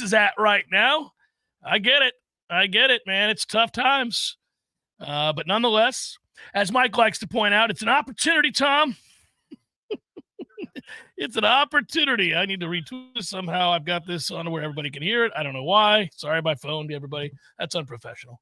is at right now. I get it, man. It's tough times. But nonetheless, as Mike likes to point out, it's an opportunity, Tom. It's an opportunity. I need to retweet this somehow. I've got this on where everybody can hear it. I don't know why. Sorry, my phone to everybody. That's unprofessional.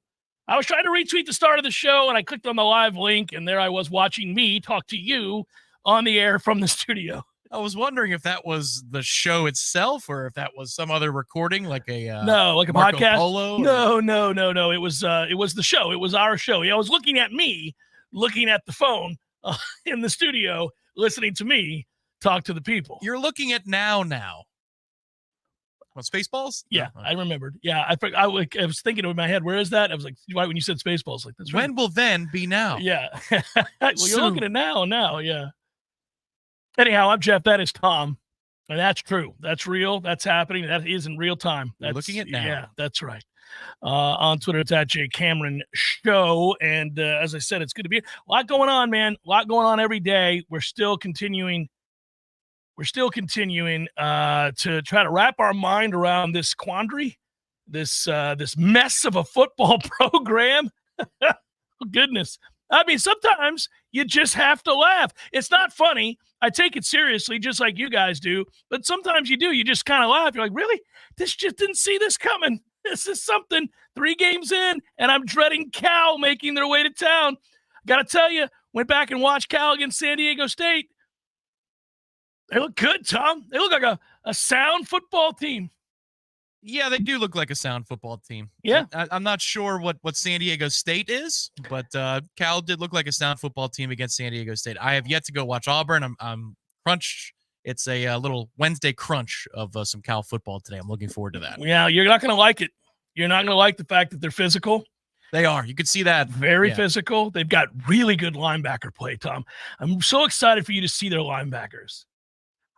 I was trying to retweet the start of the show, and I clicked on the live link, and there I was watching me talk to you on the air from the studio. I was wondering if that was the show itself or if that was some other recording, like a like a Marco podcast. Polo, No. It was the show. It was our show. I was looking at me, looking at the phone in the studio, listening to me talk to the people. You're looking at now. What, Spaceballs? Yeah, I remembered. Yeah, I was thinking in my head, where is that? I was like, right when you said Spaceballs, like that's right. When will then be now? Yeah. Well, you're looking at now, yeah. Anyhow, I'm Jeff. That is Tom. And that's true. That's real. That's happening. That is in real time. That's looking at now. Yeah, that's right. On Twitter, it's at Jay Cameron Show. And as I said, it's good to be here. A lot going on, man. A lot going on every day. We're still continuing to try to wrap our mind around this quandary, this mess of a football program. Oh, goodness. I mean, sometimes you just have to laugh. It's not funny. I take it seriously, just like you guys do. But sometimes you do. You just kind of laugh. You're like, really? This just didn't see this coming. This is something. 3 games in, and I'm dreading Cal making their way to town. Got to tell you, went back and watched Cal against San Diego State. They look good, Tom. They look like a sound football team. Yeah, they do look like a sound football team. Yeah. I'm not sure what San Diego State is, but Cal did look like a sound football team against San Diego State. I have yet to go watch Auburn. I'm crunched. It's a little Wednesday crunch of some Cal football today. I'm looking forward to that. Yeah, you're not going to like it. You're not going to like the fact that they're physical. They are. You could see that. Very physical. They've got really good linebacker play, Tom. I'm so excited for you to see their linebackers.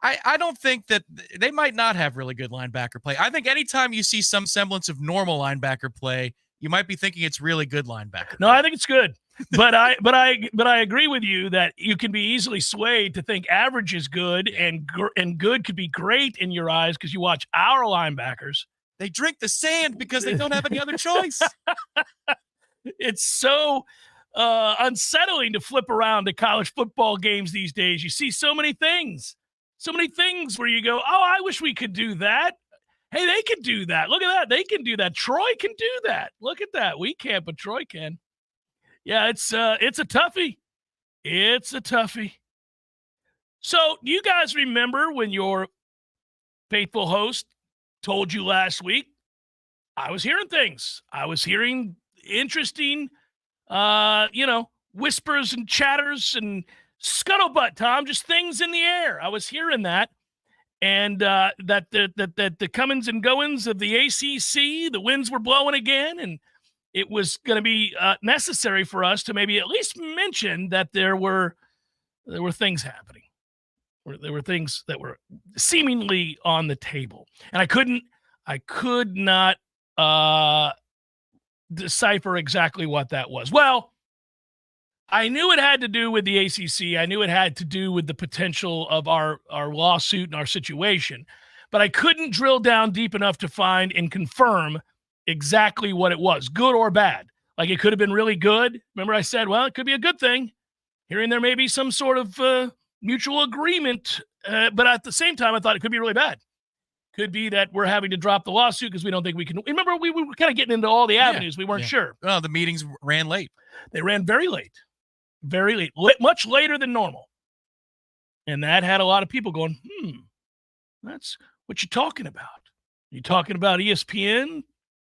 I don't think that they might not have really good linebacker play. I think anytime you see some semblance of normal linebacker play, you might be thinking it's really good linebacker. No, I think it's good. But I agree with you that you can be easily swayed to think average is good and good could be great in your eyes because you watch our linebackers. They drink the sand because they don't have any other choice. It's so unsettling to flip around to college football games these days. You see so many things where you go, oh, I wish we could do that. Hey, they can do that. Look at that. They can do that. Troy can do that. Look at that. We can't, but Troy can. Yeah, it's a toughie. It's a toughie. So do you guys remember when your faithful host told you last week? I was hearing things. I was hearing interesting, whispers and chatters and scuttlebutt, Tom, just things in the air. I was hearing that. And that the comings and goings of the ACC, the winds were blowing again, and it was going to be necessary for us to maybe at least mention that there were things happening. There were things that were seemingly on the table, and I could not decipher exactly what that was. Well, I knew it had to do with the ACC. I knew it had to do with the potential of our lawsuit and our situation, but I couldn't drill down deep enough to find and confirm exactly what it was, good or bad. Like it could have been really good. Remember I said, well, it could be a good thing. Hearing there may be some sort of mutual agreement, but at the same time, I thought it could be really bad. Could be that we're having to drop the lawsuit because we don't think we can. Remember, we were kind of getting into all the avenues. We weren't sure. Well, the meetings ran late. They ran very late. Very late, much later than normal. And that had a lot of people going, that's what you're talking about. You talking about ESPN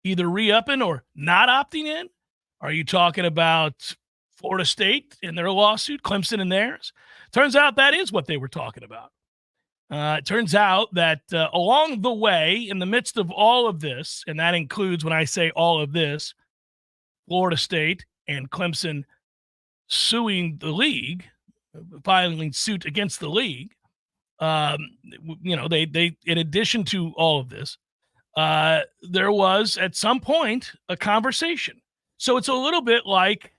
either re-upping or not opting in? Are you talking about Florida State and their lawsuit, Clemson and theirs? Turns out that is what they were talking about. It turns out that along the way, in the midst of all of this, and that includes when I say all of this, Florida State and Clemson suing the league, filing suit against the league. They in addition to all of this, there was at some point a conversation. So it's a little bit like,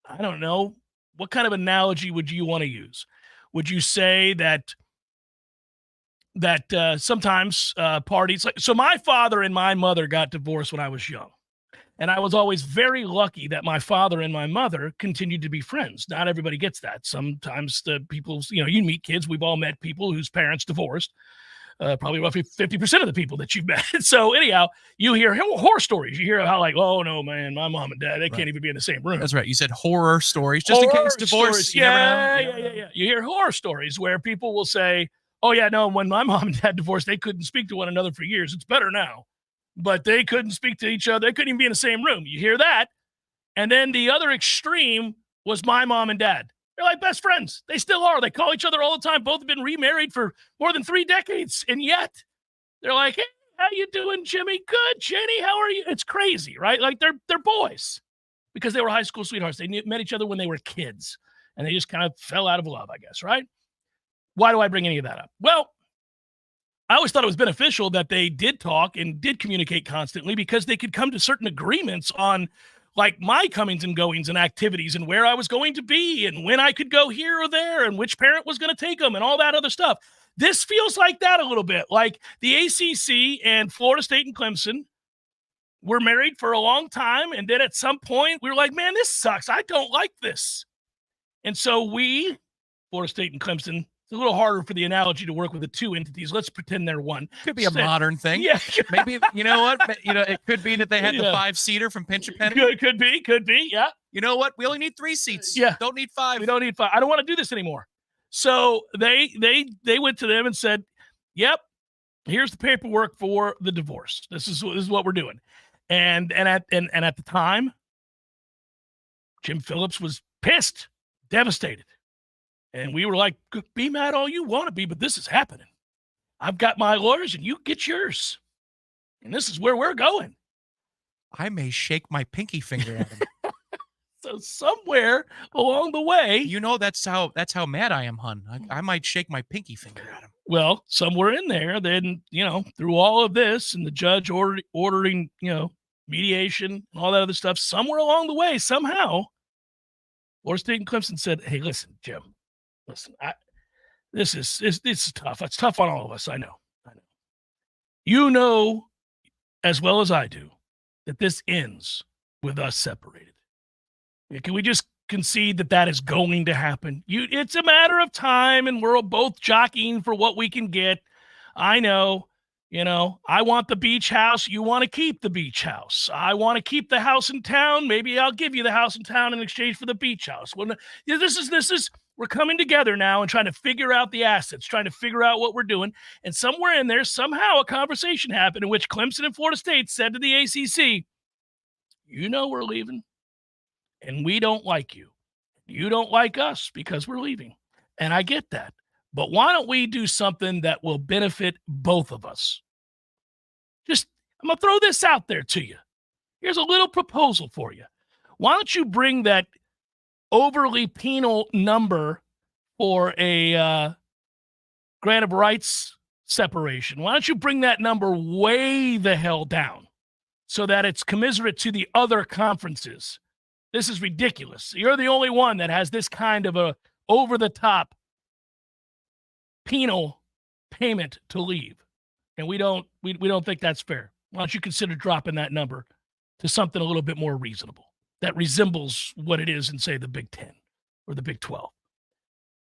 I don't know, what kind of analogy would you want to use? Would you say that that sometimes parties, so my father and my mother got divorced when I was young. And I was always very lucky that my father and my mother continued to be friends. Not everybody gets that. Sometimes the people, you meet kids. We've all met people whose parents divorced. Probably roughly 50% of the people that you've met. So anyhow, you hear horror stories. You hear how like, oh no, man, my mom and dad, they can't even be in the same room. That's right. You said horror stories, just in case divorce. Stories. Yeah. You hear horror stories where people will say, oh yeah, no, when my mom and dad divorced, they couldn't speak to one another for years. It's better now. But they couldn't speak to each other. They couldn't even be in the same room. You hear that. And then the other extreme was my mom and dad. They're like best friends. They still are. They call each other all the time. Both have been remarried for more than 3 decades. And yet they're like, hey, how you doing, Jimmy? Good, Jenny. How are you? It's crazy, right? Like they're boys because they were high school sweethearts. They met each other when they were kids and they just kind of fell out of love, I guess, right? Why do I bring any of that up? Well, I always thought it was beneficial that they did talk and did communicate constantly because they could come to certain agreements on like my comings and goings and activities and where I was going to be and when I could go here or there and which parent was going to take them and all that other stuff. This feels like that a little bit. Like the ACC and Florida State and Clemson were married for a long time. And then at some point we were like, man, this sucks. I don't like this. And so we, Florida State and Clemson, it's a little harder for the analogy to work with the two entities. Let's pretend they're one. Could be a modern thing. Yeah. Maybe, you know what? It could be that they had the 5-seater from Pinch a Penny. Could be. Yeah. You know what? We only need 3 seats. Yeah. Don't need 5. We don't need 5. I don't want to do this anymore. So they went to them and said, yep, here's the paperwork for the divorce. This is what we're doing. And at the time, Jim Phillips was pissed, devastated. And we were like, be mad all you want to be, but this is happening. I've got my lawyers and you get yours. And this is where we're going. I may shake my pinky finger at him. So somewhere along the way. That's how mad I am, hun. I might shake my pinky finger at him. Well, somewhere in there, then, through all of this and the judge ordering, mediation and all that other stuff, somewhere along the way, somehow, Florida State and Clemson said, hey, listen, Jim. Listen, this is tough. It's tough on all of us. I know. You know as well as I do that this ends with us separated. Can we just concede that is going to happen? It's a matter of time, and we're both jockeying for what we can get. I know. I want the beach house. You want to keep the beach house. I want to keep the house in town. Maybe I'll give you the house in town in exchange for the beach house. Well, this is. We're coming together now and trying to figure out the assets, trying to figure out what we're doing. And somewhere in there, somehow a conversation happened in which Clemson and Florida State said to the ACC, we're leaving and we don't like you. You don't like us because we're leaving. And I get that. But why don't we do something that will benefit both of us? I'm going to throw this out there to you. Here's a little proposal for you. Why don't you bring that overly penal number for a grant of rights separation? Why don't you bring that number way the hell down so that it's commiserate to the other conferences? This is ridiculous. You're the only one that has this kind of a over-the-top penal payment to leave. And we don't think that's fair. Why don't you consider dropping that number to something a little bit more reasonable that resembles what it is in, say, the Big 10 or the Big 12?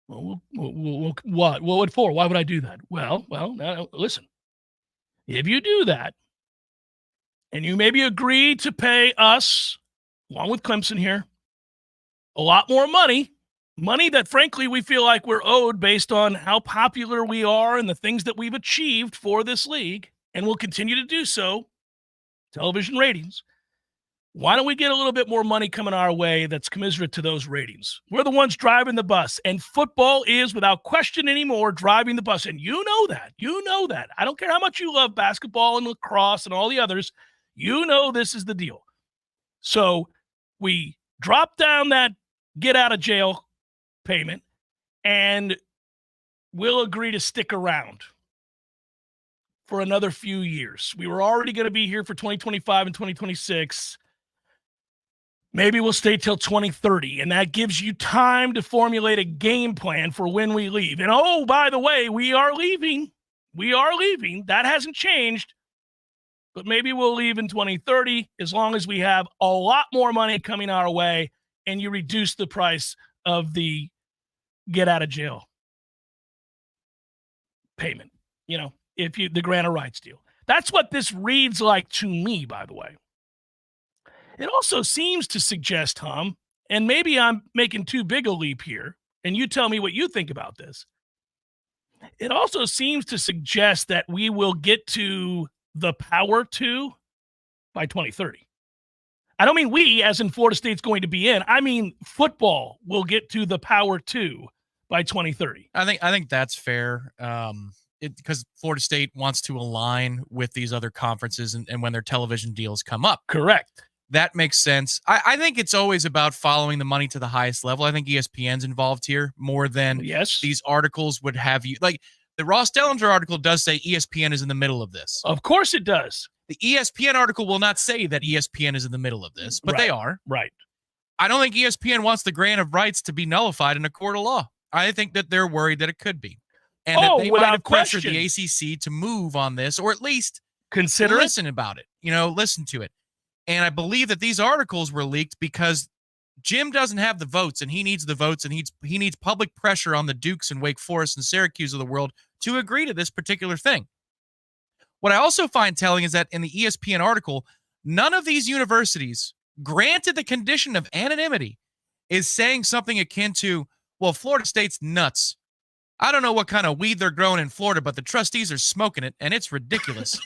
Well, what? What for? Why would I do that? Well, now, listen. If you do that, and you maybe agree to pay us, along with Clemson here, a lot more money that, frankly, we feel like we're owed based on how popular we are and the things that we've achieved for this league, and will continue to do so, television ratings. Why don't we get a little bit more money coming our way that's commensurate to those ratings? We're the ones driving the bus, and football is, without question anymore, driving the bus. And you know that. You know that. I don't care how much you love basketball and lacrosse and all the others. You know this is the deal. So we drop down that get-out-of-jail payment, and we'll agree to stick around for another few years. We were already going to be here for 2025 and 2026. Maybe we'll stay till 2030, and that gives you time to formulate a game plan for when we leave. And, oh, by the way, we are leaving. We are leaving. That hasn't changed. But maybe we'll leave in 2030 as long as we have a lot more money coming our way and you reduce the price of the get out of jail payment, if you the grant of rights deal. That's what this reads like to me, by the way. It also seems to suggest, Tom, and maybe I'm making too big a leap here, and you tell me what you think about this. It also seems to suggest that we will get to the power two by 2030. I don't mean we, as in Florida State's going to be in. I mean football will get to the power two by 2030. I think that's fair. Because Florida State wants to align with these other conferences and when their television deals come up. Correct. That makes sense. I think it's always about following the money to the highest level. I think ESPN's involved here more than these articles would have you. Like the Ross Dellinger article does say ESPN is in the middle of this. Of course it does. The ESPN article will not say that ESPN is in the middle of this, but they are. Right. I don't think ESPN wants the grant of rights to be nullified in a court of law. I think that they're worried that it could be. And that they might have pressured the ACC to move on this, or at least listen about it, listen to it. And I believe that these articles were leaked because Jim doesn't have the votes, and he needs the votes, and he needs public pressure on the Dukes and Wake Forest and Syracuse of the world to agree to this particular thing. What I also find telling is that in the ESPN article, none of these universities, granted the condition of anonymity, is saying something akin to, well, Florida State's nuts. I don't know what kind of weed they're growing in Florida, but the trustees are smoking it, and it's ridiculous.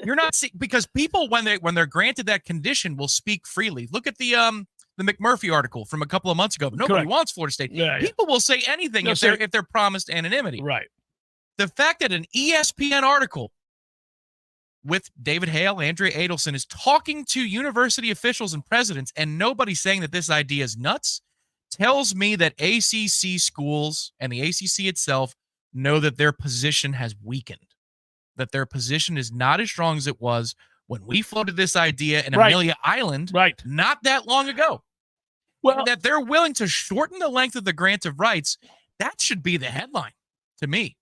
You're not because people, when they're granted that condition, will speak freely. Look at the McMurphy article from a couple of months ago. Nobody wants Florida State. People will say anything if they're promised anonymity. Right. The fact that an ESPN article with David Hale, Andrea Adelson, is talking to university officials and presidents, and nobody's saying that this idea is nuts, tells me that ACC schools and the ACC itself know that their position has weakened, that their position is not as strong as it was when we floated this idea in Amelia Island not that long ago. Well, and that they're willing to shorten the length of the grant of rights, that should be the headline to me.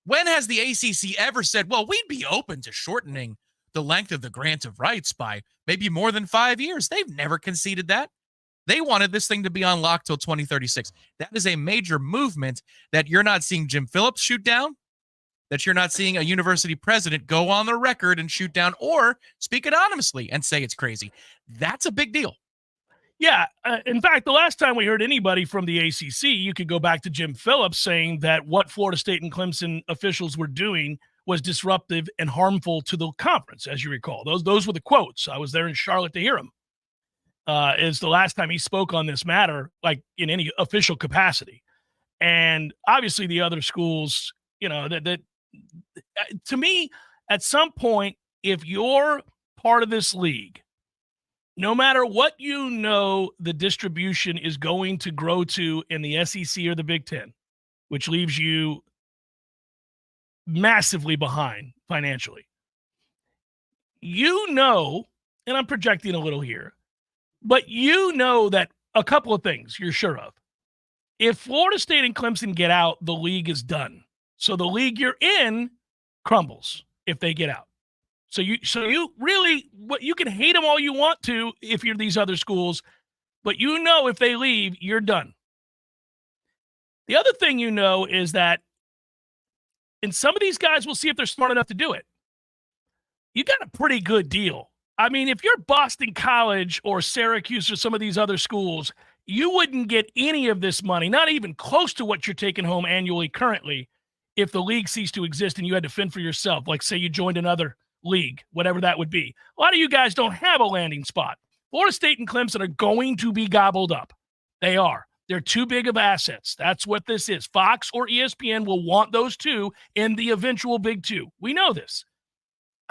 When has the ACC ever said, well, we'd be open to shortening the length of the grant of rights by maybe more than 5 years? They've never conceded that. They wanted this thing to be on lock till 2036. That is a major movement that you're not seeing Jim Phillips shoot down, that you're not seeing a university president go on the record and shoot down or speak anonymously and say it's crazy. That's a big deal. Yeah. In fact, the last time we heard anybody from the ACC, you could go back to Jim Phillips saying that what Florida State and Clemson officials were doing was disruptive and harmful to the conference, as you recall. Those were the quotes. I was there in Charlotte to hear him. Is the last time he spoke on this matter, like in any official capacity. And obviously the other schools, that to me, at some point, if you're part of this league, no matter what the distribution is going to grow to in the SEC or the Big Ten, which leaves you massively behind financially. And I'm projecting a little here, but that a couple of things you're sure of. If Florida State and Clemson get out, the league is done. So the league you're in crumbles if they get out. So you really, you can hate them all you want to if you're these other schools, but if they leave, you're done. The other thing is that, and some of these guys, we'll see if they're smart enough to do it. You got a pretty good deal. I mean, if you're Boston College or Syracuse or some of these other schools, you wouldn't get any of this money, not even close to what you're taking home annually currently, if the league ceased to exist and you had to fend for yourself. Like, say you joined another league, whatever that would be. A lot of you guys don't have a landing spot. Florida State and Clemson are going to be gobbled up. They are. They're too big of assets. That's what this is. Fox or ESPN will want those two in the eventual Big Two. We know this.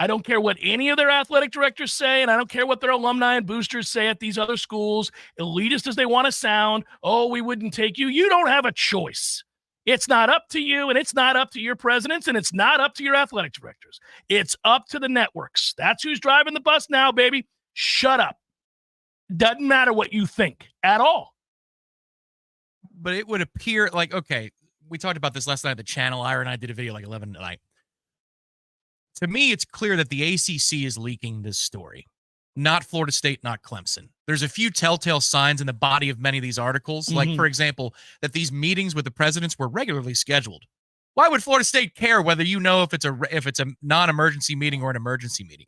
I don't care what any of their athletic directors say, and I don't care what their alumni and boosters say at these other schools, elitist as they want to sound. Oh, we wouldn't take you. You don't have a choice. It's not up to you, and it's not up to your presidents, and it's not up to your athletic directors. It's up to the networks. That's who's driving the bus now, baby. Shut up. Doesn't matter what you think at all. But it would appear like, okay, we talked about this last night at the channel. Ira and I did a video like 11 tonight. To me, it's clear that the ACC is leaking this story, not Florida State, not Clemson. There's a few telltale signs in the body of many of these articles, like, for example, that these meetings with the presidents were regularly scheduled. Why would Florida State care whether you know if it's a non-emergency meeting or an emergency meeting?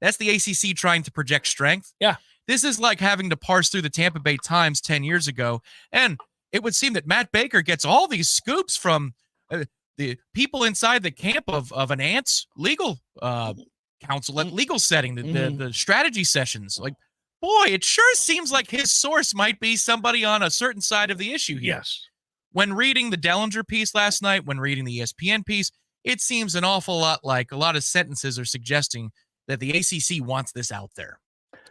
That's the ACC trying to project strength. Yeah. This is like having to parse through the Tampa Bay Times 10 years ago, and it would seem that Matt Baker gets all these scoops from the people inside the camp of an aunt's legal counsel at legal setting, the strategy sessions. Like, boy, it sure seems like his source might be somebody on a certain side of the issue here. Yes. When reading the Dellinger piece last night, when reading the ESPN piece, it seems an awful lot like a lot of sentences are suggesting that the ACC wants this out there.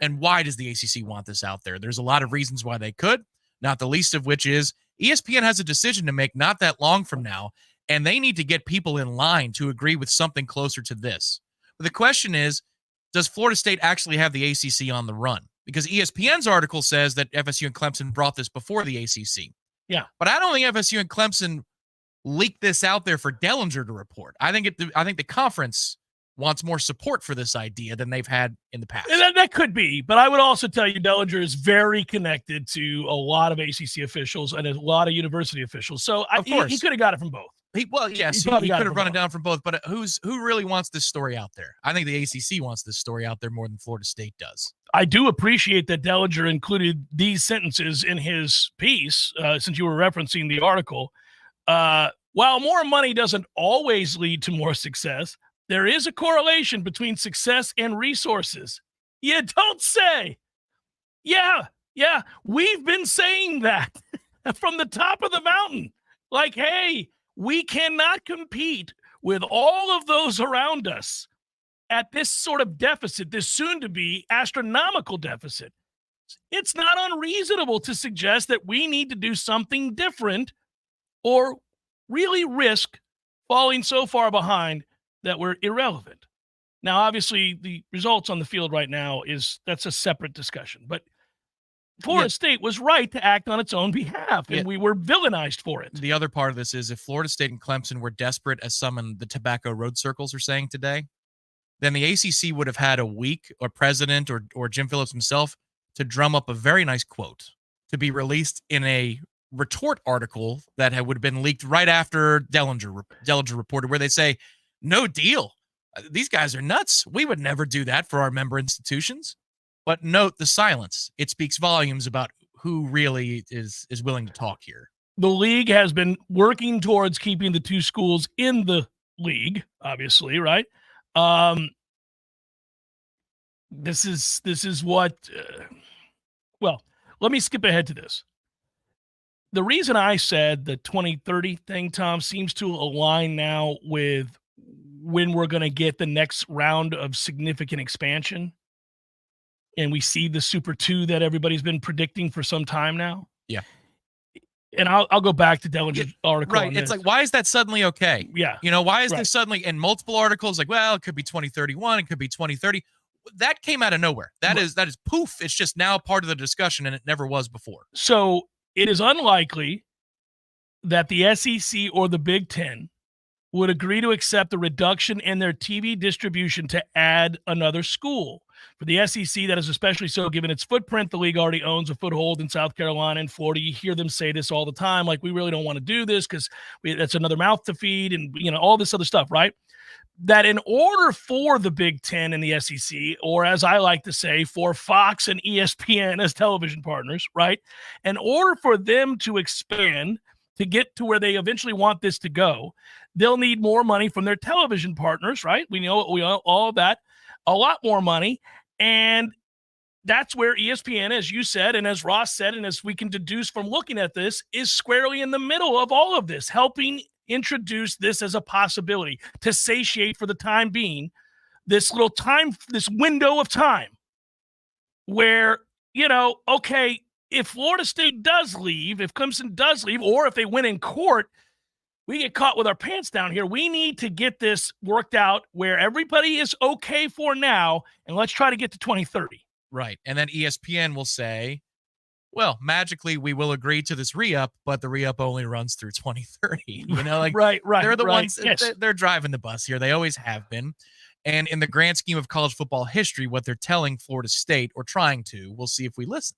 And why does the ACC want this out there? There's a lot of reasons why they could, not the least of which is ESPN has a decision to make not that long from now, and they need to get people in line to agree with something closer to this. But the question is, does Florida State actually have the ACC on the run? Because ESPN's article says that FSU and Clemson brought this before the ACC. Yeah. But I don't think FSU and Clemson leaked this out there for Dellinger to report. I think the conference wants more support for this idea than they've had in the past. That could be, but I would also tell you Dellinger is very connected to a lot of ACC officials and a lot of university officials. So he could have got it from both. He could have run it down from both, but who really wants this story out there? I think the ACC wants this story out there more than Florida State does. I do appreciate that Dellinger included these sentences in his piece, since you were referencing the article. While more money doesn't always lead to more success, there is a correlation between success and resources. You don't say. Yeah, we've been saying that from the top of the mountain. Like, hey, we cannot compete with all of those around us at this sort of deficit, this soon-to-be astronomical deficit. It's not unreasonable to suggest that we need to do something different or really risk falling so far behind that we're irrelevant. Now, obviously, the results on the field right now that's a separate discussion. But Florida State was right to act on its own behalf, and we were villainized for it. The other part of this is if Florida State and Clemson were desperate, as some in the tobacco road circles are saying today, then the ACC would have had a week, or president or Jim Phillips himself, to drum up a very nice quote to be released in a retort article that would have been leaked right after Dellinger reported, where they say, no deal. These guys are nuts. We would never do that for our member institutions. But note the silence. It speaks volumes about who really is willing to talk here. The league has been working towards keeping the two schools in the league, obviously, right? This is what well, let me skip ahead to this. The reason I said the 2030 thing, Tom, seems to align now with when we're going to get the next round of significant expansion, and we see the Super 2 that everybody's been predicting for some time now. Yeah. And I'll go back to Dellinger's article. Right. It's like, why is that suddenly okay? Yeah. Why is this suddenly in multiple articles like, well, it could be 2031, it could be 2030. That came out of nowhere. That is poof. It's just now part of the discussion, and it never was before. So it is unlikely that the SEC or the Big Ten would agree to accept a reduction in their TV distribution to add another school. For the SEC, that is especially so given its footprint. The league already owns a foothold in South Carolina and Florida. You hear them say this all the time, like, we really don't want to do this because that's another mouth to feed and, all this other stuff, right? That in order for the Big Ten and the SEC, or as I like to say, for Fox and ESPN as television partners, right? In order for them to expand, to get to where they eventually want this to go, they'll need more money from their television partners, right? We know all of that, a lot more money. And that's where ESPN, as you said, and as Ross said, and as we can deduce from looking at this, is squarely in the middle of all of this, helping introduce this as a possibility to satiate for the time being this window of time where, okay, if Florida State does leave, if Clemson does leave, or if they win in court, we get caught with our pants down here. We need to get this worked out where everybody is okay for now, and let's try to get to 2030. Right. And then ESPN will say, well, magically, we will agree to this re-up, but the re-up only runs through 2030. Right. They're the ones, yes. they're driving the bus here. They always have been. And in the grand scheme of college football history, what they're telling Florida State, or trying to, we'll see if we listen.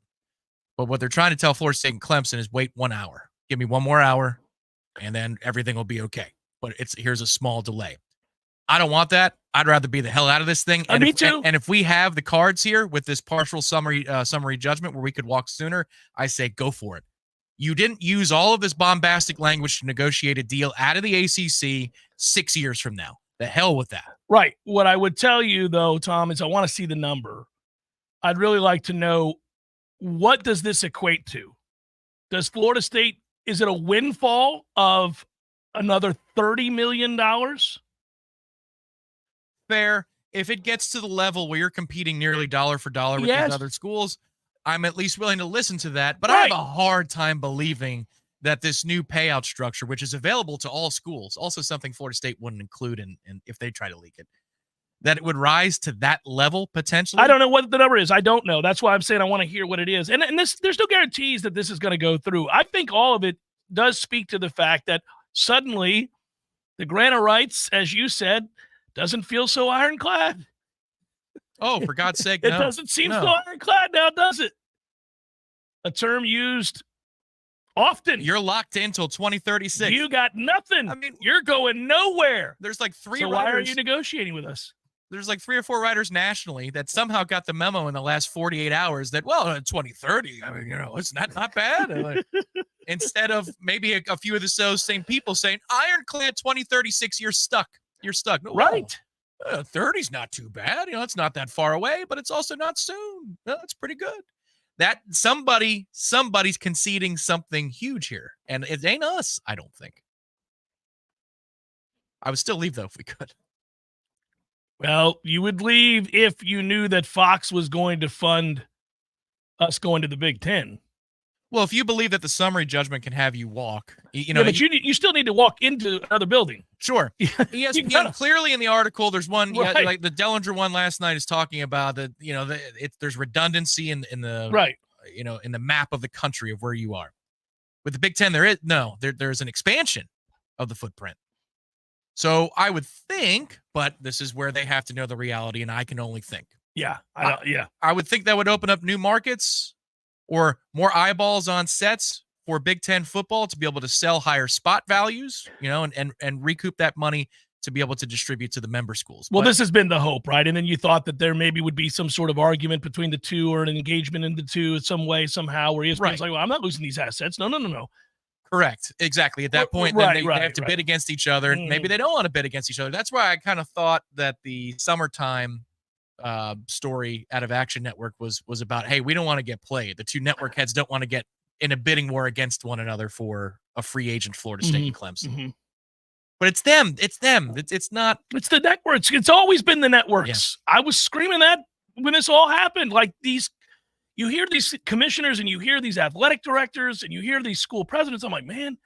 But what they're trying to tell Florida State and Clemson is wait 1 hour. Give me 1 more hour, and then everything will be okay. But here's a small delay. I don't want that. I'd rather be the hell out of this thing. And me too. And if we have the cards here with this partial summary judgment where we could walk sooner, I say go for it. You didn't use all of this bombastic language to negotiate a deal out of the ACC 6 years from now. The hell with that. Right. What I would tell you, though, Tom, is I want to see the number. I'd really like to know, what does this equate to? Does Florida State, is it a windfall of another $30 million? Fair. If it gets to the level where you're competing nearly dollar for dollar with these other schools, I'm at least willing to listen to that. But I have a hard time believing that this new payout structure, which is available to all schools, also something Florida State wouldn't include in if they try to leak it, that it would rise to that level potentially. I don't know what the number is. I don't know. That's why I'm saying I want to hear what it is. And there's no guarantees that this is going to go through. I think all of it does speak to the fact that suddenly the grant of rights, as you said, doesn't feel so ironclad. Oh, for God's sake, It doesn't seem so ironclad now, does it? A term used often. You're locked in till 2036. You got nothing. I mean, you're going nowhere. There's like three so writers. Why are you negotiating with us? There's like 3 or 4 writers nationally that somehow got the memo in the last 48 hours that, well, 2030, I mean, it's not bad. Instead of maybe a few of those same people saying, ironclad 2036, you're stuck. You're stuck. No, right. 30's not too bad. It's not that far away, but it's also not soon. No, it's pretty good. That somebody's conceding something huge here, and it ain't us, I don't think. I would still leave, though, if we could. Well, you would leave if you knew that Fox was going to fund us going to the Big Ten. Well, if you believe that the summary judgment can have you walk, but you still need to walk into another building. Sure. ESPN clearly in the article, there's one, like the Dellinger one last night is talking about that, there's redundancy in the in the map of the country of where you are. With the Big Ten, there's an expansion of the footprint. So I would think, but this is where they have to know the reality, and I can only think. Yeah. I would think that would open up new markets or more eyeballs on sets for Big Ten football to be able to sell higher spot values, and recoup that money to be able to distribute to the member schools. Well, this has been the hope, right? And then you thought that there maybe would be some sort of argument between the two or an engagement in the two in some way, somehow, where ESPN's like, well, I'm not losing these assets. No. Correct. Exactly. At that point, then they have to bid against each other. And maybe they don't want to bid against each other. That's why I kind of thought that the summertime story out of Action Network was about, hey, we don't want to get played. The two network heads don't want to get in a bidding war against one another for a free agent Florida State and Clemson. Mm-hmm. But it's them. It's not. It's the networks. It's always been the networks. Yeah. I was screaming that when this all happened. Like you hear these commissioners and you hear these athletic directors and you hear these school presidents. I'm like, man,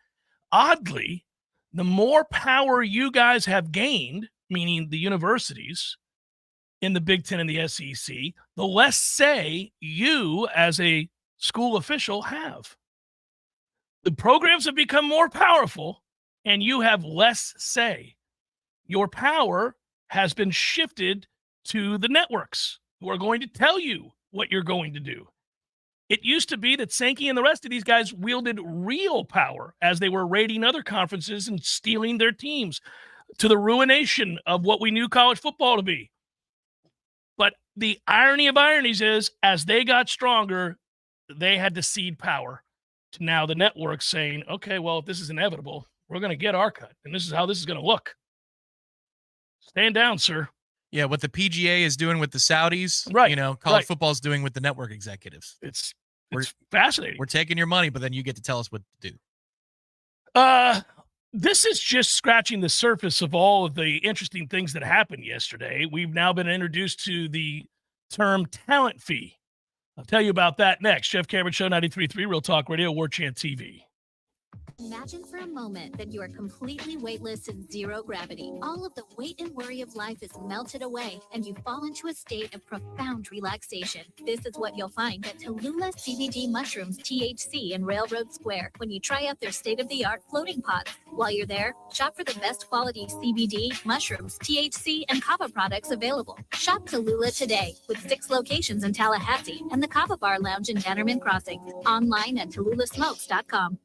oddly, the more power you guys have gained, meaning the universities in the Big Ten and the SEC, the less say you as a school official have. The programs have become more powerful and you have less say. Your power has been shifted to the networks who are going to tell you what you're going to do. It used to be that Sankey and the rest of these guys wielded real power as they were raiding other conferences and stealing their teams to the ruination of what we knew college football to be. But the irony of ironies is, as they got stronger, they had to cede power to now the network saying, okay, well, if this is inevitable, we're going to get our cut, and this is how this is going to look. Stand down, sir. Yeah, what the PGA is doing with the Saudis, college football is doing with the network executives. It's fascinating. We're taking your money, but then you get to tell us what to do. This is just scratching the surface of all of the interesting things that happened yesterday. We've now been introduced to the term talent fee. I'll tell you about that next. Jeff Cameron Show, 93.3 Real Talk Radio, Warchant TV. Imagine for a moment that you are completely weightless in zero gravity. All of the weight and worry of life is melted away, and you fall into a state of profound relaxation. This is what you'll find at Tallulah CBD Mushrooms THC in Railroad Square when you try out their state-of-the-art floating pods. While you're there, shop for the best quality CBD, mushrooms, THC, and kava products available. Shop Tallulah today with 6 locations in Tallahassee and the Kava Bar Lounge in Bannerman Crossing. Online at TallulahSmokes.com.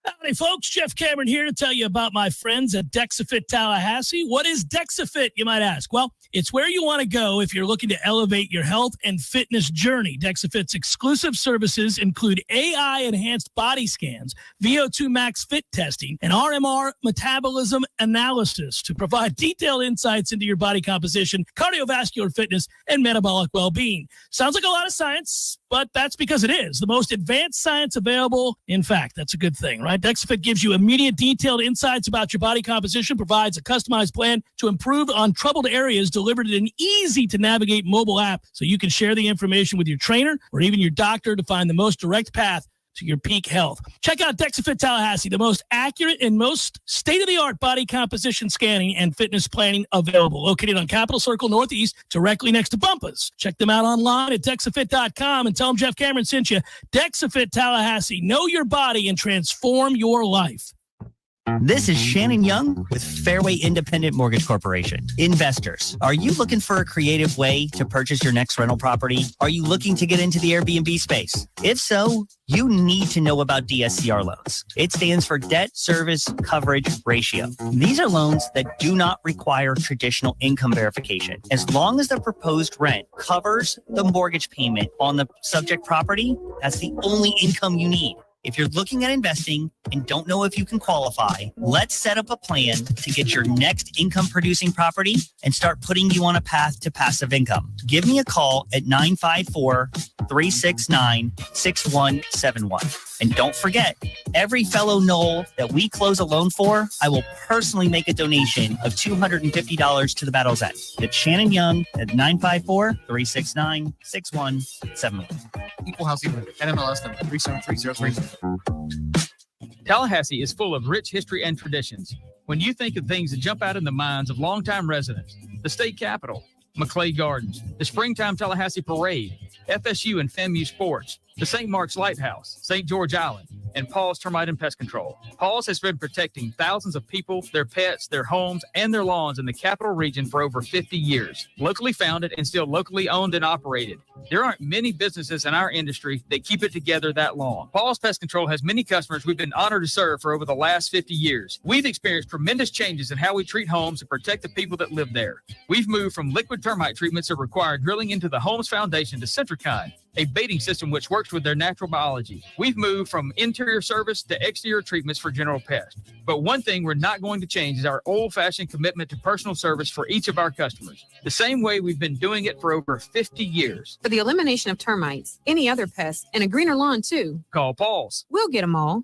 Howdy, folks. Jeff Cameron here to tell you about my friends at DexaFit Tallahassee. What is DexaFit, you might ask? Well, it's where you want to go if you're looking to elevate your health and fitness journey. DexaFit's exclusive services include AI-enhanced body scans, VO2 max fit testing, and RMR metabolism analysis to provide detailed insights into your body composition, cardiovascular fitness, and metabolic well-being. Sounds like a lot of science, but that's because it is the most advanced science available. In fact, that's a good thing, right? DexaFit gives you immediate detailed insights about your body composition, provides a customized plan to improve on troubled areas, delivered in an easy-to-navigate mobile app so you can share the information with your trainer or even your doctor to find the most direct path to your peak health. Check out DexaFit Tallahassee, the most accurate and most state-of-the-art body composition scanning and fitness planning available. Located on Capitol Circle Northeast, directly next to Bumpus. Check them out online at DexaFit.com and tell them Jeff Cameron sent you. DexaFit Tallahassee. Know your body and transform your life. This is Shannon Young with Fairway Independent Mortgage Corporation. Investors, are you looking for a creative way to purchase your next rental property? Are you looking to get into the Airbnb space? If so, you need to know about DSCR loans. It stands for Debt Service Coverage Ratio. These are loans that do not require traditional income verification. As long as the proposed rent covers the mortgage payment on the subject property, that's the only income you need. If you're looking at investing and don't know if you can qualify, let's set up a plan to get your next income producing property and start putting you on a path to passive income. Give me a call at 954-369-6171. And don't forget, every fellow Knoll that we close a loan for, I will personally make a donation of $250 to the Battle's End. It's Shannon Young at 954-369-6171. Equal housing lender, NMLS number 373030. Tallahassee is full of rich history and traditions. When you think of things that jump out in the minds of longtime residents, the state capitol, McClay Gardens, the Springtime Tallahassee Parade, FSU and FAMU Sports, the St. Mark's Lighthouse, St. George Island, and Paul's Termite and Pest Control. Paul's has been protecting thousands of people, their pets, their homes, and their lawns in the capital region for over 50 years. Locally founded and still locally owned and operated. There aren't many businesses in our industry that keep it together that long. Paul's Pest Control has many customers we've been honored to serve for over the last 50 years. We've experienced tremendous changes in how we treat homes and protect the people that live there. We've moved from liquid termite treatments that require drilling into the home's foundation to Centricon, a baiting system which works with their natural biology. We've moved from interior service to exterior treatments for general pests. But one thing we're not going to change is our old-fashioned commitment to personal service for each of our customers, the same way we've been doing it for over 50 years. For the elimination of termites, any other pests, and a greener lawn too. Call Paul's. We'll get them all.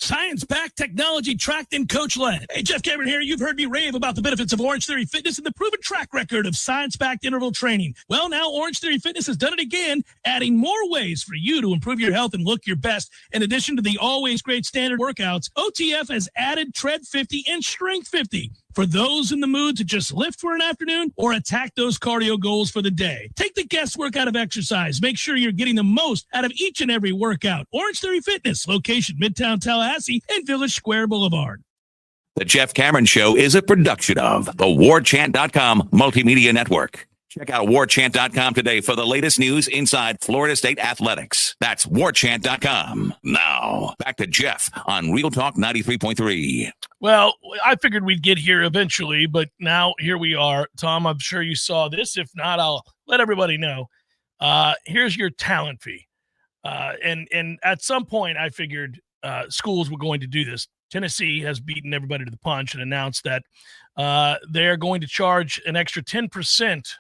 Science-backed, technology-tracked, and coach-led. Hey, Jeff Cameron here. You've heard me rave about the benefits of Orange Theory Fitness and the proven track record of science-backed interval training. Well, now Orange Theory Fitness has done it again, adding more ways for you to improve your health and look your best. In addition to the always great standard workouts, OTF has added Tread 50 and Strength 50 for those in the mood to just lift for an afternoon or attack those cardio goals for the day. Take the guesswork out of exercise. Make sure you're getting the most out of each and every workout. Orange Theory Fitness, location Midtown Tallahassee and Village Square Boulevard. The Jeff Cameron Show is a production of the Warchant.com Multimedia Network. Check out Warchant.com today for the latest news inside Florida State athletics. That's Warchant.com. Now, back to Jeff on Real Talk 93.3. Well, I figured we'd get here eventually, but now here we are. Tom, I'm sure you saw this. If not, I'll let everybody know. Here's your talent fee. And at some point, I figured schools were going to do this. Tennessee has beaten everybody to the punch and announced that they're going to charge an extra 10%,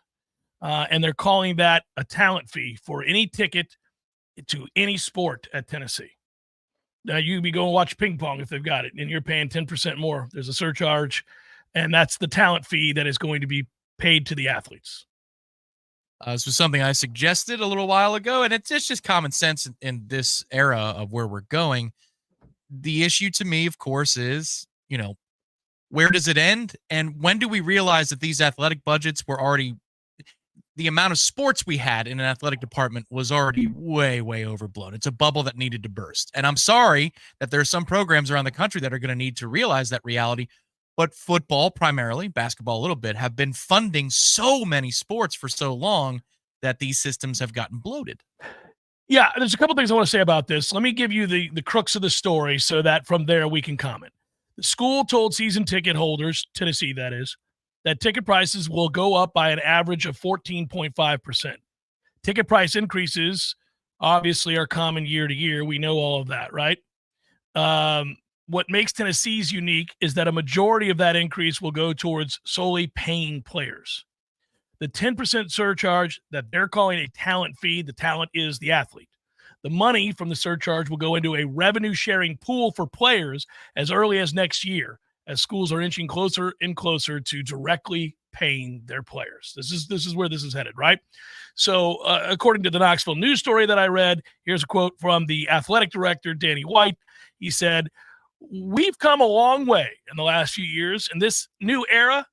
and they're calling that a talent fee for any ticket to any sport at Tennessee. Now, you can be going to watch ping pong if they've got it, and you're paying 10% more. There's a surcharge, and that's the talent fee that is going to be paid to the athletes. This was something I suggested a little while ago, and it's just common sense in this era of where we're going. the issue to me, of course, is, where does it end? And when do we realize that these athletic budgets were already, the amount of sports we had in an athletic department was already way, way overblown. It's a bubble that needed to burst. And I'm sorry that there are some programs around the country that are going to need to realize that reality. But football, primarily, basketball a little bit, have been funding so many sports for so long that these systems have gotten bloated. Yeah, there's a couple things I want to say about this. Let me give you the crux of the story so that from there we can comment. The school told season ticket holders, Tennessee that is, that ticket prices will go up by an average of 14.5%. Ticket price increases obviously are common year to year. We know all of that, right? What makes Tennessee's unique is that a majority of that increase will go towards solely paying players. The 10% surcharge that they're calling a talent fee, the talent is the athlete. The money from the surcharge will go into a revenue-sharing pool for players as early as next year, as schools are inching closer and closer to directly paying their players. This is where this is headed, right? So according to the Knoxville News story that I read, here's a quote from the athletic director, Danny White. He said, "We've come a long way in the last few years. In this new era,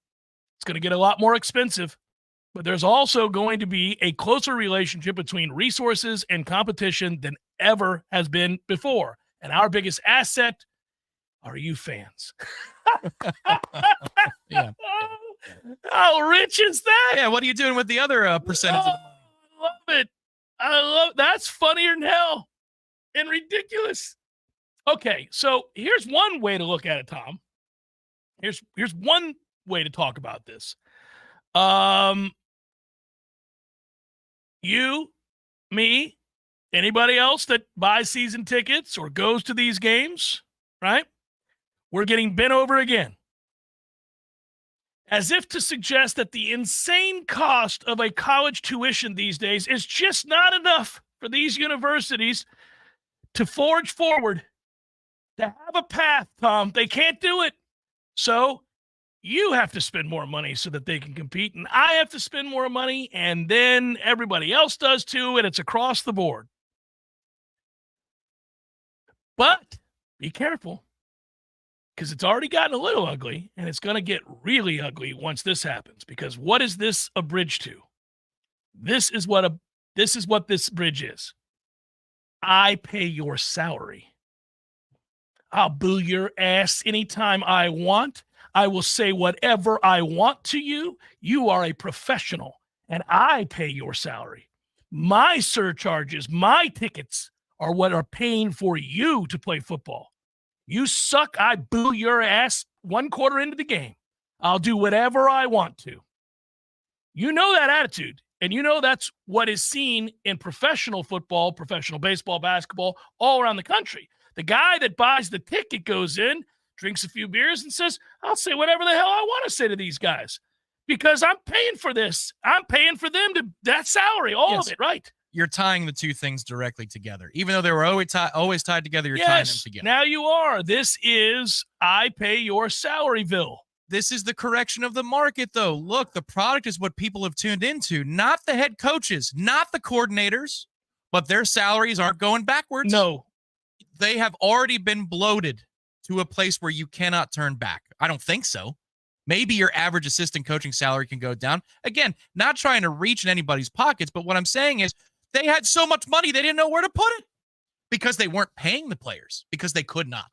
it's going to get a lot more expensive. But there's also going to be a closer relationship between resources and competition than ever has been before. And our biggest asset are you fans." Yeah. How rich is that? Yeah, what are you doing with the other percentage of the money? I love it. That's funnier than hell and ridiculous. Okay, so here's one way to look at it, Tom. Here's one way to talk about this. You, me, anybody else that buys season tickets or goes to these games, right? We're getting bent over again. As if to suggest that the insane cost of a college tuition these days is just not enough for these universities to forge forward, to have a path, Tom. They can't do it. So you have to spend more money so that they can compete, and I have to spend more money, and then everybody else does too, and it's across the board. But be careful, because it's already gotten a little ugly, and it's going to get really ugly once this happens, because what is this a bridge to? This is what this bridge is. I pay your salary. I'll boo your ass anytime I want. I will say whatever I want to you. You are a professional, and I pay your salary. My surcharges, my tickets are what are paying for you to play football. You suck, I boo your ass 1 quarter into the game. I'll do whatever I want to. You know that attitude, and you know that's what is seen in professional football, professional baseball, basketball, all around the country. The guy that buys the ticket goes in, drinks a few beers, and says, I'll say whatever the hell I want to say to these guys because I'm paying for this. I'm paying for them to that salary, all of it, right? You're tying the two things directly together. Even though they were always tied together, you're tying them together. Now you are. This is I pay your salary bill. This is the correction of the market, though. Look, the product is what people have tuned into, not the head coaches, not the coordinators, but their salaries aren't going backwards. No. They have already been bloated to a place where you cannot turn back. I don't think so. Maybe your average assistant coaching salary can go down. Again, not trying to reach in anybody's pockets, but what I'm saying is they had so much money they didn't know where to put it because they weren't paying the players because they could not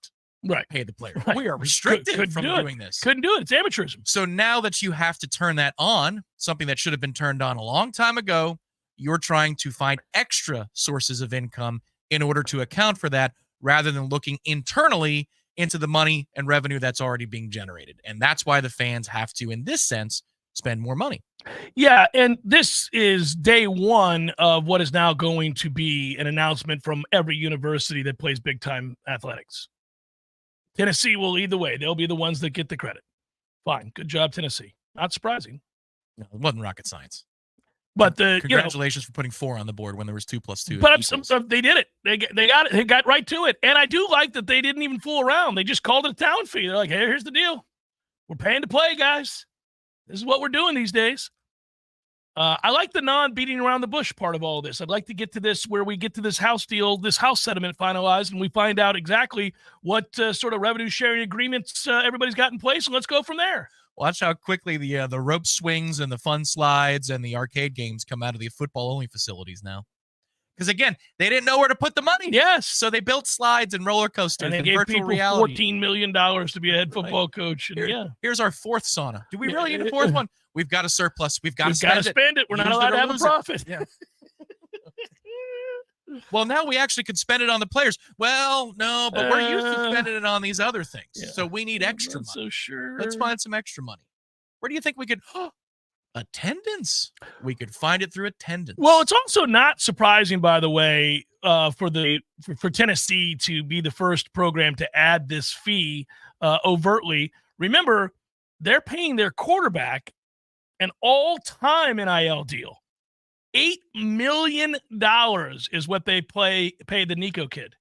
pay the players. Right. We are restricted from doing this. Couldn't do it. It's amateurism. So now that you have to turn that on, something that should have been turned on a long time ago, you're trying to find extra sources of income in order to account for that rather than looking internally into the money and revenue that's already being generated. And that's why the fans have to, in this sense, spend more money. Yeah, and this is day one of what is now going to be an announcement from every university that plays big-time athletics. Tennessee will lead the way. They'll be the ones that get the credit. Fine. Good job, Tennessee. Not surprising. No, it wasn't rocket science. But congratulations for putting 4 on the board when there was 2 + 2. But they did it. They got it. They got right to it. And I do like that they didn't even fool around. They just called it a talent fee. They're like, hey, here's the deal. We're paying to play, guys. This is what we're doing these days. I like the non-beating around the bush part of all this. I'd like to get to this where we get to this house deal, this house settlement finalized, and we find out exactly what sort of revenue sharing agreements everybody's got in place, and let's go from there. Watch how quickly the rope swings and the fun slides and the arcade games come out of the football-only facilities now. Because, again, they didn't know where to put the money. Yes. So they built slides and roller coasters And they and gave virtual people reality. $14 million to be a head football coach. And Here's our fourth sauna. Do we really need a fourth one? We've got a surplus. We've got to spend it. We're not Use allowed it to or have a lose it. profit. Yeah. Well, now we actually could spend it on the players. Well, no, but we're used to spending it on these other things. Yeah. So we need extra I'm not money. so sure. Let's find some extra money. Where do you think we could? Attendance. We could find it through attendance. Well, it's also not surprising, by the way, for Tennessee to be the first program to add this fee overtly. Remember, they're paying their quarterback an all-time NIL deal. $8 million is what they pay the Nico kid.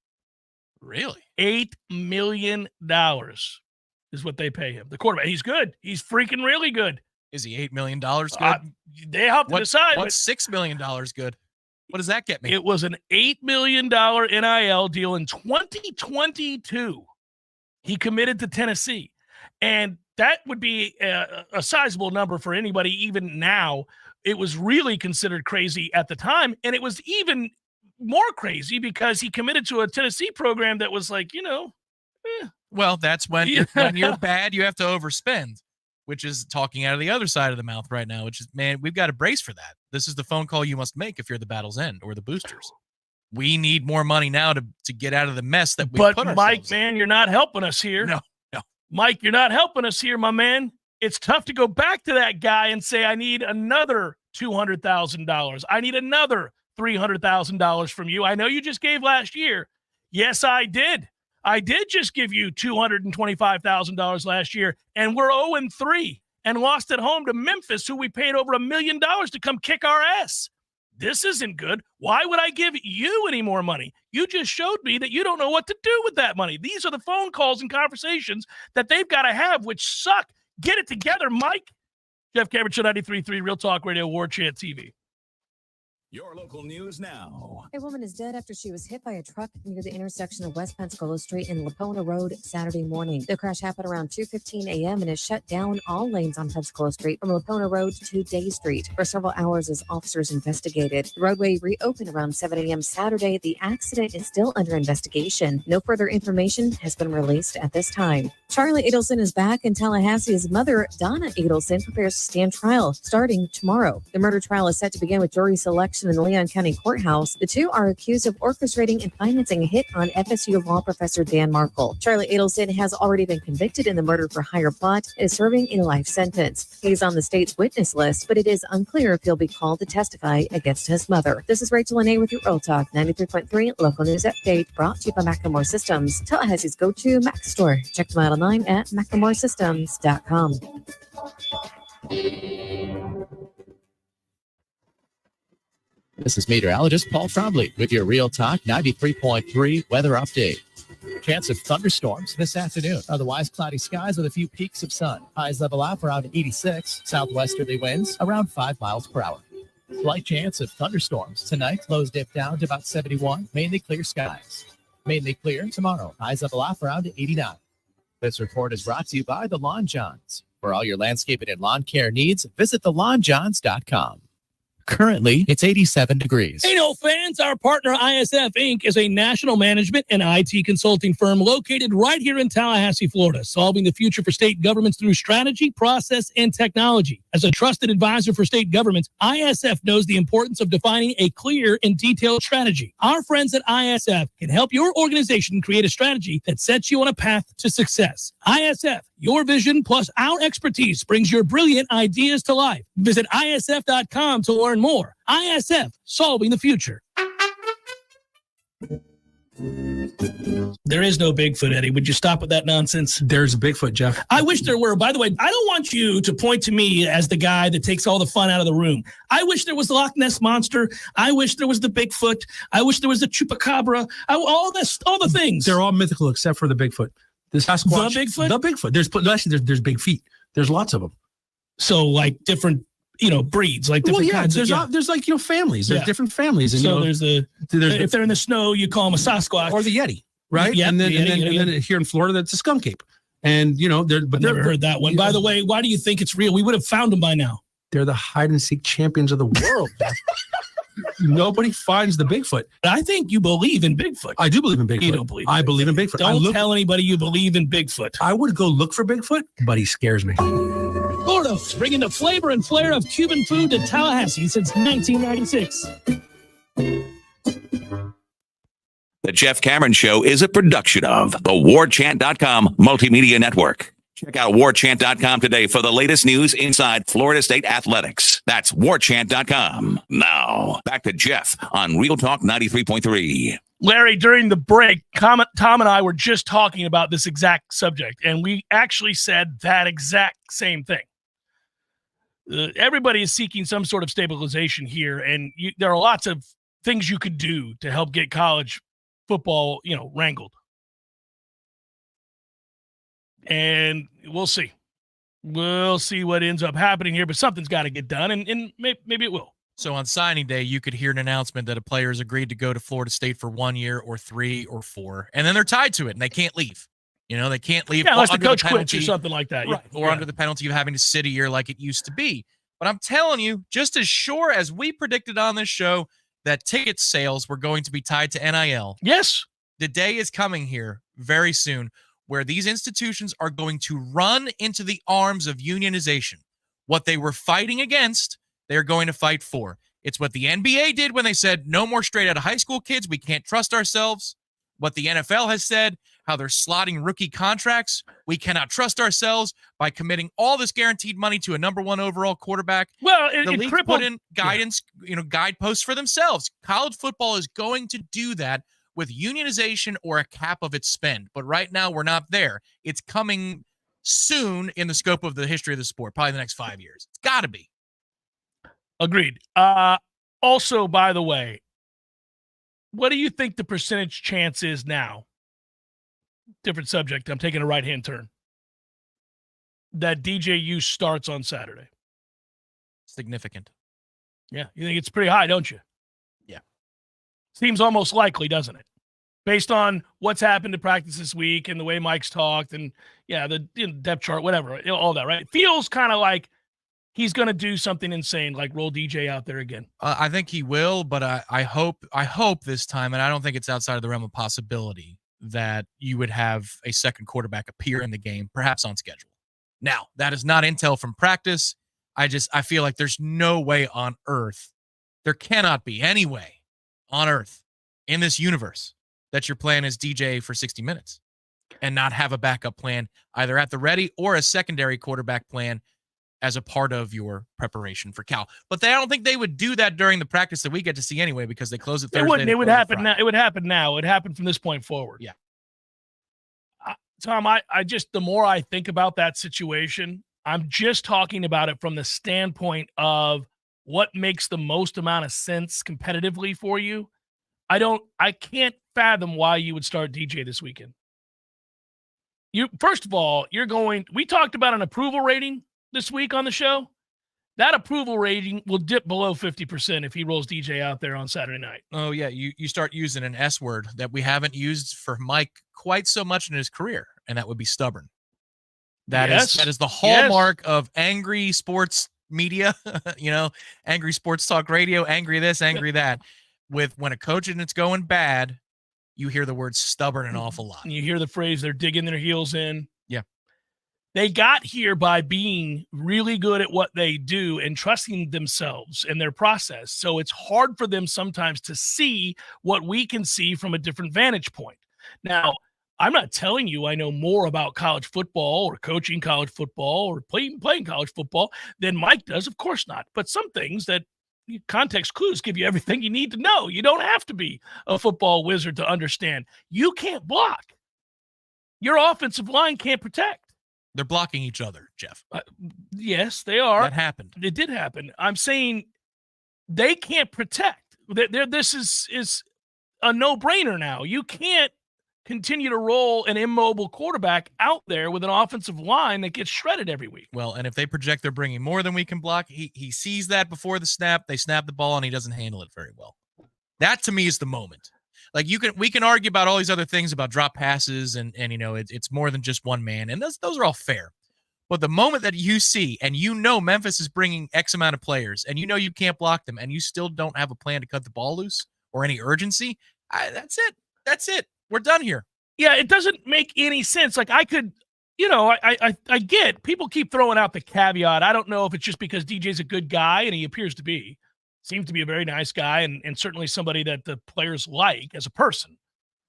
Really? $8 million is what they pay him. The quarterback. He's good. He's freaking really good. Is he $8 million good? They have to decide. What's $6 million good? What does that get me? It was an $8 million NIL deal in 2022. He committed to Tennessee. And that would be a sizable number for anybody even now. It was really considered crazy at the time. And it was even more crazy because he committed to a Tennessee program that was like, Well, that's when you're bad, you have to overspend, which is talking out of the other side of the mouth right now, which is, man, we've got to brace for that. This is the phone call you must make if you're the battle's end or the boosters. We need more money now to get out of the mess that we put ourselves Mike, in. man, you're not helping us here. No. Mike, you're not helping us here, my man. It's tough to go back to that guy and say, I need another $200,000. I need another $300,000 from you. I know you just gave last year. Yes, I did. I did just give you $225,000 last year, and we're 0-3 and lost at home to Memphis, who we paid over $1 million to come kick our ass. This isn't good. Why would I give you any more money? You just showed me that you don't know what to do with that money. These are the phone calls and conversations that they've got to have, which suck. Get it together, Mike. Jeff Cameron, Show 93.3, Real Talk Radio, Warchant TV. Your local news now. A woman is dead after she was hit by a truck near the intersection of West Pensacola Street and Lapona Road Saturday morning. The crash happened around 2:15 a.m. and has shut down all lanes on Pensacola Street from Lapona Road to Day Street for several hours as officers investigated. The roadway reopened around 7 a.m. Saturday. The accident is still under investigation. No further information has been released at this time. Charlie Adelson is back in Tallahassee. His mother, Donna Adelson, prepares to stand trial starting tomorrow. The murder trial is set to begin with jury selection in the Leon County Courthouse. The two are accused of orchestrating and financing a hit on FSU law professor Dan Markle. Charlie Adelson has already been convicted in the murder for hire plot and is serving a life sentence. He's on the state's witness list, but it is unclear if he'll be called to testify against his mother. This is Rachel Lene with your Real Talk 93.3 local news update, brought to you by Macklemore Systems, Tallahassee's go-to Mac store. Check them out online at MacklemoreSystems.com. This is meteorologist Paul Trombley with your Real Talk 93.3 weather update. Chance of thunderstorms this afternoon. Otherwise, cloudy skies with a few peaks of sun. Highs level out around 86. Southwesterly winds around 5 miles per hour. Slight chance of thunderstorms tonight. Lows dip down to about 71. Mainly clear skies. Mainly clear tomorrow. Highs level off around 89. This report is brought to you by the Lawn Johns. For all your landscaping and lawn care needs, visit thelawnjohns.com. Currently, it's 87 degrees. Hey, no fans, our partner ISF Inc. is a national management and IT consulting firm located right here in Tallahassee, Florida, solving the future for state governments through strategy, process, and technology. As a trusted advisor for state governments, ISF knows the importance of defining a clear and detailed strategy. Our friends at ISF can help your organization create a strategy that sets you on a path to success. ISF, your vision plus our expertise brings your brilliant ideas to life. Visit ISF.com to learn more. ISF, solving the future. There is no Bigfoot, Eddie. Would you stop with that nonsense? There's a Bigfoot, Jeff. I wish there were. By the way, I don't want you to point to me as the guy that takes all the fun out of the room. I wish there was the Loch Ness Monster. I wish there was the Bigfoot. I wish there was the Chupacabra. All the things. They're all mythical except for the Bigfoot. The Sasquatch. The Bigfoot? The Bigfoot. There's Big Feet. There's lots of them. So like different breeds, like different kinds. There's like, families. There's Yeah. different families. And, So there's if they're in the snow, you call them a Sasquatch. or the Yeti, right? Yeah, and then, the and, Yeti, then, yeah, and then here in Florida, that's a skunk ape. And, I've never heard that one. By the way, why do you think it's real? We would have found them by now. They're the hide and seek champions of the world. Nobody finds the Bigfoot. I think you believe in Bigfoot. I do believe in Bigfoot. You don't believe. I believe in Bigfoot. Don't tell anybody you believe in Bigfoot. I would go look for Bigfoot, but he scares me. Gordo's bringing the flavor and flair of Cuban food to Tallahassee since 1996. The Jeff Cameron Show is a production of the Warchant.com Multimedia Network. Check out Warchant.com today for the latest news inside Florida State athletics. That's Warchant.com. Now, back to Jeff on Real Talk 93.3. Larry, during the break, Tom and I were just talking about this exact subject, and we actually said that exact same thing. Everybody is seeking some sort of stabilization here, and there are lots of things you could do to help get college football, wrangled. And we'll see. We'll see what ends up happening here, but something's got to get done, and maybe it will. So on signing day, you could hear an announcement that a player has agreed to go to Florida State for 1 year or 3 or 4, and then they're tied to it, and they can't leave. They can't leave. Yeah, unless the under coach penalty, quits or something like that. right? Or under the penalty of having to sit a year like it used to be. But I'm telling you, just as sure as we predicted on this show that ticket sales were going to be tied to NIL. Yes. The day is coming here very soon where these institutions are going to run into the arms of unionization. What they were fighting against, they're going to fight for. It's what the NBA did when they said, no more straight out of high school kids. We can't trust ourselves. What the NFL has said, how they're slotting rookie contracts. We cannot trust ourselves by committing all this guaranteed money to a number 1 overall quarterback. Well, the league put in guidance, guideposts for themselves. College football is going to do that with unionization or a cap of its spend. But right now, we're not there. It's coming soon in the scope of the history of the sport, probably the next 5 years. It's got to be. Agreed. Also, by the way, what do you think the percentage chance is now? Different subject. I'm taking a right-hand turn. That DJU starts on Saturday. Significant. Yeah. You think it's pretty high, don't you? Yeah. Seems almost likely, doesn't it? Based on what's happened to practice this week and the way Mike's talked and, the depth chart, whatever, all that, right? It feels kind of like he's going to do something insane, like roll DJ out there again. I think he will, but I hope this time, and I don't think it's outside of the realm of possibility, that you would have a second quarterback appear in the game, perhaps on schedule. Now, that is not intel from practice. I feel like there's no way on earth, there cannot be any way on earth in this universe that your plan is DJ for 60 minutes and not have a backup plan either at the ready or a secondary quarterback plan as a part of your preparation for Cal. But I don't think they would do that during the practice that we get to see anyway, because they close it Thursday. It wouldn't. It would happen now. It would happen now. It would happen from this point forward. Yeah. Tom, I just, the more I think about that situation, I'm just talking about it from the standpoint of what makes the most amount of sense competitively for you. I can't fathom why you would start DJ this weekend. First of all, we talked about an approval rating this week on the show. That approval rating will dip below 50% if he rolls DJ out there on Saturday night. Oh, yeah. You start using an S word that we haven't used for Mike quite so much in his career, and that would be stubborn. That is the hallmark of angry sports media, angry sports talk radio, angry this, angry that. When a coach and it's going bad, you hear the word stubborn an awful lot. And you hear the phrase, they're digging their heels in. Yeah. They got here by being really good at what they do and trusting themselves and their process. So it's hard for them sometimes to see what we can see from a different vantage point. Now, I'm not telling you I know more about college football or coaching college football or playing college football than Mike does. Of course not. But some things that context clues give you everything you need to know. You don't have to be a football wizard to understand. You can't block. Your offensive line can't protect. They're blocking each other, Jeff. Yes, they are. That happened. It did happen. I'm saying they can't protect. This is a no-brainer now. You can't continue to roll an immobile quarterback out there with an offensive line that gets shredded every week. Well, and if they project they're bringing more than we can block, he sees that before the snap. They snap the ball, and he doesn't handle it very well. That, to me, is the moment. Like, we can argue about all these other things about drop passes and it's more than just one man, and those are all fair. But the moment that you see, and Memphis is bringing X amount of players, and you can't block them, and you still don't have a plan to cut the ball loose or any urgency, that's it. That's it. We're done here. Yeah, it doesn't make any sense. Like, I could, I get people keep throwing out the caveat. I don't know if it's just because DJ's a good guy, and he appears to be. Seems to be a very nice guy and certainly somebody that the players like as a person.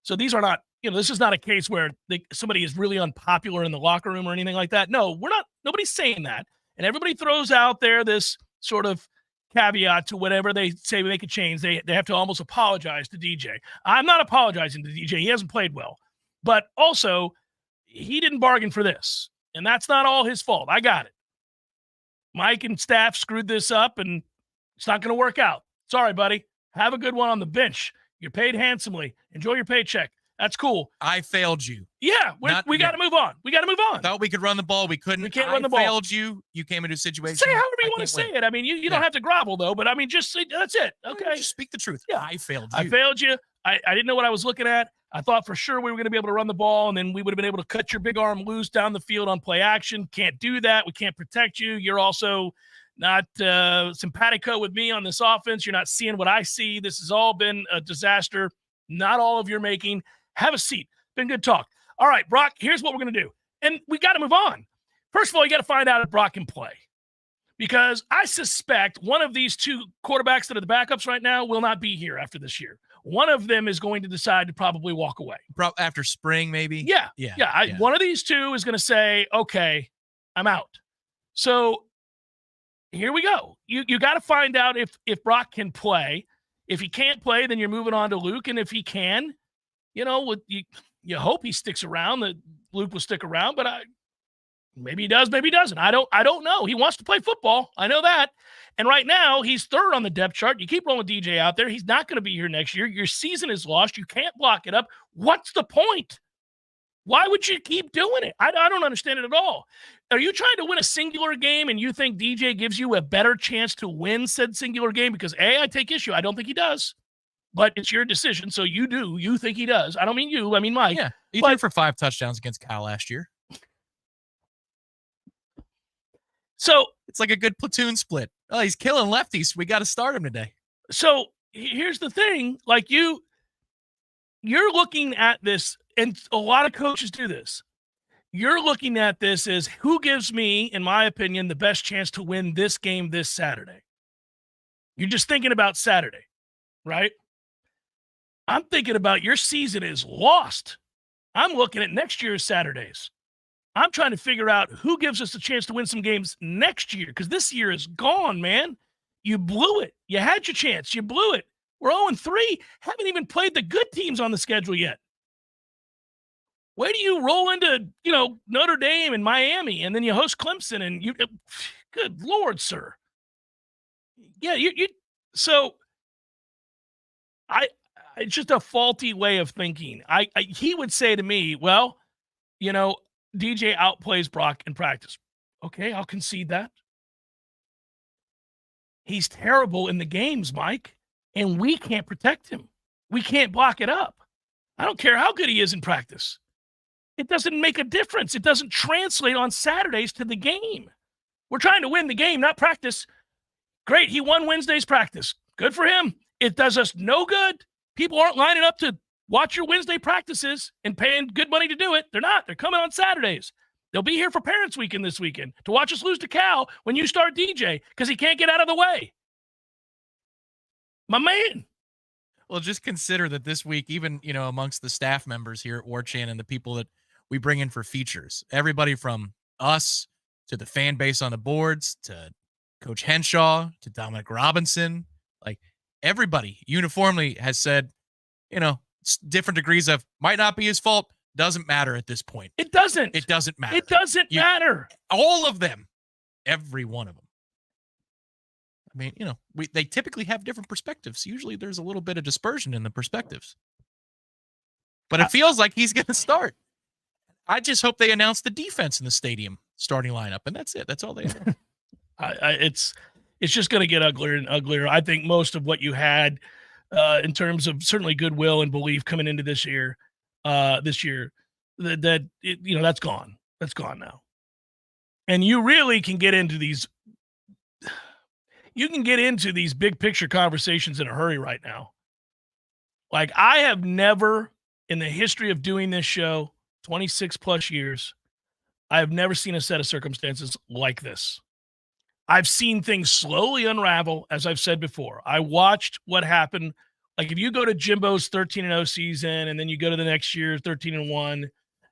So these are not, this is not a case where somebody is really unpopular in the locker room or anything like that. No, nobody's saying that. And everybody throws out there this sort of caveat to whatever they say they could change. They have to almost apologize to DJ. I'm not apologizing to DJ. He hasn't played well. But also, he didn't bargain for this. And that's not all his fault. I got it. Mike and staff screwed this up, and it's not going to work out. Sorry, buddy. Have a good one on the bench. You're paid handsomely. Enjoy your paycheck. That's cool. I failed you. Yeah, we got to move on. We got to move on. Thought we could run the ball. We couldn't. We can't run the ball. I failed you. You came into a situation. Say however you want to say it. I mean, you don't have to grovel, though. But, I mean, just say that's it. Okay. Just speak the truth. Yeah. I failed you. I failed you. I didn't know what I was looking at. I thought for sure we were going to be able to run the ball, and then we would have been able to cut your big arm loose down the field on play action. Can't do that. We can't protect you. You're also not simpatico with me on this offense. You're not seeing what I see. This has all been a disaster. Not all of your making. Have a seat. Been good talk. All right, Brock, here's what we're going to do. And we got to move on. First of all, you got to find out if Brock can play. Because I suspect one of these two quarterbacks that are the backups right now will not be here after this year. One of them is going to decide to probably walk away. After spring, maybe? Yeah. One of these two is going to say, okay, I'm out. So here we go. You got to find out if Brock can play. If he can't play, then you're moving on to Luke. And if he can, you hope he sticks around, that Luke will stick around, but maybe he does, maybe he doesn't. I don't know. He wants to play football. I know that. And right now, he's third on the depth chart. You keep rolling DJ out there. He's not going to be here next year. Your season is lost. You can't block it up. What's the point? Why would you keep doing it? I don't understand it at all. Are you trying to win a singular game and you think DJ gives you a better chance to win said singular game? Because I take issue. I don't think he does. But it's your decision, so you do. You think he does. I don't mean you. I mean Mike. Yeah, he threw for 5 touchdowns against Cal last year. So it's like a good platoon split. Oh, he's killing lefties. We got to start him today. So here's the thing. Like you're looking at this, and a lot of coaches do this. You're looking at this as who gives me, in my opinion, the best chance to win this game this Saturday. You're just thinking about Saturday, right? I'm thinking about your season is lost. I'm looking at next year's Saturdays. I'm trying to figure out who gives us a chance to win some games next year, because this year is gone, man. You blew it. You had your chance. You blew it. We're 0-3. Haven't even played the good teams on the schedule yet. Where do you roll into, Notre Dame and Miami, and then you host Clemson, and good Lord, sir. Yeah, so it's just a faulty way of thinking. He would say to me, well, DJ outplays Brock in practice. Okay, I'll concede that. He's terrible in the games, Mike, and we can't protect him. We can't block it up. I don't care how good he is in practice. It doesn't make a difference. It doesn't translate on Saturdays to the game. We're trying to win the game, not practice. Great, he won Wednesday's practice. Good for him. It does us no good. People aren't lining up to watch your Wednesday practices and paying good money to do it. They're not. They're coming on Saturdays. They'll be here for Parents Weekend this weekend to watch us lose to Cal when you start DJ because he can't get out of the way. My man. Well, just consider that this week, even, amongst the staff members here at Warchant and the people that we bring in for features, everybody from us to the fan base on the boards to Coach Henshaw to Dominic Robinson, like everybody uniformly has said, different degrees of might not be his fault. Doesn't matter at this point. It doesn't. It doesn't matter. It doesn't matter. All of them. Every one of them. I mean, they typically have different perspectives. Usually there's a little bit of dispersion in the perspectives. but it feels like he's going to start. I just hope they announce the defense in the stadium starting lineup, and that's it. That's all they have. It's just going to get uglier and uglier. I think most of what you had in terms of certainly goodwill and belief coming into this year, that's gone. That's gone now. And you really can get into these. You can get into these big picture conversations in a hurry right now. Like, I have never, in the history of doing this show, 26 plus years, I have never seen a set of circumstances like this. I've seen things slowly unravel, as I've said before. I watched what happened. Like, if you go to Jimbo's 13-0 season, and then you go to the next year 13-1,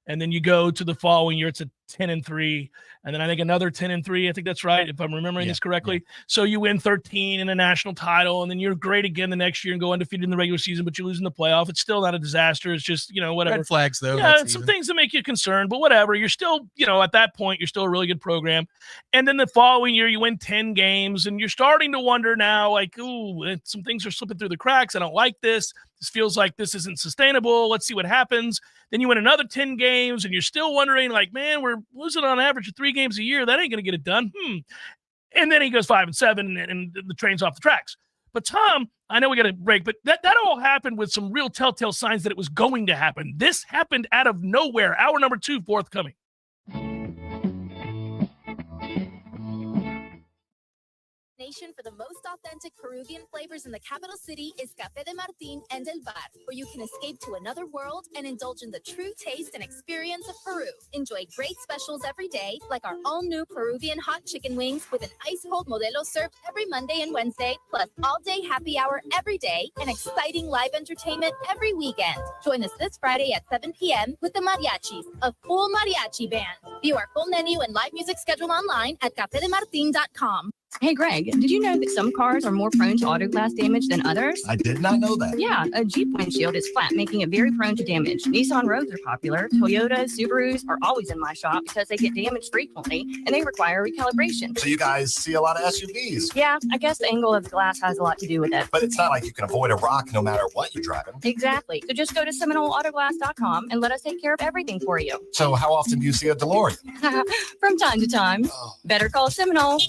and then you go to the following year, it's a 10-3, and then I think another 10-3. I think that's right, if I'm remembering this correctly. Yeah. So you win 13 in a national title, and then you're great again the next year and go undefeated in the regular season, but you lose in the playoff. It's still not a disaster. It's just, whatever. Red flags, though. Yeah, some things that make you concerned, but whatever. You're still, at that point, you're still a really good program. And then the following year, you win 10 games, and you're starting to wonder now, like, ooh, some things are slipping through the cracks. I don't like this. This feels like this isn't sustainable. Let's see what happens. Then you win another 10 games, and you're still wondering, like, man, we're losing on average of 3 games a year. That ain't going to get it done. And then he goes 5-7, and the train's off the tracks. But Tom, I know we got to break, but that all happened with some real telltale signs that it was going to happen. This happened out of nowhere. Hour number 2 forthcoming. For the most authentic Peruvian flavors in the capital city is Café de Martín and El Bar, where you can escape to another world and indulge in the true taste and experience of Peru. Enjoy great specials every day, like our all-new Peruvian hot chicken wings with an ice-cold Modelo served every Monday and Wednesday, plus all-day happy hour every day and exciting live entertainment every weekend. Join us this Friday at 7 p.m. with the Mariachis, a full mariachi band. View our full menu and live music schedule online at cafedemartin.com. Hey, Greg, did you know that some cars are more prone to auto glass damage than others? I did not know that. Yeah, a Jeep windshield is flat, making it very prone to damage. Nissan Rogues are popular. Toyotas, Subarus are always in my shop because they get damaged frequently and they require recalibration. So you guys see a lot of SUVs. Yeah, I guess the angle of the glass has a lot to do with it. But it's not like you can avoid a rock no matter what you're driving. Exactly. So just go to SeminoleAutoglass.com and let us take care of everything for you. So how often do you see a DeLorean? From time to time. Better call Seminole.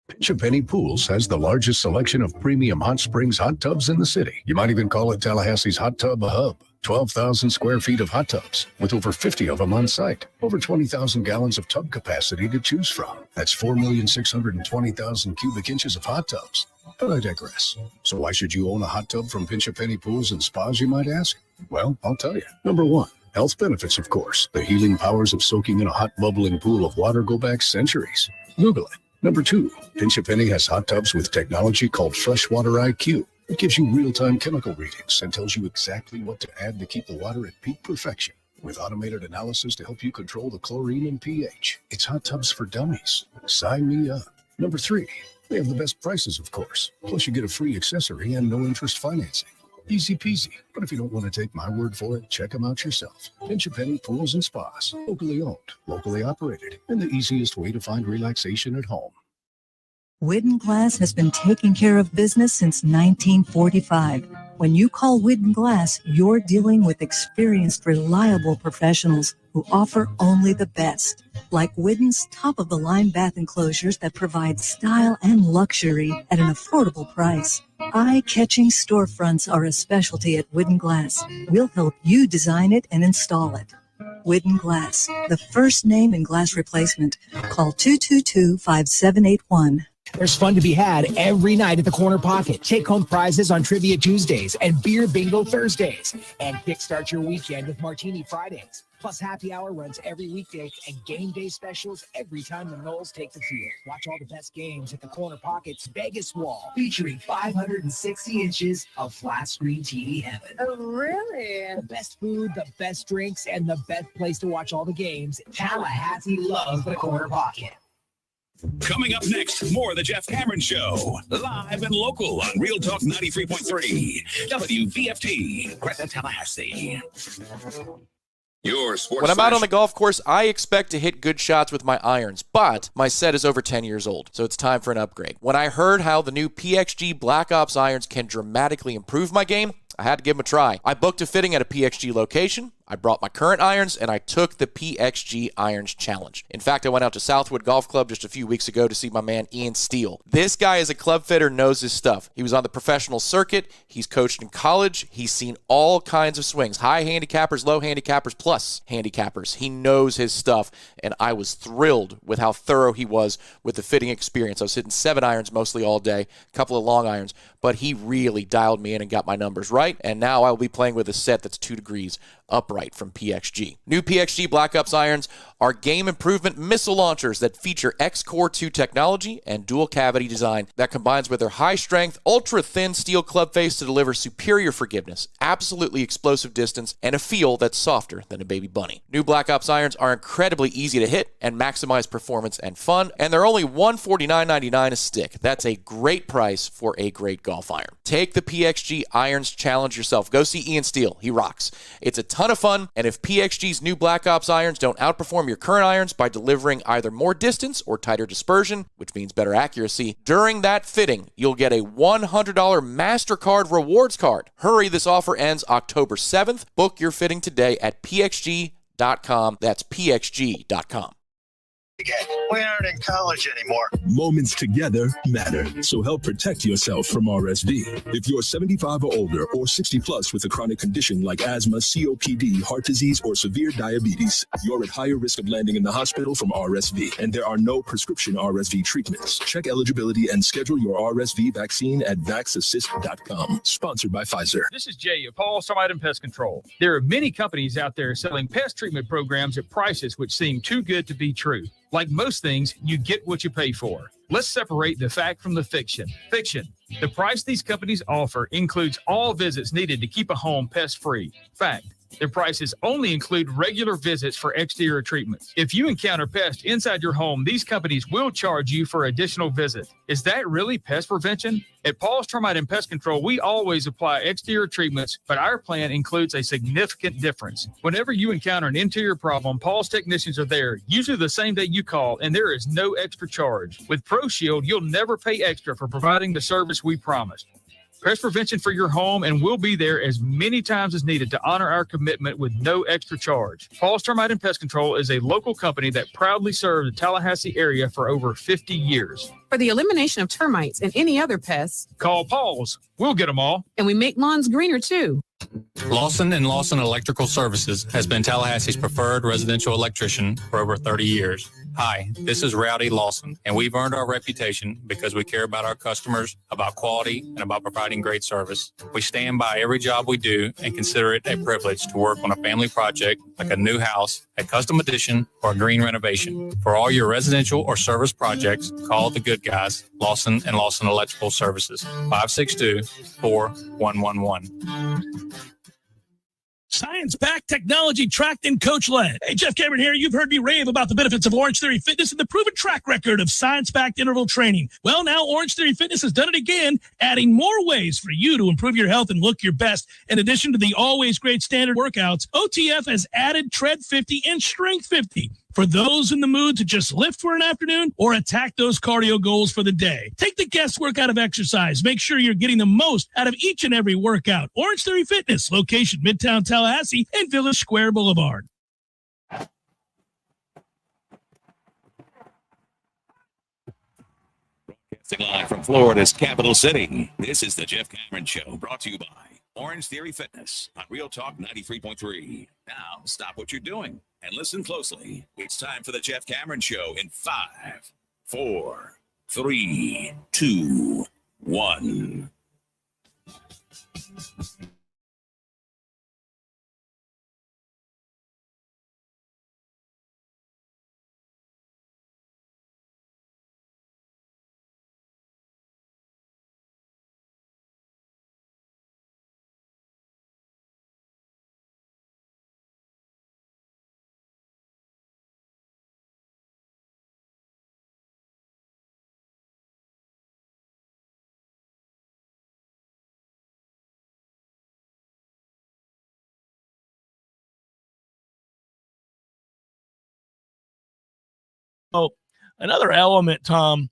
Pinch A Penny Pools has the largest selection of premium hot springs hot tubs in the city. You might even call it Tallahassee's Hot Tub Hub. 12,000 square feet of hot tubs, with over 50 of them on site. Over 20,000 gallons of tub capacity to choose from. That's 4,620,000 cubic inches of hot tubs. But I digress. So why should you own a hot tub from Pinch A Penny Pools and Spas, you might ask? Well, I'll tell you. Number 1. Health benefits, of course. The healing powers of soaking in a hot bubbling pool of water go back centuries. Google it. Number 2, Pinch A Penny has hot tubs with technology called Freshwater IQ. It gives you real-time chemical readings and tells you exactly what to add to keep the water at peak perfection, with automated analysis to help you control the chlorine and pH. It's hot tubs for dummies. Sign me up. Number 3, they have the best prices, of course. Plus, you get a free accessory and no interest financing. Easy peasy. But if you don't want to take my word for it, check them out yourself. Pinch A Penny Pools and Spas. Locally owned, locally operated, and the easiest way to find relaxation at home. Widden Glass has been taking care of business since 1945. When you call Widden Glass, you're dealing with experienced, reliable professionals who offer only the best. Like Widden's top-of-the-line bath enclosures that provide style and luxury at an affordable price. Eye-catching storefronts are a specialty at Widden Glass. We'll help you design it and install it. Widden Glass, the first name in glass replacement. Call 222-5781. There's fun to be had every night at the Corner Pocket. Take home prizes on Trivia Tuesdays and Beer Bingo Thursdays. And kickstart your weekend with Martini Fridays. Plus happy hour runs every weekday and game day specials every time the Noles take the field. Watch all the best games at the Corner Pocket's Vegas Wall, featuring 560 inches of flat screen TV heaven. Oh, really? The best food, the best drinks, and the best place to watch all the games. Tallahassee loves the Corner Pocket. Coming up next, more of the Jeff Cameron Show. Live and local on Real Talk 93.3. WVFT, Greta, Tallahassee. Your sports When I'm out flash. on the golf course, I expect to hit good shots with my irons, but my set is over 10 years old, so it's time for an upgrade. When I heard how the new PXG Black Ops irons can dramatically improve my game, I had to give them a try. I booked a fitting at a PXG location, I brought my current irons, and I took the PXG Irons Challenge. In fact, I went out to Southwood Golf Club just a few weeks ago to see my man Ian Steele. This guy is a club fitter, knows his stuff. He was on the professional circuit, he's coached in college, he's seen all kinds of swings, high handicappers, low handicappers, plus handicappers. He knows his stuff, and I was thrilled with how thorough he was with the fitting experience. I was hitting 7 irons mostly all day, a couple of long irons, but he really dialed me in and got my numbers right, and now I will be playing with a set that's 2 degrees upright from PXG. New PXG Black Ops irons are game improvement missile launchers that feature X-Core 2 technology and dual cavity design that combines with their high strength, ultra thin steel club face to deliver superior forgiveness, absolutely explosive distance, and a feel that's softer than a baby bunny. New Black Ops irons are incredibly easy to hit and maximize performance and fun, and they're only $149.99 a stick. That's a great price for a great golf iron. Take the PXG Irons Challenge yourself. Go see Ian Steele. He rocks. It's a ton of fun, and if PXG's new Black Ops irons don't outperform your current irons by delivering either more distance or tighter dispersion, which means better accuracy, during that fitting, you'll get a $100 MasterCard rewards card. Hurry, this offer ends October 7th. Book your fitting today at pxg.com. That's pxg.com. We aren't in college anymore. Moments together matter, so help protect yourself from RSV. If you're 75 or older or 60 plus with a chronic condition like asthma, COPD, heart disease, or severe diabetes, you're at higher risk of landing in the hospital from RSV, and there are no prescription RSV treatments. Check eligibility and schedule your RSV vaccine at vaxassist.com. Sponsored by Pfizer. This is Jay of Paul's Termite and Pest Control. There are many companies out there selling pest treatment programs at prices which seem too good to be true. Like most things, you get what you pay for. Let's separate the fact from the fiction. Fiction. The price these companies offer includes all visits needed to keep a home pest-free. Fact. Their prices only include regular visits for exterior treatments. If you encounter pests inside your home, these companies will charge you for additional visits. Is that really pest prevention? At Paul's Termite and Pest Control, we always apply exterior treatments, but our plan includes a significant difference. Whenever you encounter an interior problem, Paul's technicians are there, usually the same day you call, and there is no extra charge. With ProShield, you'll never pay extra for providing the service we promised. Pest prevention for your home, and we'll be there as many times as needed to honor our commitment with no extra charge. Paul's Termite and Pest Control is a local company that proudly served the Tallahassee area for over 50 years. For the elimination of termites and any other pests, call Paul's. We'll get them all. And we make lawns greener, too. Lawson & Lawson Electrical Services has been Tallahassee's preferred residential electrician for over 30 years. Hi, this is Rowdy Lawson, and we've earned our reputation because we care about our customers, about quality, and about providing great service. We stand by every job we do and consider it a privilege to work on a family project like a new house, a custom addition, or a green renovation. For all your residential or service projects, call the good guys, Lawson & Lawson Electrical Services, 562-4111. Science-backed, technology tracked, and coach-led. Hey, Jeff Cameron here. You've heard me rave about the benefits of Orange Theory Fitness and the proven track record of science-backed interval training. Well, now Orange Theory Fitness has done it again, adding more ways for you to improve your health and look your best. In addition to the always great standard workouts, OTF has added Tread 50 and Strength 50. For those in the mood to just lift for an afternoon or attack those cardio goals for the day. Take the guesswork out of exercise. Make sure you're getting the most out of each and every workout. Orange Theory Fitness, location Midtown Tallahassee and Village Square Boulevard. Live from Florida's capital city, this is the Jeff Cameron Show, brought to you by Orange Theory Fitness on Real Talk 93.3. Now, stop what you're doing and listen closely. It's time for the Jeff Cameron Show in 5, 4, 3, 2, 1. So another element, Tom,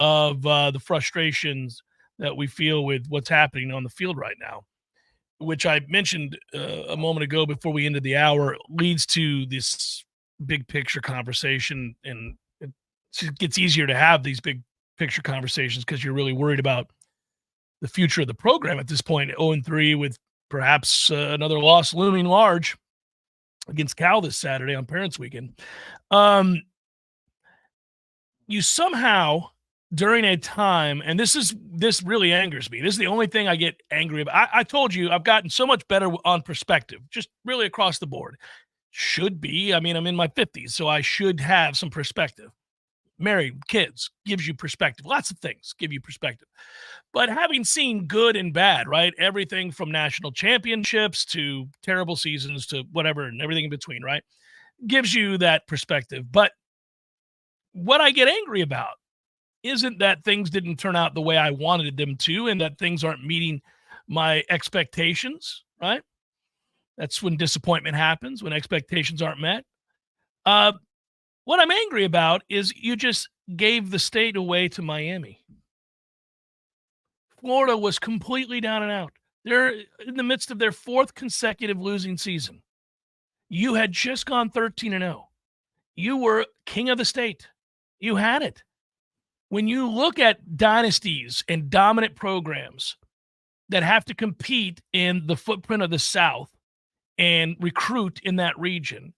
of the frustrations that we feel with what's happening on the field right now, which I mentioned a moment ago before we ended the hour, leads to this big picture conversation. And it gets easier to have these big picture conversations because you're really worried about the future of the program at this point, 0-3 with perhaps another loss looming large against Cal this Saturday on Parents Weekend. You somehow, during a time, and this really angers me. This is the only thing I get angry about. I told you I've gotten so much better on perspective, just really across the board. Should be. I mean, I'm in my 50s, so I should have some perspective. Married, kids, gives you perspective. Lots of things give you perspective. But having seen good and bad, right? Everything from national championships to terrible seasons to whatever and everything in between, right? Gives you that perspective. But what I get angry about isn't that things didn't turn out the way I wanted them to and that things aren't meeting my expectations, right? That's when disappointment happens, when expectations aren't met. What I'm angry about is you just gave the state away to Miami. Florida was completely down and out. They're in the midst of their fourth consecutive losing season. You had just gone 13-0. You were king of the state. You had it. When you look at dynasties and dominant programs that have to compete in the footprint of the South and recruit in that region,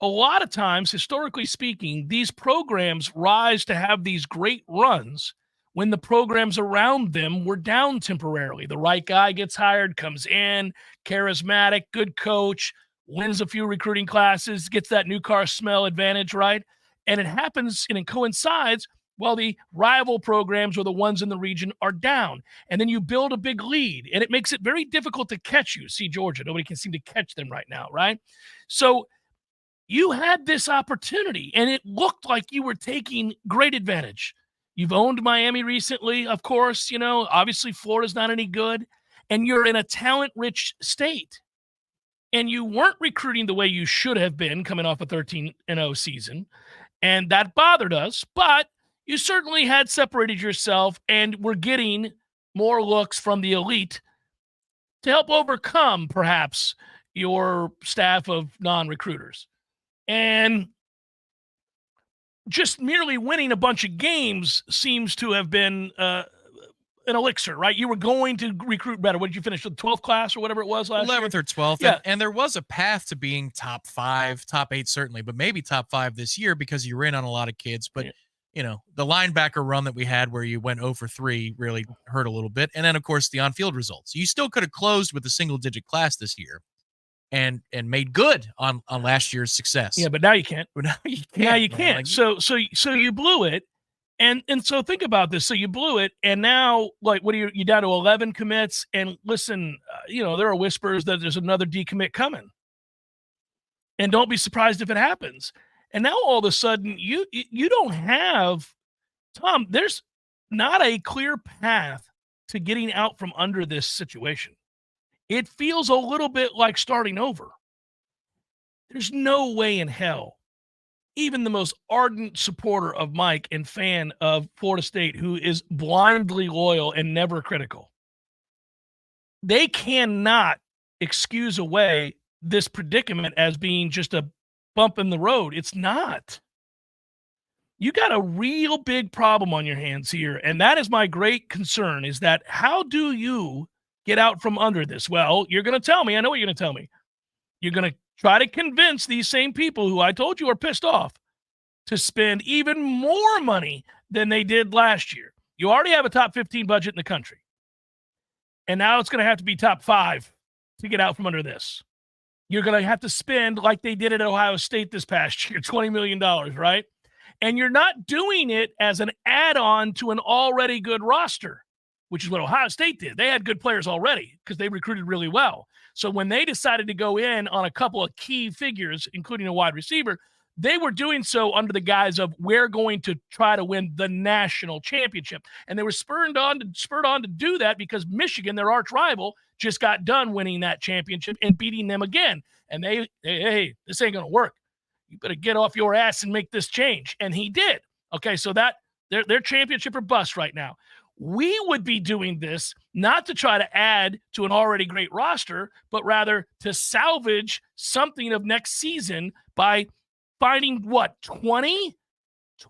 a lot of times, historically speaking, these programs rise to have these great runs when the programs around them were down temporarily. The right guy gets hired, comes in, charismatic, good coach, wins a few recruiting classes, gets that new car smell advantage, right? And it happens and it coincides while the rival programs or the ones in the region are down. And then you build a big lead, and it makes it very difficult to catch you. See Georgia, nobody can seem to catch them right now, right? So you had this opportunity, and it looked like you were taking great advantage. You've owned Miami recently, of course. You know, obviously Florida's not any good, and you're in a talent-rich state. And you weren't recruiting the way you should have been coming off a 13-0 season, and that bothered us. But you certainly had separated yourself and were getting more looks from the elite to help overcome, perhaps, your staff of non-recruiters. And just merely winning a bunch of games seems to have been an elixir, right? You were going to recruit better. What did you finish with, 12th class or whatever it was last 11th year? or 12th. Yeah. And there was a path to being top 5, top 8 certainly, but maybe top 5 this year because you were in on a lot of kids. But, you know, the linebacker run that we had where you went 0-3 really hurt a little bit. And then, of course, the on-field results. You still could have closed with a single-digit class this year. And made good on last year's success. Yeah, but now you can't. But now you can't. Now you man. can't. Like, So you blew it, and so think about this. So you blew it, and now like what are you down to 11 commits? And listen, you know there are whispers that there's another decommit coming, and don't be surprised if it happens. And now all of a sudden you don't have, Tom. There's not a clear path to getting out from under this situation. It feels a little bit like starting over. There's no way in hell, even the most ardent supporter of Mike and fan of Florida State, who is blindly loyal and never critical, they cannot excuse away this predicament as being just a bump in the road. It's not. You got a real big problem on your hands here, and that is my great concern, is that how do you get out from under this? Well, you're going to tell me. I know what you're going to tell me. You're going to try to convince these same people who I told you are pissed off to spend even more money than they did last year. You already have a top 15 budget in the country. And now it's going to have to be top 5 to get out from under this. You're going to have to spend like they did at Ohio State this past year, $20 million, right? And you're not doing it as an add-on to an already good roster, which is what Ohio State did. They had good players already because they recruited really well. So when they decided to go in on a couple of key figures, including a wide receiver, they were doing so under the guise of we're going to try to win the national championship. And they were spurred on to do that because Michigan, their arch rival, just got done winning that championship and beating them again. And hey, this ain't going to work. you better get off your ass and make this change. And he did. Okay, so that they're championship or bust right now. We would be doing this not to try to add to an already great roster, but rather to salvage something of next season by finding, 20,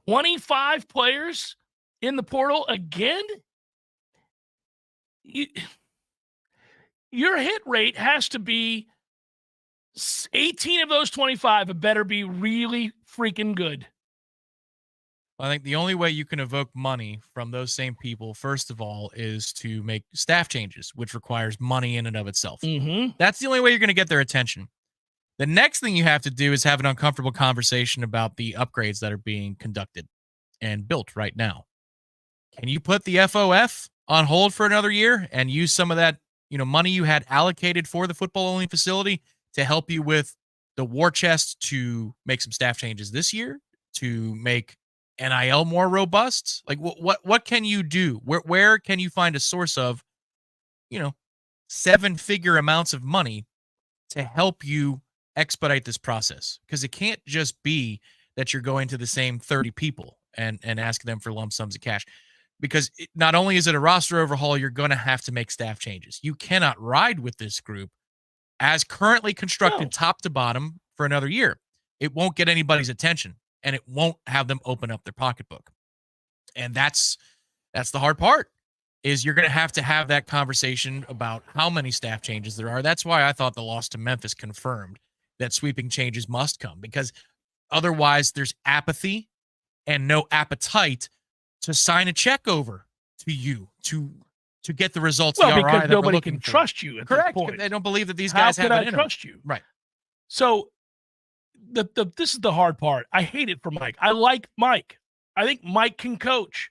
25 players in the portal again? Your hit rate has to be 18 of those 25 had better be really freaking good. I think the only way you can evoke money from those same people, first of all, is to make staff changes, which requires money in and of itself. Mm-hmm. That's the only way you're going to get their attention. The next thing you have to do is have an uncomfortable conversation about the upgrades that are being conducted and built right now. Can you put the FOF on hold for another year and use some of that, money you had allocated for the football-only facility to help you with the war chest to make some staff changes this year, to make NIL more robust? Like what can you do? Where can you find a source of, 7-figure amounts of money to help you expedite this process? Because it can't just be that you're going to the same 30 people and asking them for lump sums of cash. Because not only is it a roster overhaul, you're going to have to make staff changes. You cannot ride with this group as currently constructed top to bottom for another year. It won't get anybody's attention, and it won't have them open up their pocketbook. And that's the hard part, is you're going to have that conversation about how many staff changes there are. That's why I thought the loss to Memphis confirmed that sweeping changes must come, because otherwise there's apathy and no appetite to sign a check over to you to get the results. Because nobody can trust you at Correct. this point. They don't believe that these guys have it in them. How can I trust you? Right. So this is the hard part. I hate it for Mike. I like Mike. I think Mike can coach,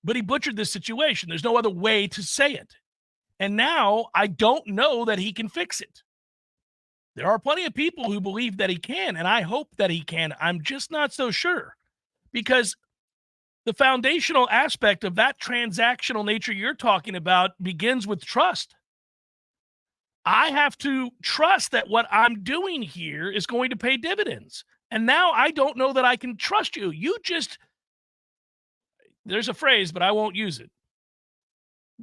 but he butchered this situation. There's no other way to say it. And now I don't know that he can fix it. There are plenty of people who believe that he can, and I hope that he can. I'm just not so sure, because the foundational aspect of that transactional nature you're talking about begins with trust. I have to trust that what I'm doing here is going to pay dividends. And now I don't know that I can trust you. There's a phrase, but I won't use it.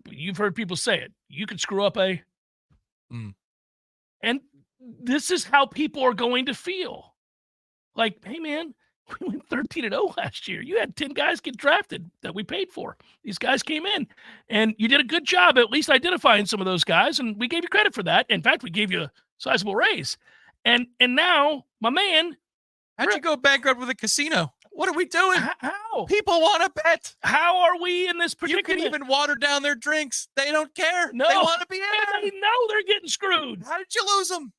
You've heard people say it. You could screw up And this is how people are going to feel. Like, hey, man, we went 13-0 last year. You had 10 guys get drafted that we paid for. These guys came in, and you did a good job at least identifying some of those guys, and we gave you credit for that. In fact, we gave you a sizable raise. And now, my man, how'd you go bankrupt with a casino? What are we doing? How? People want to bet. How are we in this predicament? You can even water down their drinks. They don't care. No. They want to be in. They know they're getting screwed. How did you lose them?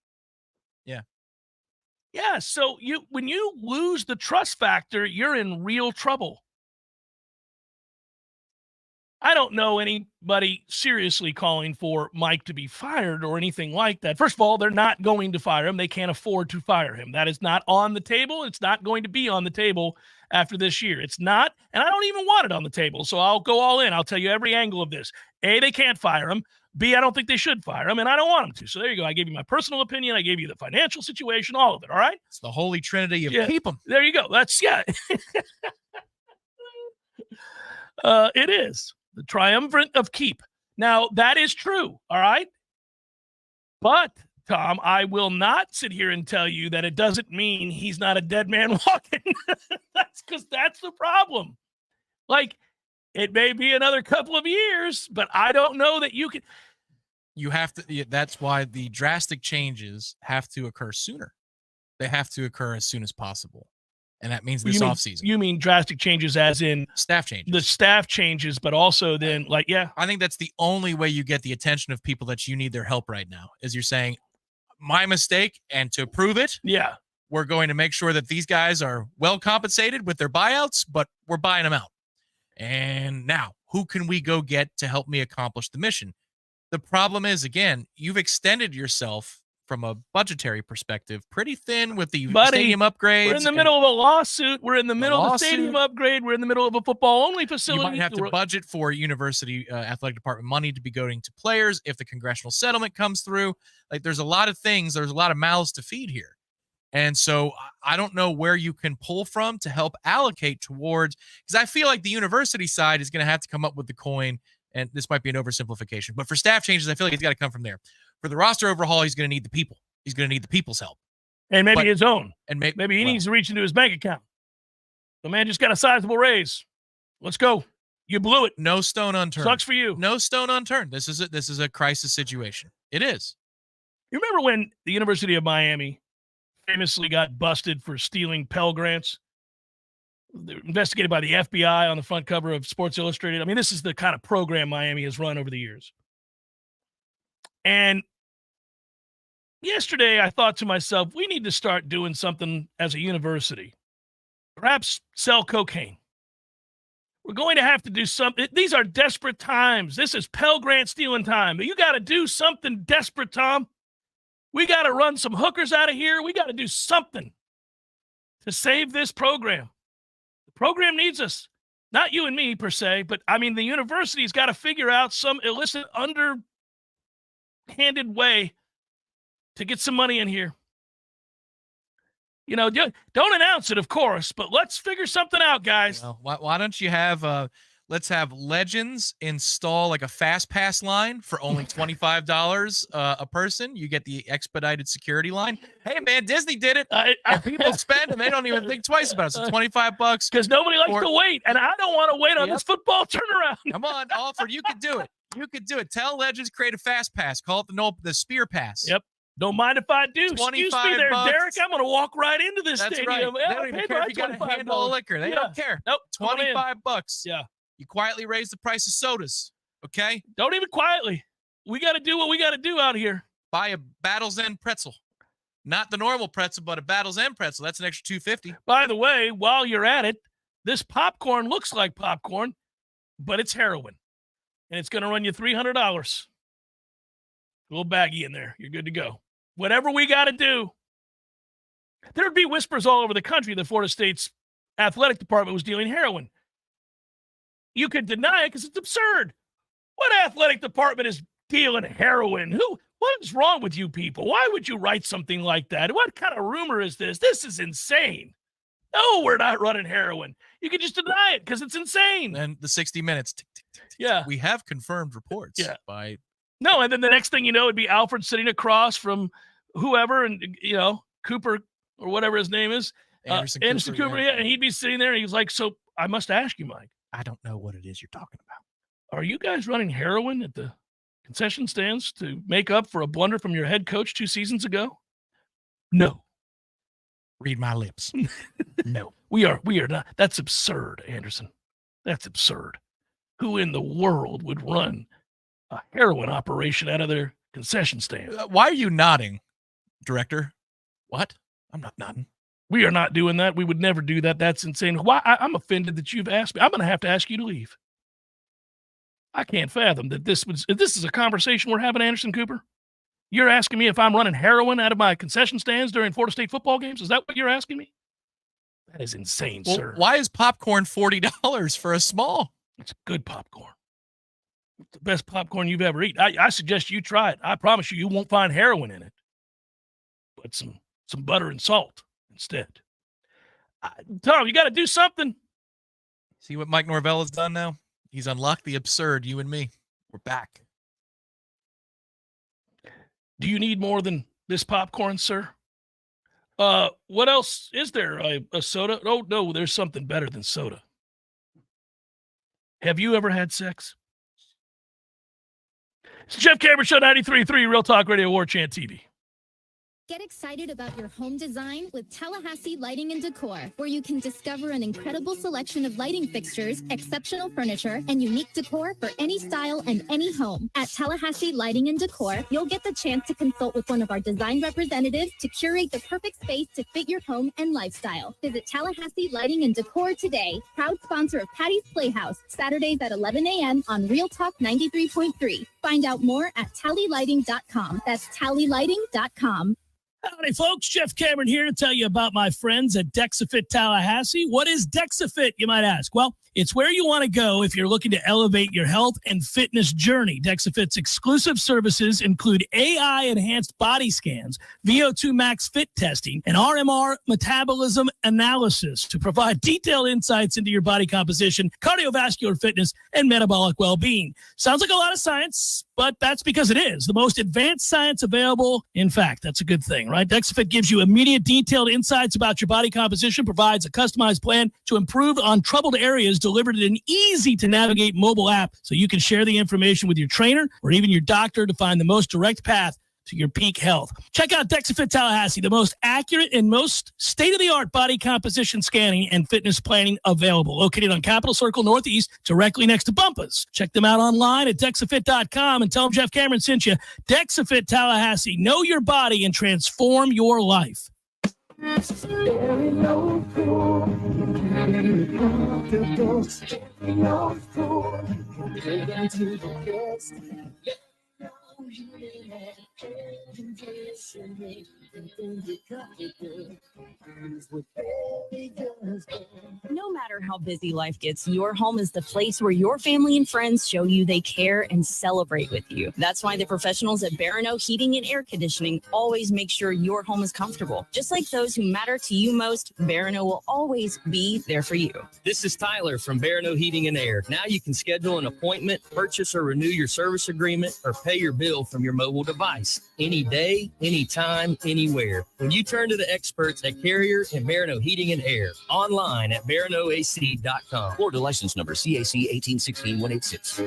Yeah, so when you lose the trust factor, you're in real trouble. I don't know anybody seriously calling for Mike to be fired or anything like that. First of all, they're not going to fire him. They can't afford to fire him. That is not on the table. It's not going to be on the table after this year. It's not, and I don't even want it on the table, so I'll go all in. I'll tell you every angle of this. A, they can't fire him. B, I don't think they should fire him, and I don't want them to. So there you go. I gave you my personal opinion. I gave you the financial situation, all of it, all right? It's the holy trinity of keep them. There you go. It is the triumvirate of keep. Now, that is true, all right? But, Tom, I will not sit here and tell you that it doesn't mean he's not a dead man walking. That's because that's the problem. Like, it may be another couple of years, but I don't know that you can. You have to. That's why the drastic changes have to occur sooner. They have to occur as soon as possible. And that means this offseason. You mean drastic changes as in staff changes? The staff changes, but also then, I think that's the only way you get the attention of people that you need their help right now, is you're saying, my mistake, and to prove it, we're going to make sure that these guys are well compensated with their buyouts, but we're buying them out. And now, who can we go get to help me accomplish the mission? The problem is, again, you've extended yourself from a budgetary perspective pretty thin with the stadium upgrades. We're in the middle of a lawsuit. We're in the middle of the stadium upgrade. We're in the middle of a football-only facility. You might have to budget for university athletic department money to be going to players if the congressional settlement comes through. Like, there's a lot of things. There's a lot of mouths to feed here. And so I don't know where you can pull from to help allocate towards, because I feel like the university side is going to have to come up with the coin, and this might be an oversimplification, but for staff changes, I feel like he's got to come from there. For the roster overhaul, he's going to need the people. He's going to need the people's help. And maybe his own. And maybe he needs to reach into his bank account. The man just got a sizable raise. Let's go. You blew it. No stone unturned. Sucks for you. No stone unturned. This is a crisis situation. It is. You remember when the University of Miami famously got busted for stealing Pell Grants? They're investigated by the FBI on the front cover of Sports Illustrated. I mean, this is the kind of program Miami has run over the years. And yesterday I thought to myself, we need to start doing something as a university. Perhaps sell cocaine. We're going to have to do something. These are desperate times. This is Pell Grant stealing time. But you got to do something desperate, Tom. We got to run some hookers out of here. We got to do something to save this program. The program needs us. Not you and me, per se, but, I mean, the university's got to figure out some illicit, underhanded way to get some money in here. You know, don't announce it, of course, but let's figure something out, guys. Well, why don't you have let's have Legends install like a fast pass line for only $25 a person. You get the expedited security line. Hey, man, Disney did it. And people spend, and they don't even think twice about it. So $25 because nobody likes to wait, and I don't want to wait on this football turnaround. Come on, Alfred, you can do it. You could do it. Tell Legends create a fast pass. Call it the Spear Pass. Yep. Don't mind if I do. Excuse me there, $25. Derek. I'm going to walk right into this That's stadium. right. They don't even care if you got to handle liquor. They don't care. Nope. $25. Yeah. You quietly raise the price of sodas. Okay. Don't even quietly. We got to do what we got to do out here. Buy a Battle's End pretzel. Not the normal pretzel, but a Battle's End pretzel. That's an extra $2.50. By the way, while you're at it, this popcorn looks like popcorn, but it's heroin. And it's going to run you $300. A little baggy in there. You're good to go. Whatever we got to do. There'd be whispers all over the country that Florida State's athletic department was dealing heroin. You could deny it because it's absurd. What athletic department is dealing heroin? What is wrong with you people? Why would you write something like that? What kind of rumor is this? This is insane. No, we're not running heroin. You can just deny it because it's insane. And the 60 Minutes. Yeah. We have confirmed reports. Yeah. By No, and then the next thing you know, it'd be Alfred sitting across from whoever, and, you know, Cooper or whatever his name is. Anderson Cooper, yeah. And he'd be sitting there, and he's like, so I must ask you, Mike. I don't know what it is you're talking about. Are you guys running heroin at the concession stands to make up for a blunder from your head coach 2 seasons ago? No. Read my lips. No. We are not. That's absurd, Anderson. That's absurd. Who in the world would run a heroin operation out of their concession stand? Why are you nodding, Director? What? I'm not nodding. We are not doing that. We would never do that. That's insane. Why? I'm offended that you've asked me. I'm going to have to ask you to leave. I can't fathom that this is a conversation we're having, Anderson Cooper. You're asking me if I'm running heroin out of my concession stands during Florida State football games? Is that what you're asking me? That is insane, sir. Why is popcorn $40 for a small? It's good popcorn. It's the best popcorn you've ever eaten. I suggest you try it. I promise you won't find heroin in it. But some butter and salt instead. Tom, you got to do something. See what Mike Norvell has done now? He's unlocked the absurd, you and me. We're back. Do you need more than this popcorn, sir? What else is there? A soda? Oh, no, there's something better than soda. Have you ever had sex? It's Jeff Cameron Show, 93.3 Real Talk Radio, Warchant TV. Get excited about your home design with Tallahassee Lighting and Decor, where you can discover an incredible selection of lighting fixtures, exceptional furniture, and unique decor for any style and any home. At Tallahassee Lighting and Decor, you'll get the chance to consult with one of our design representatives to curate the perfect space to fit your home and lifestyle. Visit Tallahassee Lighting and Decor today. Proud sponsor of Patty's Playhouse, Saturdays at 11 a.m. on Real Talk 93.3. Find out more at tallylighting.com. That's tallylighting.com. Howdy, folks. Jeff Cameron here to tell you about my friends at DexaFit Tallahassee. What is DexaFit, you might ask? Well, it's where you want to go if you're looking to elevate your health and fitness journey. DexaFit's exclusive services include AI-enhanced body scans, VO2 max fit testing, and RMR metabolism analysis to provide detailed insights into your body composition, cardiovascular fitness, and metabolic well-being. Sounds like a lot of science, but that's because it is. The most advanced science available. In fact, that's a good thing, right? DexaFit gives you immediate detailed insights about your body composition, provides a customized plan to improve on troubled areas, delivered in an easy-to-navigate mobile app so you can share the information with your trainer or even your doctor to find the most direct path to your peak health. Check out DexaFit Tallahassee, the most accurate and most state-of-the-art body composition scanning and fitness planning available. Located on Capitol Circle Northeast, directly next to Bumpus. Check them out online at DexaFit.com and tell them Jeff Cameron sent you. DexaFit Tallahassee. Know your body and transform your life. No matter how busy life gets, your home is the place where your family and friends show you they care and celebrate with you. That's why the professionals at Barano Heating and Air Conditioning always make sure your home is comfortable. Just like those who matter to you most, Barano will always be there for you. This is Tyler from Barano Heating and Air. Now you can schedule an appointment, purchase or renew your service agreement, or pay your bill from your mobile device. Any day, anytime, anywhere. When you turn to the experts at Carrier and Barano Heating and Air, online at baranoac.com. Florida license number CAC 1816186.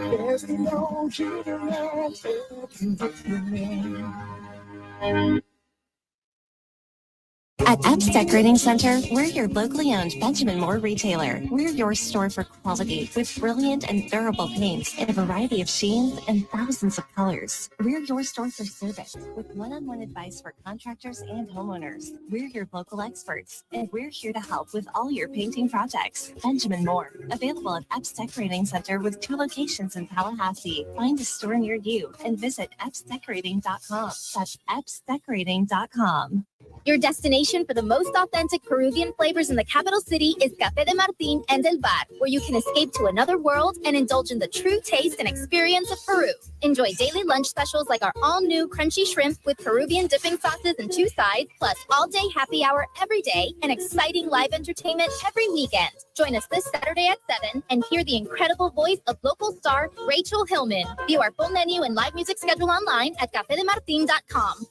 At Epps Decorating Center, we're your locally owned Benjamin Moore retailer. We're your store for quality with brilliant and durable paints in a variety of sheens and thousands of colors. We're your store for service with one-on-one advice for contractors and homeowners. We're your local experts, and we're here to help with all your painting projects. Benjamin Moore, available at Epps Decorating Center with 2 locations in Tallahassee. Find a store near you and visit EppsDecorating.com. That's EppsDecorating.com. Your destination for the most authentic Peruvian flavors in the capital city is Café de Martín and Del Bar, where you can escape to another world and indulge in the true taste and experience of Peru. Enjoy daily lunch specials like our all-new crunchy shrimp with Peruvian dipping sauces and 2 sides, plus all-day happy hour every day and exciting live entertainment every weekend. Join us this Saturday at 7 and hear the incredible voice of local star Rachel Hillman. View our full menu and live music schedule online at cafedemartin.com.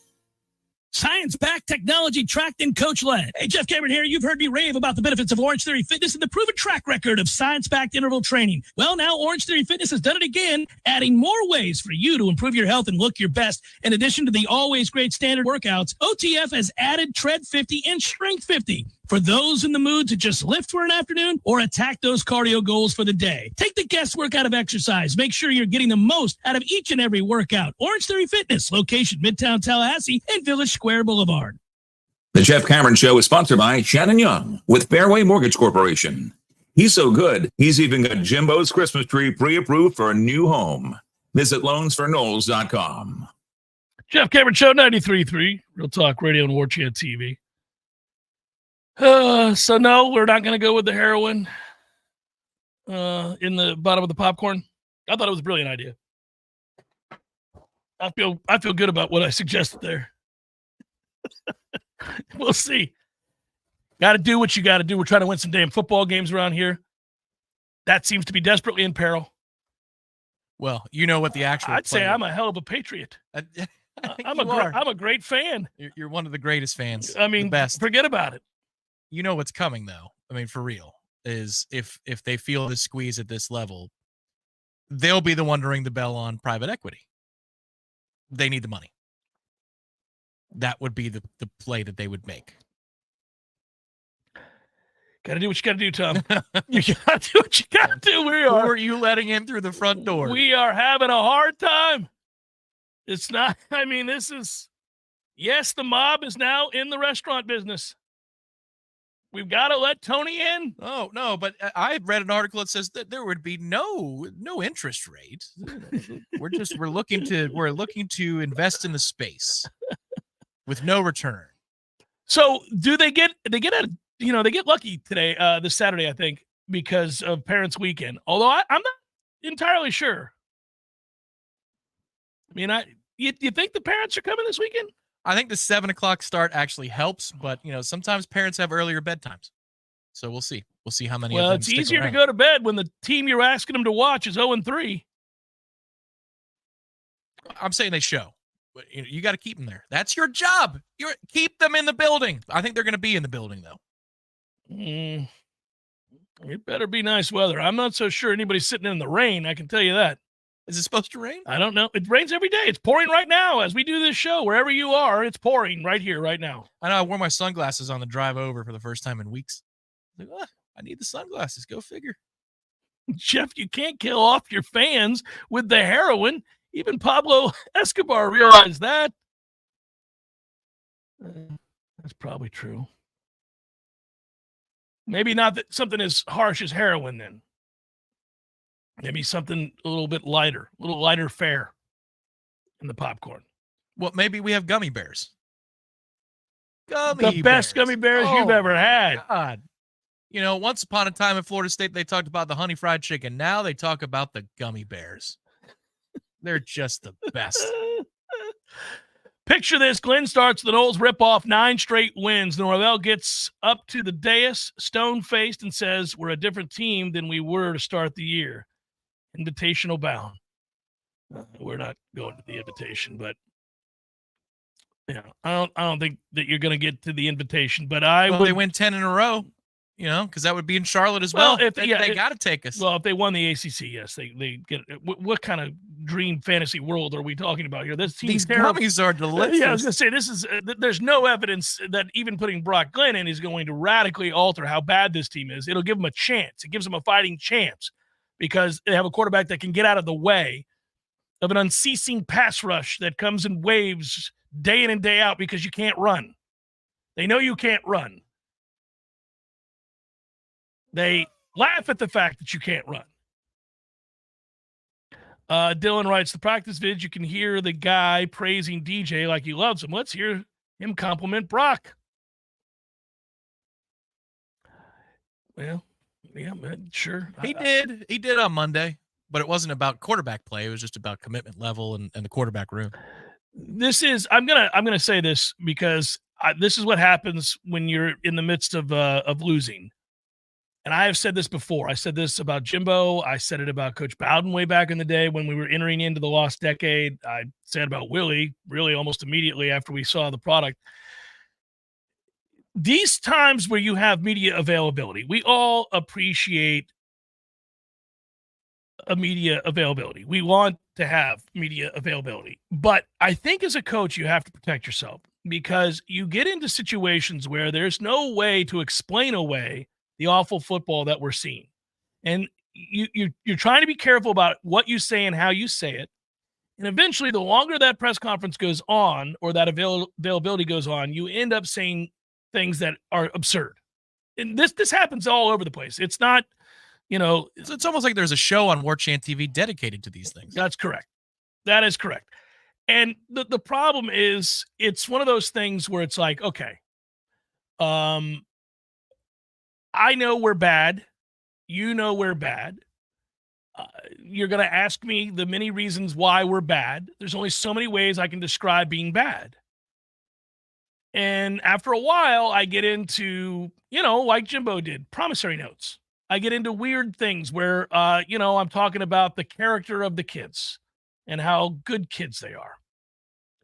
Science-backed, technology-tracked, and coach-led. Hey, Jeff Cameron here. You've heard me rave about the benefits of Orange Theory Fitness and the proven track record of science-backed interval training. Well, now Orange Theory Fitness has done it again, adding more ways for you to improve your health and look your best. In addition to the always great standard workouts, OTF has added Tread 50 and Strength 50 for those in the mood to just lift for an afternoon or attack those cardio goals for the day. Take the guesswork out of exercise. Make sure you're getting the most out of each and every workout. Orange Theory Fitness, location Midtown Tallahassee and Village Square Boulevard. The Jeff Cameron Show is sponsored by Shannon Young with Fairway Mortgage Corporation. He's so good, he's even got Jimbo's Christmas tree pre-approved for a new home. Visit loansforknowles.com. Jeff Cameron Show 93.3, Real Talk Radio and Warchant TV. So no, we're not going to go with the heroin in the bottom of the popcorn. I thought it was a brilliant idea. I feel good about what I suggested there. We'll see. Got to do what you got to do. We're trying to win some damn football games around here. That seems to be desperately in peril. Well, you know what the actual. I'd say I'm a hell of a patriot. I'm a great fan. You're one of the greatest fans. I mean, the best. Forget about it. You know what's coming, though. I mean, for real, is if they feel the squeeze at this level, they'll be the one to ring the bell on private equity. They need the money. That would be the play that they would make. Got to do what you got to do, Tom. You got to do what you got to do. Who are you letting in through the front door? We are having a hard time. It's not, I mean, this is, yes, the mob is now in the restaurant business. We've got to let Tony in. Oh, no, but I read an article that says that there would be no interest rate. We're looking to invest in the space with no return. So do they get they get lucky today, this Saturday, I think, because of Parents' Weekend. Although I'm not entirely sure. I mean, you think the parents are coming this weekend? I think the 7:00 start actually helps, but sometimes parents have earlier bedtimes. So we'll see. We'll see how many of them Well, it's stick easier around. to go to bed when the team you're asking them to watch is 0-3. I'm saying they show. But you got to keep them there. That's your job. Keep them in the building. I think they're going to be in the building, though. It better be nice weather. I'm not so sure anybody's sitting in the rain. I can tell you that. Is it supposed to rain? I don't know. It rains every day. It's pouring right now as we do this show. Wherever you are, it's pouring right here, right now. I know I wore my sunglasses on the drive over for the first time in weeks. Like, I need the sunglasses. Go figure. Jeff, you can't kill off your fans with the heroin. Even Pablo Escobar realized that. That's probably true. Maybe not that something as harsh as heroin then. Maybe something a little bit lighter, a little lighter fare in the popcorn. Well, maybe we have gummy bears. The best gummy bears you've ever had. God. Once upon a time in Florida State, they talked about the honey fried chicken. Now they talk about the gummy bears. They're just the best. Picture this. Glenn starts the Knowles rip-off, 9 straight wins. Norvell gets up to the dais, stone-faced, and says, we're a different team than we were to start the year. Invitational bound. We're not going to the invitation, but I don't think that you're going to get to the invitation, but they win 10 in a row, because that would be in Charlotte as well. If they got to take us. Well, if they won the ACC, yes, they get it. What kind of dream fantasy world are we talking about here? This team's These terrible. gummies are delicious. Yeah, I was going to say, this is there's no evidence that even putting Brock Glenn in is going to radically alter how bad this team is. It'll give them a chance. It gives them a fighting chance because they have a quarterback that can get out of the way of an unceasing pass rush that comes in waves day in and day out because you can't run. They know you can't run. They laugh at the fact that you can't run. Dylan writes, the practice vid, you can hear the guy praising DJ like he loves him. Let's hear him compliment Brock. Well, yeah, sure. He did on Monday, but it wasn't about quarterback play. It was just about commitment level and the quarterback room. I'm gonna say this because this is what happens when you're in the midst of losing. And I have said this before. I said this about Jimbo. I said it about Coach Bowden way back in the day when we were entering into the lost decade. I said about Willie really almost immediately after we saw the product. These times where you have media availability, we all appreciate a media availability. We want to have media availability. But I think as a coach, you have to protect yourself because you get into situations where there's no way to explain away the awful football that we're seeing. And you're trying to be careful about what you say and how you say it. And eventually, the longer that press conference goes on or that availability goes on, you end up saying things that are absurd. And this happens all over the place. It's not, it's almost like there's a show on Warchant TV dedicated to these things. That's correct. That is correct. And the problem is it's one of those things where it's like, okay, I know we're bad. You know we're bad. You're going to ask me the many reasons why we're bad. There's only so many ways I can describe being bad. And after a while, I get into, like Jimbo did, promissory notes. I get into weird things where, I'm talking about the character of the kids and how good kids they are.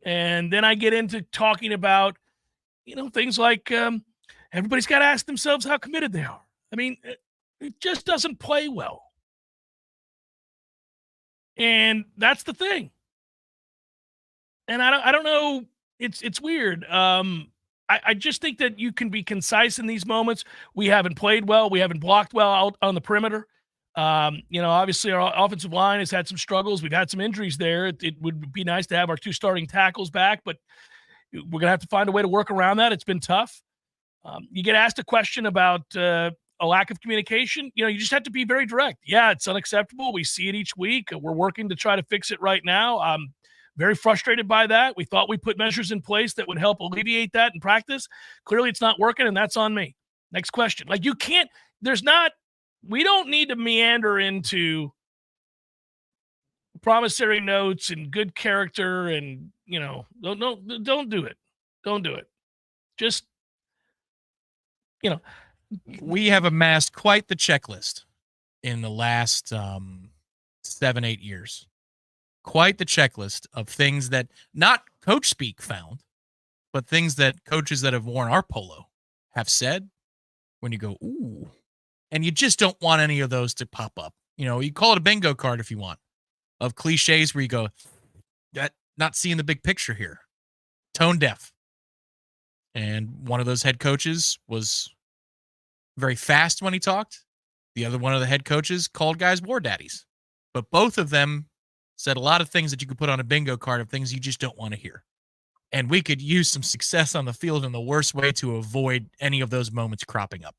And then I get into talking about, things like, everybody's got to ask themselves how committed they are. I mean, it just doesn't play well. And that's the thing. And I don't know. It's weird. I just think that you can be concise in these moments. We haven't played well. We haven't blocked well out on the perimeter. Obviously our offensive line has had some struggles. We've had some injuries there. It would be nice to have our 2 starting tackles back, but we're going to have to find a way to work around that. It's been tough. You get asked a question about a lack of communication. You just have to be very direct. Yeah, it's unacceptable. We see it each week. We're working to try to fix it right now. Very frustrated by that. We thought we put measures in place that would help alleviate that in practice. Clearly it's not working, and that's on me. Next question. Like, you can't, we don't need to meander into promissory notes and good character and, don't do it. Don't do it. Just, we have amassed quite the checklist in the last 7-8 years. Quite the checklist of things that not coach speak found, but things that coaches that have worn our polo have said when you go, ooh, and you just don't want any of those to pop up. You call it a bingo card if you want, of cliches where you go, that not seeing the big picture here, tone deaf. And one of those head coaches was very fast when he talked. The other one of the head coaches called guys war daddies. But both of them said a lot of things that you could put on a bingo card of things you just don't want to hear. And we could use some success on the field in the worst way to avoid any of those moments cropping up.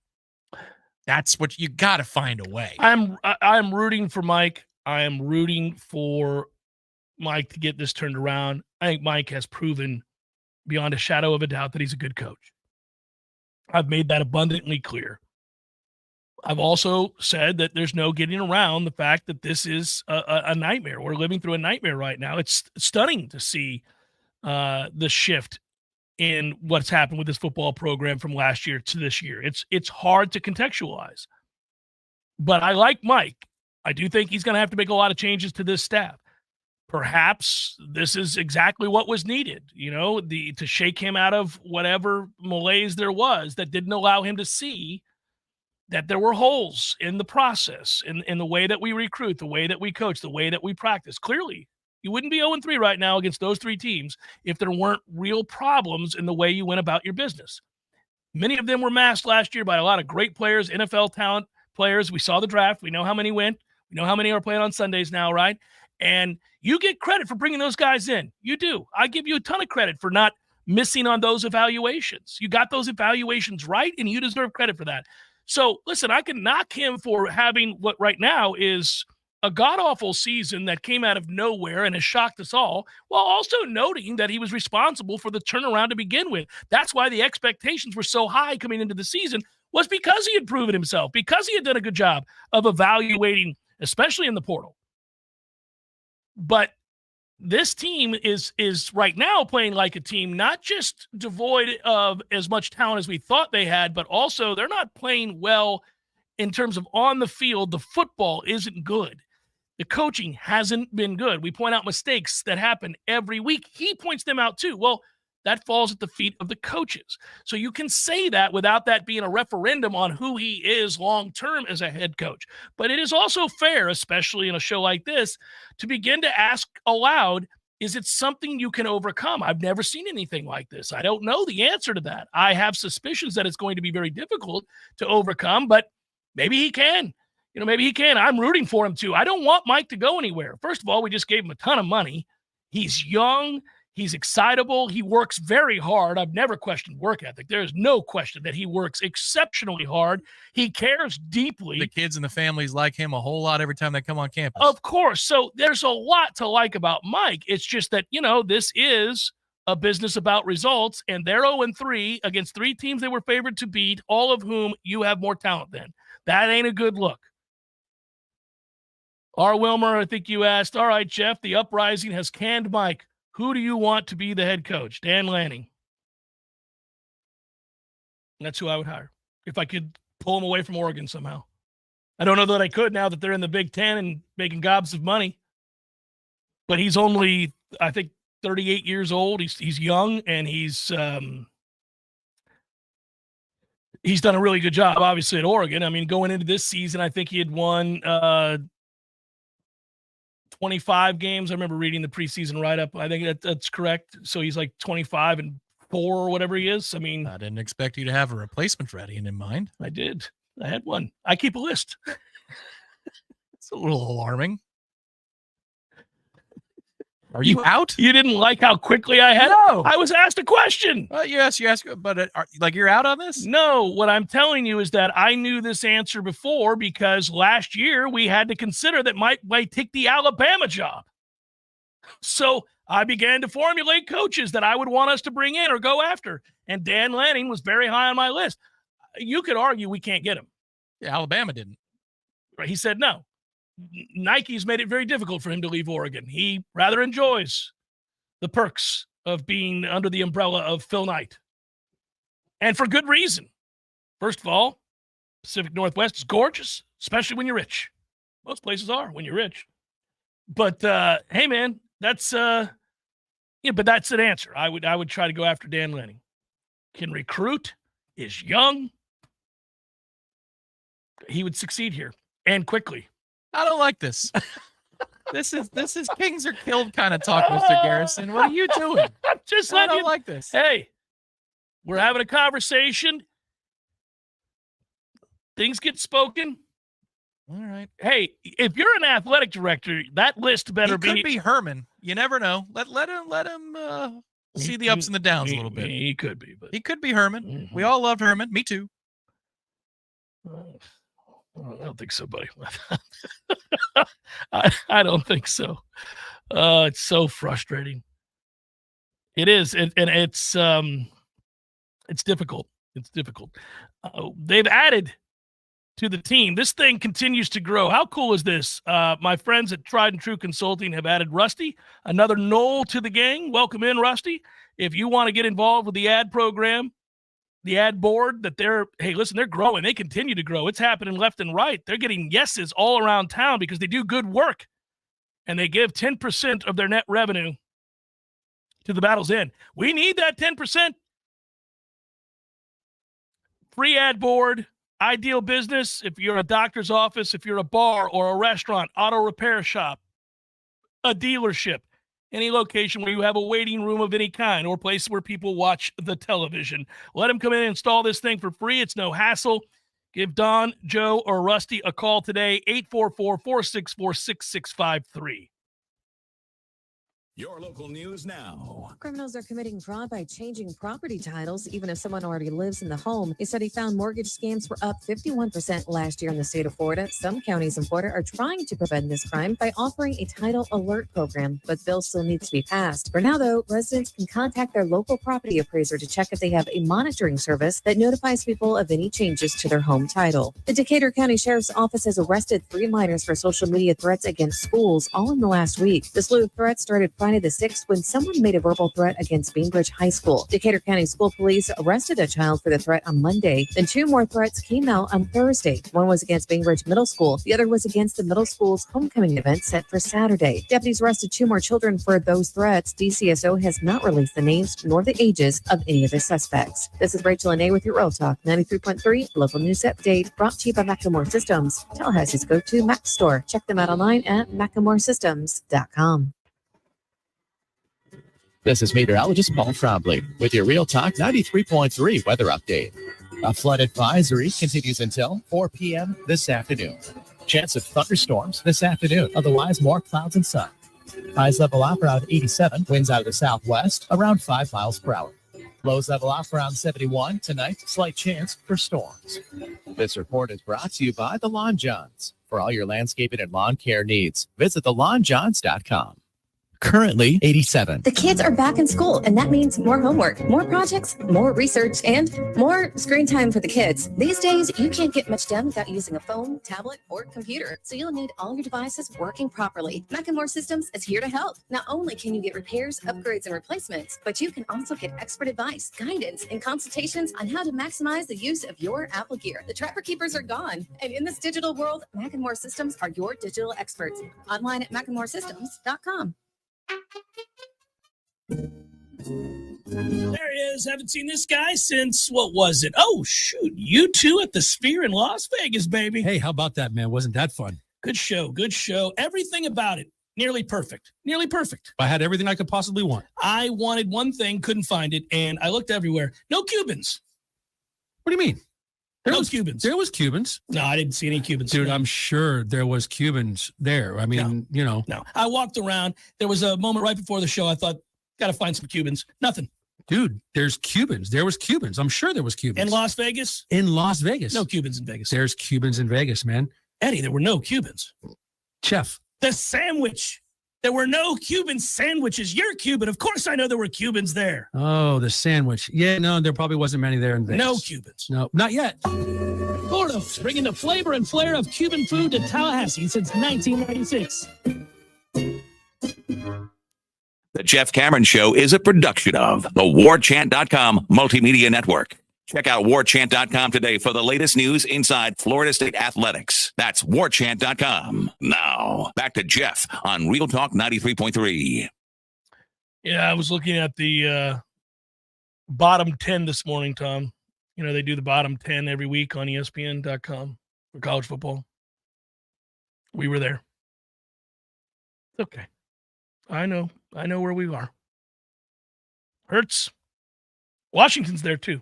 That's what you got to find a way. I'm rooting for Mike. I am rooting for Mike to get this turned around. I think Mike has proven beyond a shadow of a doubt that he's a good coach. I've made that abundantly clear. I've also said that there's no getting around the fact that this is a nightmare. We're living through a nightmare right now. It's stunning to see the shift in what's happened with this football program from last year to this year. It's hard to contextualize. But I like Mike. I do think he's going to have to make a lot of changes to this staff. Perhaps this is exactly what was needed, to shake him out of whatever malaise there was that didn't allow him to see that there were holes in the process, in the way that we recruit, the way that we coach, the way that we practice. Clearly, you wouldn't be 0-3 right now against those three teams if there weren't real problems in the way you went about your business. Many of them were masked last year by a lot of great players, NFL talent players. We saw the draft. We know how many went. We know how many are playing on Sundays now, right? And you get credit for bringing those guys in. You do. I give you a ton of credit for not missing on those evaluations. You got those evaluations right, and you deserve credit for that. So, listen, I can knock him for having what right now is a god-awful season that came out of nowhere and has shocked us all, while also noting that he was responsible for the turnaround to begin with. That's why the expectations were so high coming into the season, was because he had proven himself, because he had done a good job of evaluating, especially in the portal. But this team is right now playing like a team not just devoid of as much talent as we thought they had, but also they're not playing well in terms of on the field. The football isn't good. The coaching hasn't been good. We point out mistakes that happen every week. He points them out too. Well, that falls at the feet of the coaches. So you can say that without that being a referendum on who he is long-term as a head coach. But it is also fair, especially in a show like this, to begin to ask aloud, is it something you can overcome? I've never seen anything like this. I don't know the answer to that. I have suspicions that it's going to be very difficult to overcome, but maybe he can. Maybe he can. I'm rooting for him too. I don't want Mike to go anywhere. First of all, we just gave him a ton of money. He's young. He's excitable. He works very hard. I've never questioned work ethic. There is no question that he works exceptionally hard. He cares deeply. The kids and the families like him a whole lot every time they come on campus. Of course. So there's a lot to like about Mike. It's just that, this is a business about results, and they're 0-3 against three teams they were favored to beat, all of whom you have more talent than. That ain't a good look. R. Wilmer, I think you asked, all right, Jeff, the uprising has canned Mike. Who do you want to be the head coach? Dan Lanning. That's who I would hire if I could pull him away from Oregon somehow. I don't know that I could now that they're in the Big Ten and making gobs of money. But he's only, I think, 38 years old. He's young, and he's done a really good job, obviously, at Oregon. I mean, going into this season, I think he had won 25 games. I remember reading the preseason write-up. I think that's correct. So he's like 25-4 or whatever he is. I mean, I didn't expect you to have a replacement ready and in mind. I did. I had one. I keep a list. It's a little alarming. Are you out? You didn't like how quickly I had? No. I was asked a question. Yes, you asked, but you're out on this? No, what I'm telling you is that I knew this answer before because last year we had to consider that Mike might take the Alabama job. So I began to formulate coaches that I would want us to bring in or go after. And Dan Lanning was very high on my list. You could argue we can't get him. Yeah, Alabama didn't. He said no. Nike's made it very difficult for him to leave Oregon. He rather enjoys the perks of being under the umbrella of Phil Knight. And for good reason. First of all, Pacific Northwest is gorgeous, especially when you're rich. Most places are when you're rich. But hey, man, that's but that's an answer. I would try to go after Dan Lanning. Can recruit, is young. He would succeed here and quickly. I don't like this. This is kings are killed kind of talk, Mr. Garrison. What are you doing? I'm just I don't like this. Hey, we're having a conversation. Things get spoken. All right. Hey, if you're an athletic director, that list better be. Could be Herman. You never know. Let him see the ups and the downs a little bit. He could be, but he could be Herman. Mm-hmm. We all loved Herman. Me too. I don't think so, buddy. I don't think so. It's so frustrating. It is, and it's difficult. It's difficult. They've added to the team. This thing continues to grow. How cool is this? My friends at Tried and True Consulting have added Rusty, another Knoll to the gang. Welcome in, Rusty. If you want to get involved with the ad program, the ad board, they're growing. They continue to grow. It's happening left and right. They're getting yeses all around town because they do good work. And they give 10% of their net revenue to the Battle's End. We need that 10%. Free ad board, ideal business. If you're a doctor's office, if you're a bar or a restaurant, auto repair shop, a dealership, any location where you have a waiting room of any kind or place where people watch the television. Let them come in and install this thing for free. It's no hassle. Give Don, Joe, or Rusty a call today, 844-464-6653. Your local news now. Criminals are committing fraud by changing property titles, even if someone already lives in the home. A study found mortgage scams were up 51% last year in the state of Florida. Some counties in Florida are trying to prevent this crime by offering a title alert program, but bills still need to be passed. For now, though, residents can contact their local property appraiser to check if they have a monitoring service that notifies people of any changes to their home title. The Decatur County Sheriff's Office has arrested 3 minors for social media threats against schools all in the last week. The slew of threats started Friday the 6th when someone made a verbal threat against Bainbridge High School. Decatur County School Police arrested a child for the threat on Monday. Then 2 more threats came out on Thursday. One was against Bainbridge Middle School. The other was against the middle school's homecoming event set for Saturday. Deputies arrested 2 more children for those threats. DCSO has not released the names nor the ages of any of the suspects. This is Rachel Anay with your Real Talk 93.3 local news update, brought to you by Macklemore Systems, Tallahassee's go-to Mac store. Check them out online at MacklemoreSystems.com. This is meteorologist Paul Trombley with your Real Talk 93.3 weather update. A flood advisory continues until 4 p.m. this afternoon. Chance of thunderstorms this afternoon. Otherwise, more clouds and sun. Highs level off around 87. Winds out of the southwest around 5 miles per hour. Lows level off around 71. Tonight, slight chance for storms. This report is brought to you by The Lawn Johns. For all your landscaping and lawn care needs, visit thelawnjohns.com. Currently 87. The kids are back in school, and that means more homework, more projects, more research, and more screen time for the kids. These days, you can't get much done without using a phone, tablet, or computer, so you'll need all your devices working properly. Macklemore Systems is here to help. Not only can you get repairs, upgrades, and replacements, but you can also get expert advice, guidance, and consultations on how to maximize the use of your Apple gear. The trapper keepers are gone, and in this digital world, Macklemore Systems are your digital experts. Online at MacklemoreSystems.com. There he is. Haven't seen this guy since, what was it? Oh, shoot. U2 at the Sphere in Las Vegas, baby. Hey, how about that, man? Wasn't that fun? Good show. Good show. Everything about it. Nearly perfect. Nearly perfect. I had everything I could possibly want. I wanted one thing, couldn't find it, and I looked everywhere. No Cubans. What do you mean? There was Cubans. There was Cubans. No, I didn't see any Cubans. Dude, I'm sure there was Cubans there. I mean, you know. No, I walked around. There was a moment right before the show. I thought, got to find some Cubans. Nothing. Dude, there's Cubans. There was Cubans. I'm sure there was Cubans. In Las Vegas? In Las Vegas. No Cubans in Vegas. There's Cubans in Vegas, man. Eddie, there were no Cubans. Chef. The sandwich There were no Cuban sandwiches. You're Cuban. Of course I know there were Cubans there. Oh, the sandwich. Yeah, no, there probably wasn't many there in Vegas. No Cubans. No, not yet. Florida, bringing the flavor and flair of Cuban food to Tallahassee since 1996. The Jeff Cameron Show is a production of the Warchant.com Multimedia Network. Check out Warchant.com today for the latest news inside Florida State athletics. That's Warchant.com. Now, back to Jeff on Real Talk 93.3. Yeah, I was looking at the bottom 10 this morning, Tom. You know, they do the bottom 10 every week on ESPN.com for college football. We were there. It's okay. I know where we are. Hurts. Washington's there too.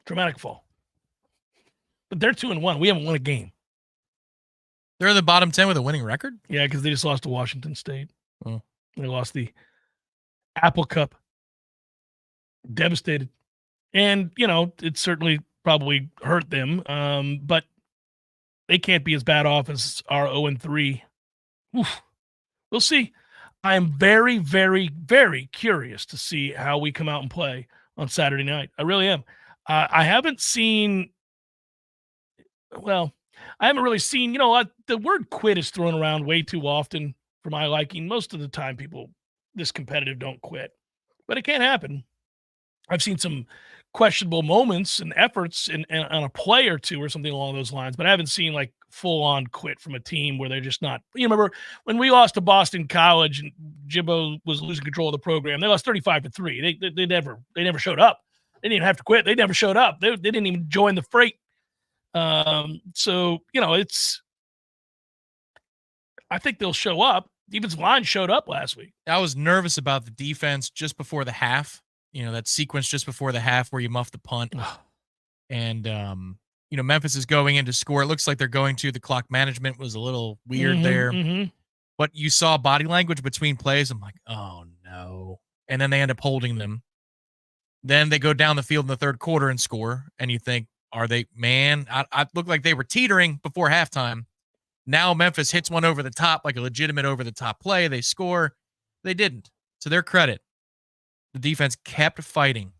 Dramatic fall. But they're 2-1. We haven't won a game. They're in the bottom 10 with a winning record? Yeah, because they just lost to Washington State. Oh. They lost the Apple Cup. Devastated. And, you know, it certainly probably hurt them. But they can't be as bad off as our 0-3. Oof. We'll see. I am very, very, very curious to see how we come out and play on Saturday night. I really am. I haven't really seen, you know, the word quit is thrown around way too often for my liking. Most of the time people this competitive don't quit, but it can't happen. I've seen some questionable moments and efforts on a play or two or something along those lines, but I haven't seen like full on quit from a team where they're just not. You remember when we lost to Boston College and Jimbo was losing control of the program? They lost 35-3. They never showed up. They didn't even have to quit. They never showed up. They didn't even join the freight. So, you know, I think they'll show up. Defensive line showed up last week. I was nervous about the defense just before the half. You know, that sequence just before the half where you muff the punt. And, you know, Memphis is going in to score. It looks like they're going to. The clock management was a little weird there. Mm-hmm. But you saw body language between plays. I'm like, oh, no. And then they end up holding them. Then they go down the field in the third quarter and score. And you think, are they, man? I looked like they were teetering before halftime. Now Memphis hits one over the top, like a legitimate over-the-top play. They score. They didn't. To their credit, the defense kept fighting.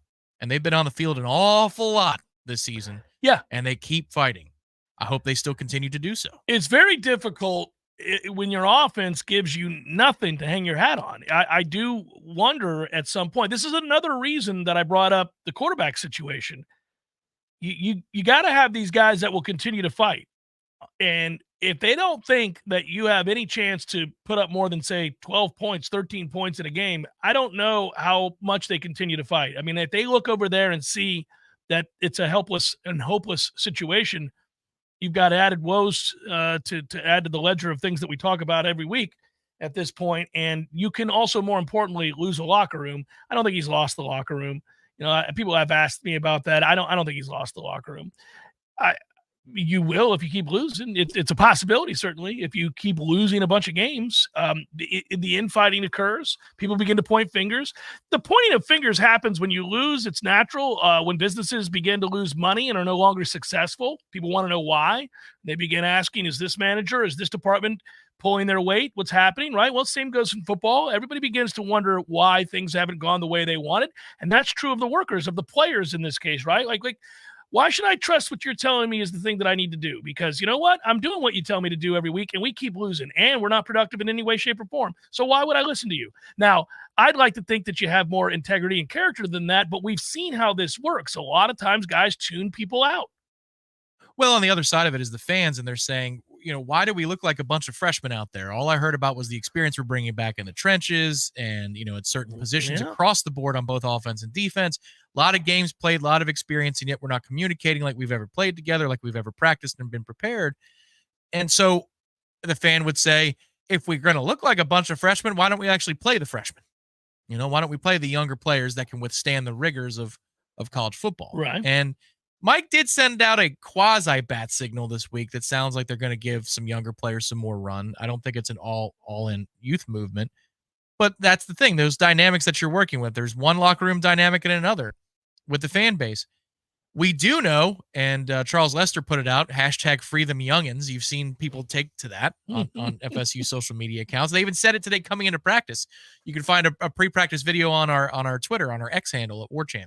And they've been on the field an awful lot this season. Yeah. And they keep fighting. I hope they still continue to do so. It's very difficult when your offense gives you nothing to hang your hat on. I do wonder at some point. This is another reason that I brought up the quarterback situation. You got to have these guys that will continue to fight. And if they don't think that you have any chance to put up more than, say, 12 points, 13 points in a game, I don't know how much they continue to fight. I mean, if they look over there and see that it's a helpless and hopeless situation, you've got added woes to add to the ledger of things that we talk about every week at this point. And you can also, more importantly, lose a locker room. I don't think he's lost the locker room. You know, people have asked me about that. I don't think he's lost the locker room. You will if you keep losing. It's a possibility, certainly. If you keep losing a bunch of games, the infighting occurs. People begin to point fingers. The pointing of fingers happens when you lose. It's natural. When businesses begin to lose money and are no longer successful, people want to know why. They begin asking, is this manager, is this department pulling their weight? What's happening, right? Well, same goes in football. Everybody begins to wonder why things haven't gone the way they wanted. And that's true of the workers, of the players in this case, right? Like, why should I trust what you're telling me is the thing that I need to do? Because you know what? I'm doing what you tell me to do every week, and we keep losing, and we're not productive in any way, shape, or form. So why would I listen to you? Now, I'd like to think that you have more integrity and character than that, but we've seen how this works. A lot of times guys tune people out. Well, on the other side of it is the fans, and they're saying, you know, why do we look like a bunch of freshmen out there? All I heard about was the experience we're bringing back in the trenches and, you know, at certain positions across the board on both offense and defense. A lot of games played, a lot of experience, and yet we're not communicating like we've ever played together, like we've ever practiced and been prepared. And so the fan would say, if we're going to look like a bunch of freshmen, why don't we actually play the freshmen? You know, why don't we play the younger players that can withstand the rigors of college football? Right. And Mike did send out a quasi-bat signal this week that sounds like they're going to give some younger players some more run. I don't think it's an all-in youth movement. But that's the thing. Those dynamics that you're working with, there's one locker room dynamic and another with the fan base. We do know, and Charles Lester put it out, hashtag free them youngins. You've seen people take to that on FSU social media accounts. They even said it today coming into practice. You can find a pre-practice video on our Twitter, on our X handle at Warchant,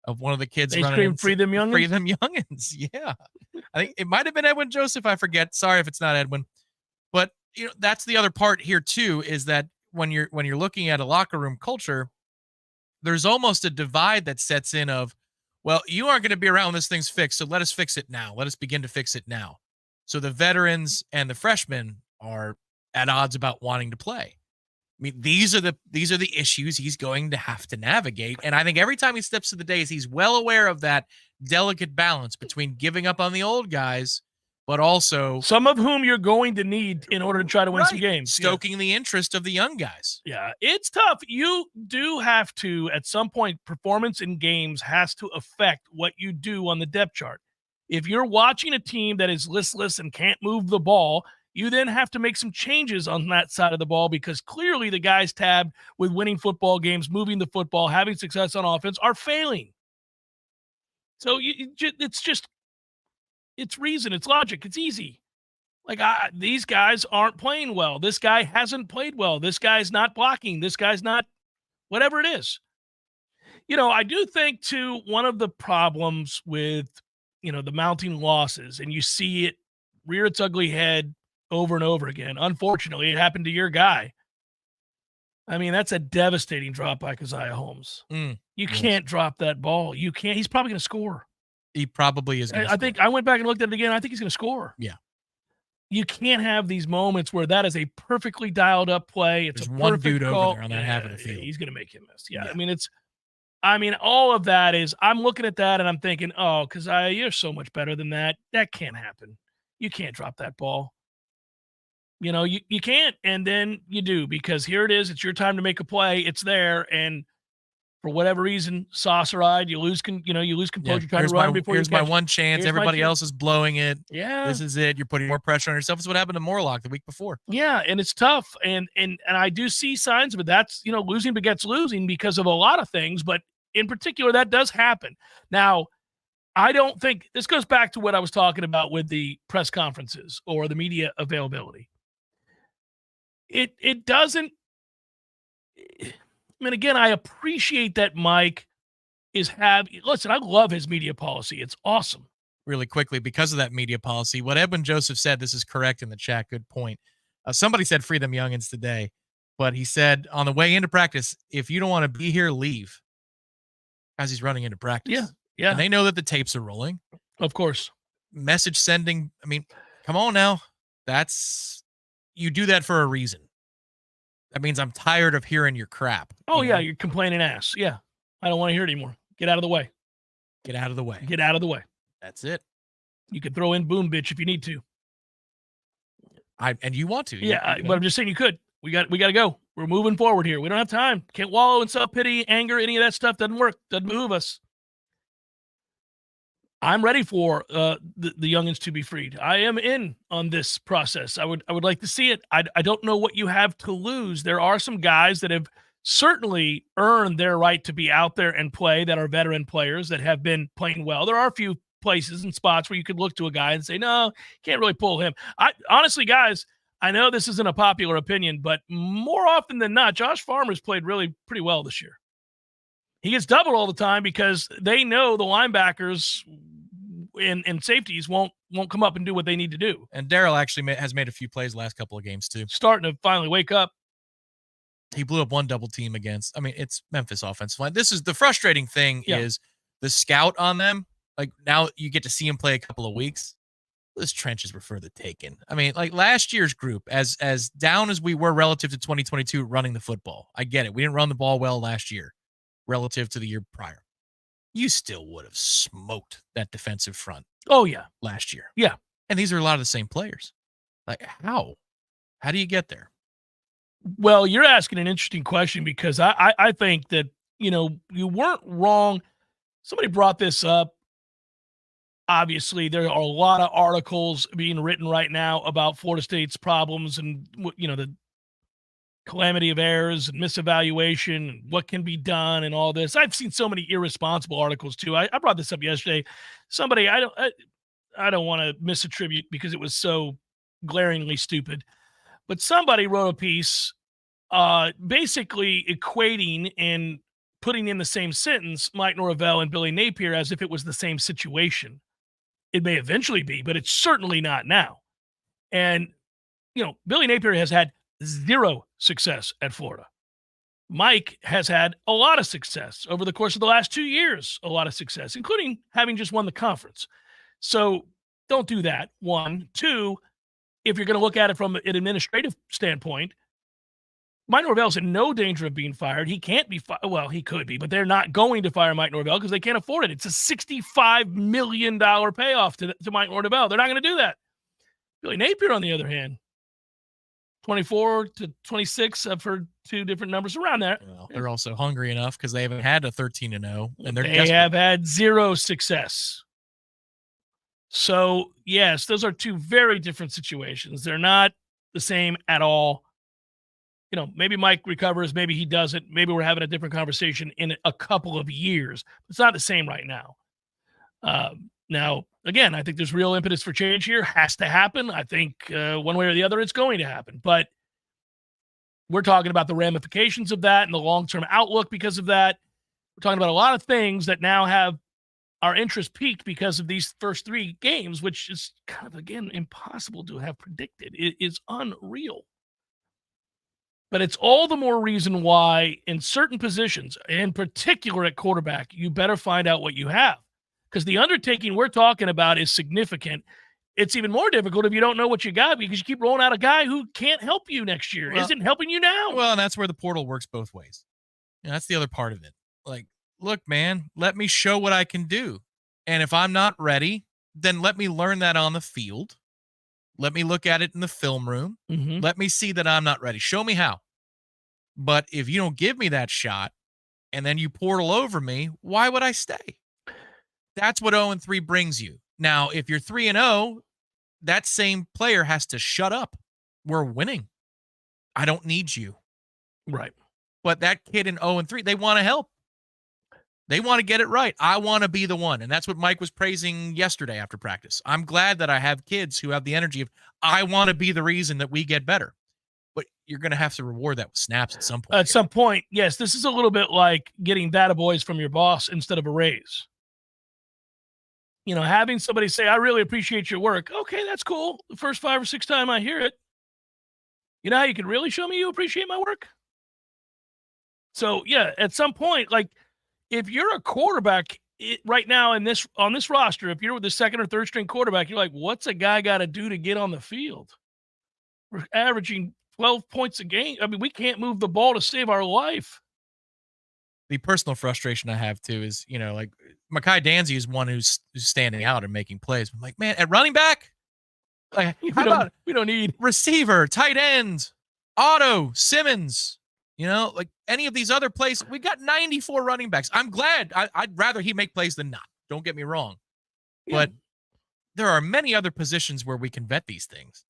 of one of the kids They running scream, in, "Free them youngins"? Free them youngins. Yeah. I think it might have been Edwin Joseph, I forget. Sorry if it's not Edwin. But that's the other part here too, is that when you're looking at a locker room culture, there's almost a divide that sets in of, well, you aren't going to be around when this thing's fixed, so let us fix it now. Let us begin to fix it now. So the veterans and the freshmen are at odds about wanting to play. I mean, these are the issues he's going to have to navigate. And I think every time he steps to the dais, he's well aware of that delicate balance between giving up on the old guys, but also some of whom you're going to need in order to try to win some games. Stoking the interest of the young guys. Yeah, it's tough. You do have to, at some point, performance in games has to affect what you do on the depth chart. If you're watching a team that is listless and can't move the ball, you then have to make some changes on that side of the ball, because clearly the guys tabbed with winning football games, moving the football, having success on offense are failing. So it's reason, it's logic, it's easy. Like, these guys aren't playing well. This guy hasn't played well. This guy's not blocking. This guy's not whatever it is. I do think, too, one of the problems with, the mounting losses, and you see it rear its ugly head over and over again. Unfortunately, it happened to your guy. I mean, that's a devastating drop by Keziah Holmes. You can't drop that ball. You can't. He's probably going to score. He probably is. I think I went back and looked at it again. I think he's going to score. Yeah. You can't have these moments where that is a perfectly dialed up play. It's There's a one perfect dude call. over there on that half of the field. He's going to make him miss. Yeah. I mean, all of that is, I'm looking at that and I'm thinking, oh, Keziah, you're so much better than that. That can't happen. You can't drop that ball. You can't, and then you do, because here it is. It's your time to make a play. It's there, and for whatever reason, saucer-eyed, you lose composure trying to run before you catch. Here's my one chance. Everybody else is blowing it. Yeah. This is it. You're putting more pressure on yourself. It's what happened to Morlock the week before. Yeah, and it's tough, and I do see signs of it. That's, losing begets losing because of a lot of things, but in particular, that does happen. Now, I don't think, this goes back to what I was talking about with the press conferences or the media availability. It doesn't, I mean, again, I appreciate that Mike listen, I love his media policy. It's awesome. Really quickly, because of that media policy, what Edwin Joseph said, this is correct in the chat, good point. Somebody said free them youngins today, but he said on the way into practice, if you don't want to be here, leave. As he's running into practice. Yeah, yeah. And they know that the tapes are rolling. Of course. Message sending, I mean, come on now. You do that for a reason. That means I'm tired of hearing your crap. Oh, yeah, you're complaining ass. Yeah, I don't want to hear it anymore. Get out of the way. Get out of the way. Get out of the way. That's it. You could throw in boom bitch if you need to. And you want to. Yeah, but I'm just saying you could. We got to go. We're moving forward here. We don't have time. Can't wallow in self-pity, anger, any of that stuff. Doesn't work. Doesn't move us. I'm ready for the youngins to be freed. I am in on this process. I would like to see it. I don't know what you have to lose. There are some guys that have certainly earned their right to be out there and play, that are veteran players that have been playing well. There are a few places and spots where you could look to a guy and say, no, can't really pull him. Honestly, guys, I know this isn't a popular opinion, but more often than not, Josh Farmer's played really pretty well this year. He gets doubled all the time because they know the linebackers and safeties won't come up and do what they need to do. And Darrell actually has made a few plays the last couple of games too. Starting to finally wake up. He blew up one double team against, it's Memphis offensive line. This is the frustrating thing is the scout on them. Like, now you get to see him play a couple of weeks. Those trenches were further taken. Like last year's group, as down as we were relative to 2022 running the football. I get it. We didn't run the ball well last year relative to the year prior. You still would have smoked that defensive front. Oh, yeah. Last year. Yeah. And these are a lot of the same players. Like, how? How do you get there? Well, you're asking an interesting question, because I think that, you weren't wrong. Somebody brought this up. Obviously, there are a lot of articles being written right now about Florida State's problems and, the calamity of errors and misevaluation and what can be done and all this. I've seen so many irresponsible articles too. I brought this up yesterday. Somebody, I don't want to misattribute because it was so glaringly stupid, but somebody wrote a piece basically equating and putting in the same sentence Mike Norvell and Billy Napier as if it was the same situation. It may eventually be, but it's certainly not now. And, Billy Napier has had zero success at Florida. Mike has had a lot of success over the course of the last 2 years, a lot of success, including having just won the conference. So don't do that, one. Two, if you're going to look at it from an administrative standpoint, Mike Norvell's in no danger of being fired. He can't be fired. Well, he could be, but they're not going to fire Mike Norvell because they can't afford it. It's a $65 million payoff to Mike Norvell. They're not going to do that. Billy Napier, on the other hand, 24 to 26. I've heard two different numbers around there. Well, they're also hungry enough because they haven't had a 13-0, and they have had zero success. So, yes, those are two very different situations. They're not the same at all. Maybe Mike recovers, maybe he doesn't. Maybe we're having a different conversation in a couple of years. It's not the same right now. Now, again, I think there's real impetus for change here. Has to happen. I think one way or the other, it's going to happen. But we're talking about the ramifications of that and the long-term outlook because of that. We're talking about a lot of things that now have our interest peaked because of these first three games, which is kind of, again, impossible to have predicted. It is unreal. But it's all the more reason why in certain positions, in particular at quarterback, you better find out what you have. Because the undertaking we're talking about is significant. It's even more difficult if you don't know what you got because you keep rolling out a guy who can't help you next year, isn't helping you now. Well, and that's where the portal works both ways. That's the other part of it. Like, look, man, let me show what I can do. And if I'm not ready, then let me learn that on the field. Let me look at it in the film room. Mm-hmm. Let me see that I'm not ready. Show me how. But if you don't give me that shot and then you portal over me, why would I stay? That's what 0-3 brings you. Now, if you're 3-0, that same player has to shut up. We're winning. I don't need you. Right. But that kid in 0-3, they want to help. They want to get it right. I want to be the one. And that's what Mike was praising yesterday after practice. I'm glad that I have kids who have the energy of, I want to be the reason that we get better. But you're going to have to reward that with snaps at some point. At some point, yes. This is a little bit like getting data boys from your boss instead of a raise. Having somebody say, I really appreciate your work. Okay, that's cool. The first 5 or 6 times I hear it. You know how you can really show me you appreciate my work? So, yeah, at some point, like, if you're a quarterback right now on this roster, if you're with the second or third string quarterback, you're like, what's a guy got to do to get on the field? We're averaging 12 points a game. I mean, we can't move the ball to save our life. The personal frustration I have too is, like Mekhi Danzy is one who's standing out and making plays. I'm like, man, at running back, like, we don't need receiver, tight end, Otto, Simmons. Like any of these other plays, we got 94 running backs. I'm glad. I'd rather he make plays than not. Don't get me wrong. Yeah. But there are many other positions where we can vet these things.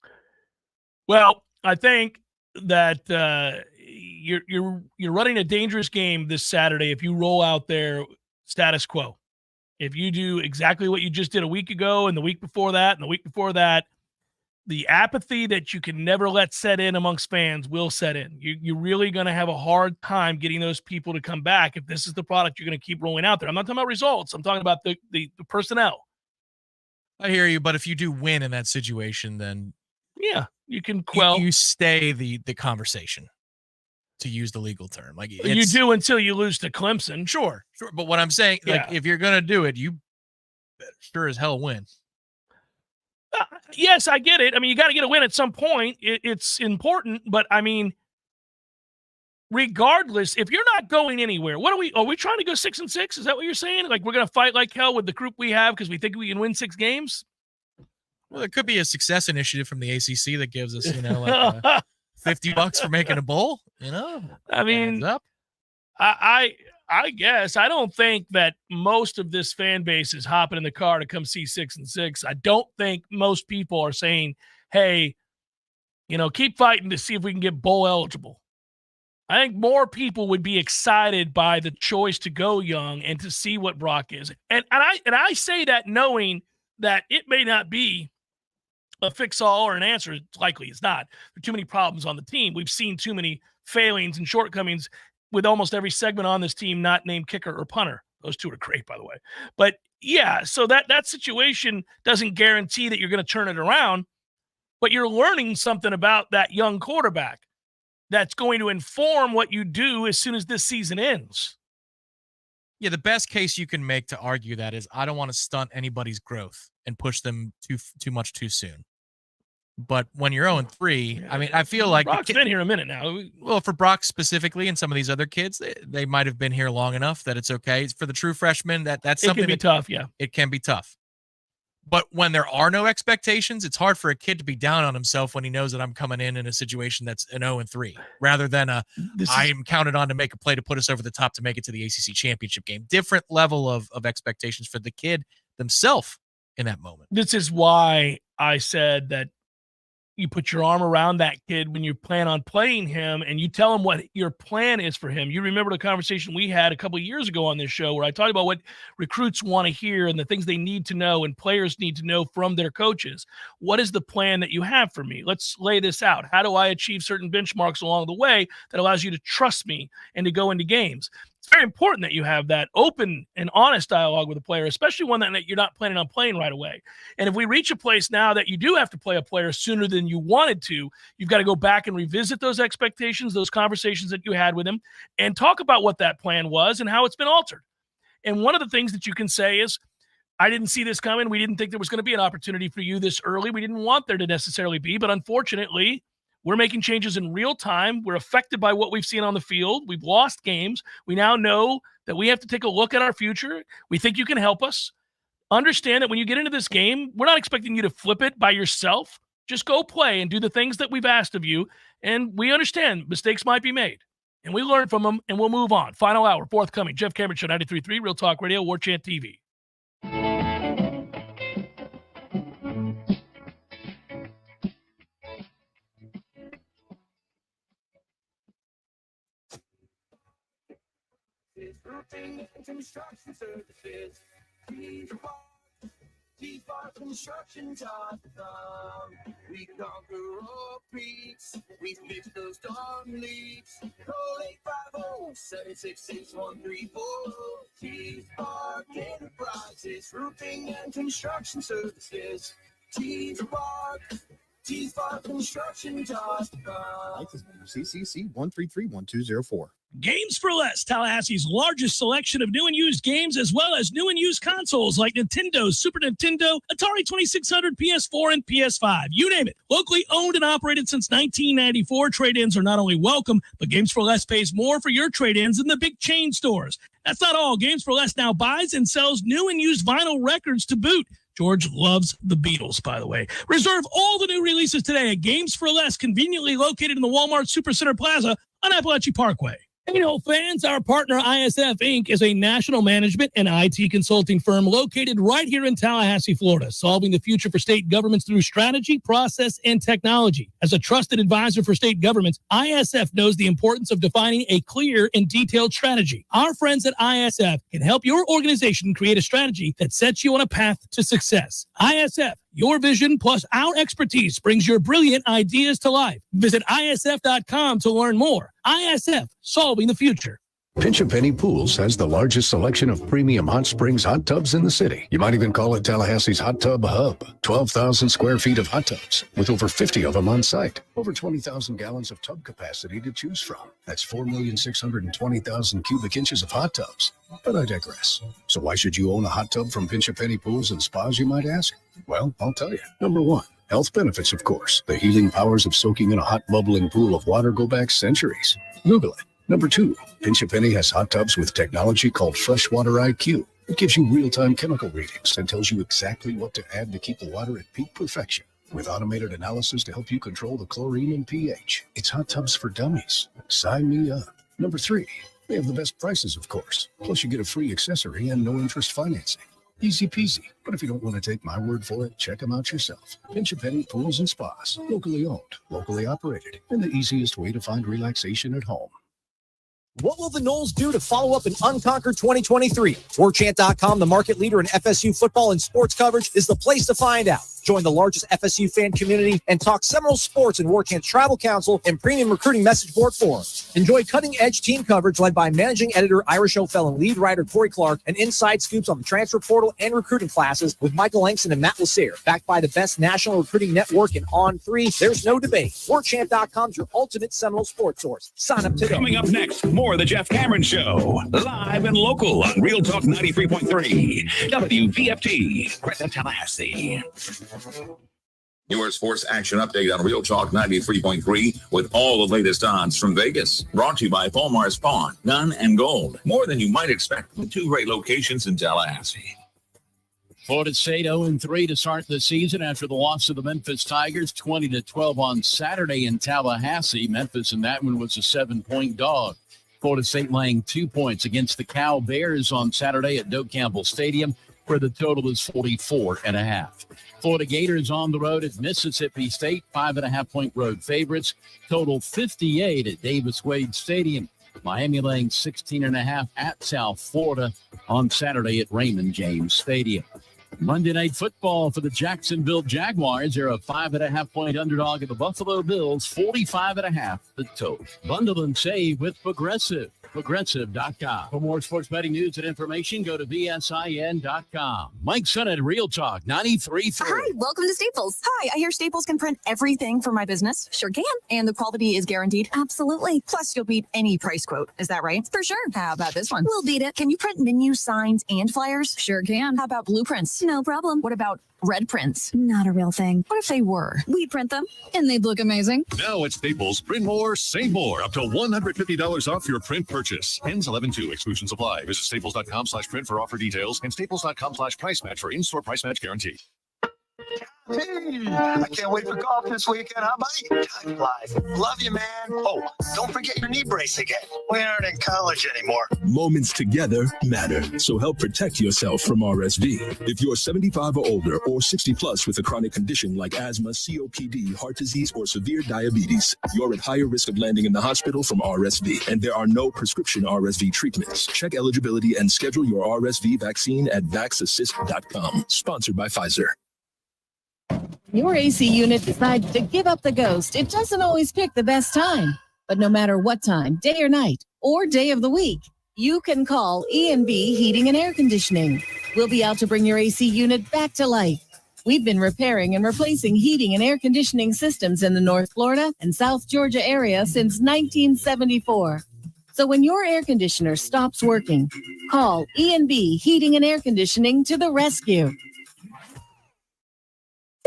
Well, I think that you're running a dangerous game this Saturday if you roll out there status quo. If you do exactly what you just did a week ago and the week before that and the week before that, the apathy that you can never let set in amongst fans will set in. You're really going to have a hard time getting those people to come back if this is the product you're going to keep rolling out there. I'm not talking about results. I'm talking about the personnel. I hear you, but if you do win in that situation, then yeah, you can quell. You stay the conversation, to use the legal term. Like you do until you lose to Clemson. Sure. But what I'm saying, like, if you're going to do it, you better sure as hell win. Yes, I get it. I mean, you got to get a win at some point. It's important, but I mean, regardless, if you're not going anywhere, are we trying to go 6-6? Is that what you're saying? Like, we're going to fight like hell with the group we have because we think we can win 6 games? Well, there could be a success initiative from the ACC that gives us, like $50 for making a bowl. I mean, I guess I don't think that most of this fan base is hopping in the car to come see 6-6. I don't think most people are saying, hey, keep fighting to see if we can get bowl eligible. I think more people would be excited by the choice to go young and to see what Brock is. And I say that knowing that it may not be a fix-all or an answer. Likely it's not. There are too many problems on the team. We've seen too many failings and shortcomings with almost every segment on this team not named kicker or punter. Those two are great, by the way. But, yeah, so that situation doesn't guarantee that you're going to turn it around, but you're learning something about that young quarterback that's going to inform what you do as soon as this season ends. Yeah, the best case you can make to argue that is I don't want to stunt anybody's growth and push them too much too soon. But when you're 0-3, I mean, I feel like Brock's been here a minute now. Well, for Brock specifically and some of these other kids, they might have been here long enough that it's okay. For the true freshmen, that's something it can be tough, yeah. It can be tough. But when there are no expectations, it's hard for a kid to be down on himself when he knows that I'm coming in a situation that's an 0-3, rather than I'm counted on to make a play to put us over the top to make it to the ACC championship game. Different level of expectations for the kid themselves in that moment. This is why I said that you put your arm around that kid when you plan on playing him and you tell him what your plan is for him. You remember the conversation we had a couple of years ago on this show where I talked about what recruits want to hear and the things they need to know and players need to know from their coaches. What is the plan that you have for me? Let's lay this out. How do I achieve certain benchmarks along the way that allows you to trust me and to go into games? It's very important that you have that open and honest dialogue with a player, especially one that you're not planning on playing right away. And if we reach a place now that you do have to play a player sooner than you wanted to, you've got to go back and revisit those expectations, those conversations that you had with him, and talk about what that plan was and how it's been altered. And one of the things that you can say is, I didn't see this coming. We didn't think there was going to be an opportunity for you this early. We didn't want there to necessarily be, but unfortunately, we're making changes in real time. We're affected by what we've seen on the field. We've lost games. We now know that we have to take a look at our future. We think you can help us. Understand that when you get into this game, we're not expecting you to flip it by yourself. Just go play and do the things that we've asked of you. And we understand mistakes might be made. And we learn from them, and we'll move on. Final hour, forthcoming. Jeff Cameron Show, 93.3, Real Talk Radio, Warchant TV. Roofing and construction services. Construction.com. We conquer all peaks. We fix those storm leaks. Call 850-766-134. T-Spark Enterprises. Roofing and construction services. T-Spark. T-Spark Construction.com. CCC 1331204. Games for Less, Tallahassee's largest selection of new and used games, as well as new and used consoles like Nintendo, Super Nintendo, Atari 2600, PS4, and PS5. You name it. Locally owned and operated since 1994, trade-ins are not only welcome, but Games for Less pays more for your trade-ins than the big chain stores. That's not all. Games for Less now buys and sells new and used vinyl records to boot. George loves the Beatles, by the way. Reserve all the new releases today at Games for Less, conveniently located in the Walmart Supercenter Plaza on Appalachian Parkway. Hey, fans, our partner ISF Inc. is a national management and IT consulting firm located right here in Tallahassee, Florida, solving the future for state governments through strategy, process, and technology. As a trusted advisor for state governments, ISF knows the importance of defining a clear and detailed strategy. Our friends at ISF can help your organization create a strategy that sets you on a path to success. ISF, your vision plus our expertise brings your brilliant ideas to life. Visit ISF.com to learn more. ISF, solving the future. Pinch A Penny Pools has the largest selection of premium hot springs hot tubs in the city. You might even call it Tallahassee's Hot Tub Hub. 12,000 square feet of hot tubs, with over 50 of them on site. Over 20,000 gallons of tub capacity to choose from. That's 4,620,000 cubic inches of hot tubs. But I digress. So why should you own a hot tub from Pinch A Penny Pools and Spas, you might ask? Well, I'll tell you. Number one, health benefits, of course. The healing powers of soaking in a hot bubbling pool of water go back centuries. Google it. Number two, Pinch A Penny has hot tubs with technology called Freshwater IQ. It gives you real-time chemical readings and tells you exactly what to add to keep the water at peak perfection, with automated analysis to help you control the chlorine and pH. It's hot tubs for dummies. Sign me up. Number three, they have the best prices, of course. Plus, you get a free accessory and no interest financing. Easy peasy. But if you don't want to take my word for it, check them out yourself. Pinch A Penny Pools and Spas. Locally owned, locally operated, and the easiest way to find relaxation at home. What will the Noles do to follow up an unconquered 2023? Warchant.com, the market leader in FSU football and sports coverage, is the place to find out. Join the largest FSU fan community and talk Seminoles sports in Warchant's Tribal Council and premium recruiting message board forums. Enjoy cutting-edge team coverage led by managing editor Irish O'Fell and lead writer Corey Clark, and inside scoops on the transfer portal and recruiting classes with Michael Langston and Matt Lassere. Backed by the best national recruiting network in On3, there's no debate. Warchant.com's your ultimate Seminole sports source. Sign up today. Coming up next, more of the Jeff Cameron Show. Live and local on Real Talk 93.3. WVFT, Crescent, Tallahassee. Your sports action update on Real Talk 93.3 with all the latest odds from Vegas. Brought to you by Fulmar's Pawn, Gun and Gold. More than you might expect with 2 great locations in Tallahassee. Florida State 0-3 to start the season after the loss to the Memphis Tigers, 20-12 on Saturday in Tallahassee. Memphis in that one was a 7-point dog. Florida State laying 2 points against the Cal Bears on Saturday at Doak Campbell Stadium, where the total is 44.5. Florida Gators on the road at Mississippi State, 5.5-point road favorites. Total 58 at Davis Wade Stadium. Miami laying 16.5 at South Florida on Saturday at Raymond James Stadium. Monday Night Football for the Jacksonville Jaguars. They're a 5.5-point underdog at the Buffalo Bills, 45.5 the total. Bundle and save with Progressive. Progressive.com. For more sports betting news and information, go to VSIN.com. Mike Sennett, Real Talk 93.3. Hi, welcome to Staples. Hi, I hear Staples can print everything for my business. Sure can. And the quality is guaranteed? Absolutely. Plus, you'll beat any price quote. Is that right? For sure. How about this one? We'll beat it. Can you print menu signs and flyers? Sure can. How about blueprints? No problem. What about red prints? Not a real thing. What if they were? We'd print them, and they'd look amazing. Now at Staples, print more, save more. Up to $150 off your print purchase. Ends 11/2. Exclusions apply. Visit staples.com/print for offer details and staples.com/price match for in-store price match guarantee. Hey, I can't wait for golf this weekend. How about you? Time flies. Love you, man. Oh, don't forget your knee brace again. We aren't in college anymore. Moments together matter, so help protect yourself from RSV. If you're 75 or older or 60 plus with a chronic condition like asthma, COPD, heart disease, or severe diabetes, you're at higher risk of landing in the hospital from RSV, and there are no prescription RSV treatments. Check eligibility and schedule your RSV vaccine at vaxassist.com. Sponsored by Pfizer. Your AC unit decides to give up the ghost. It doesn't always pick the best time. But no matter what time, day or night, or day of the week, you can call E&B Heating and Air Conditioning. We'll be out to bring your AC unit back to life. We've been repairing and replacing heating and air conditioning systems in the North Florida and South Georgia area since 1974. So when your air conditioner stops working, call E&B Heating and Air Conditioning to the rescue.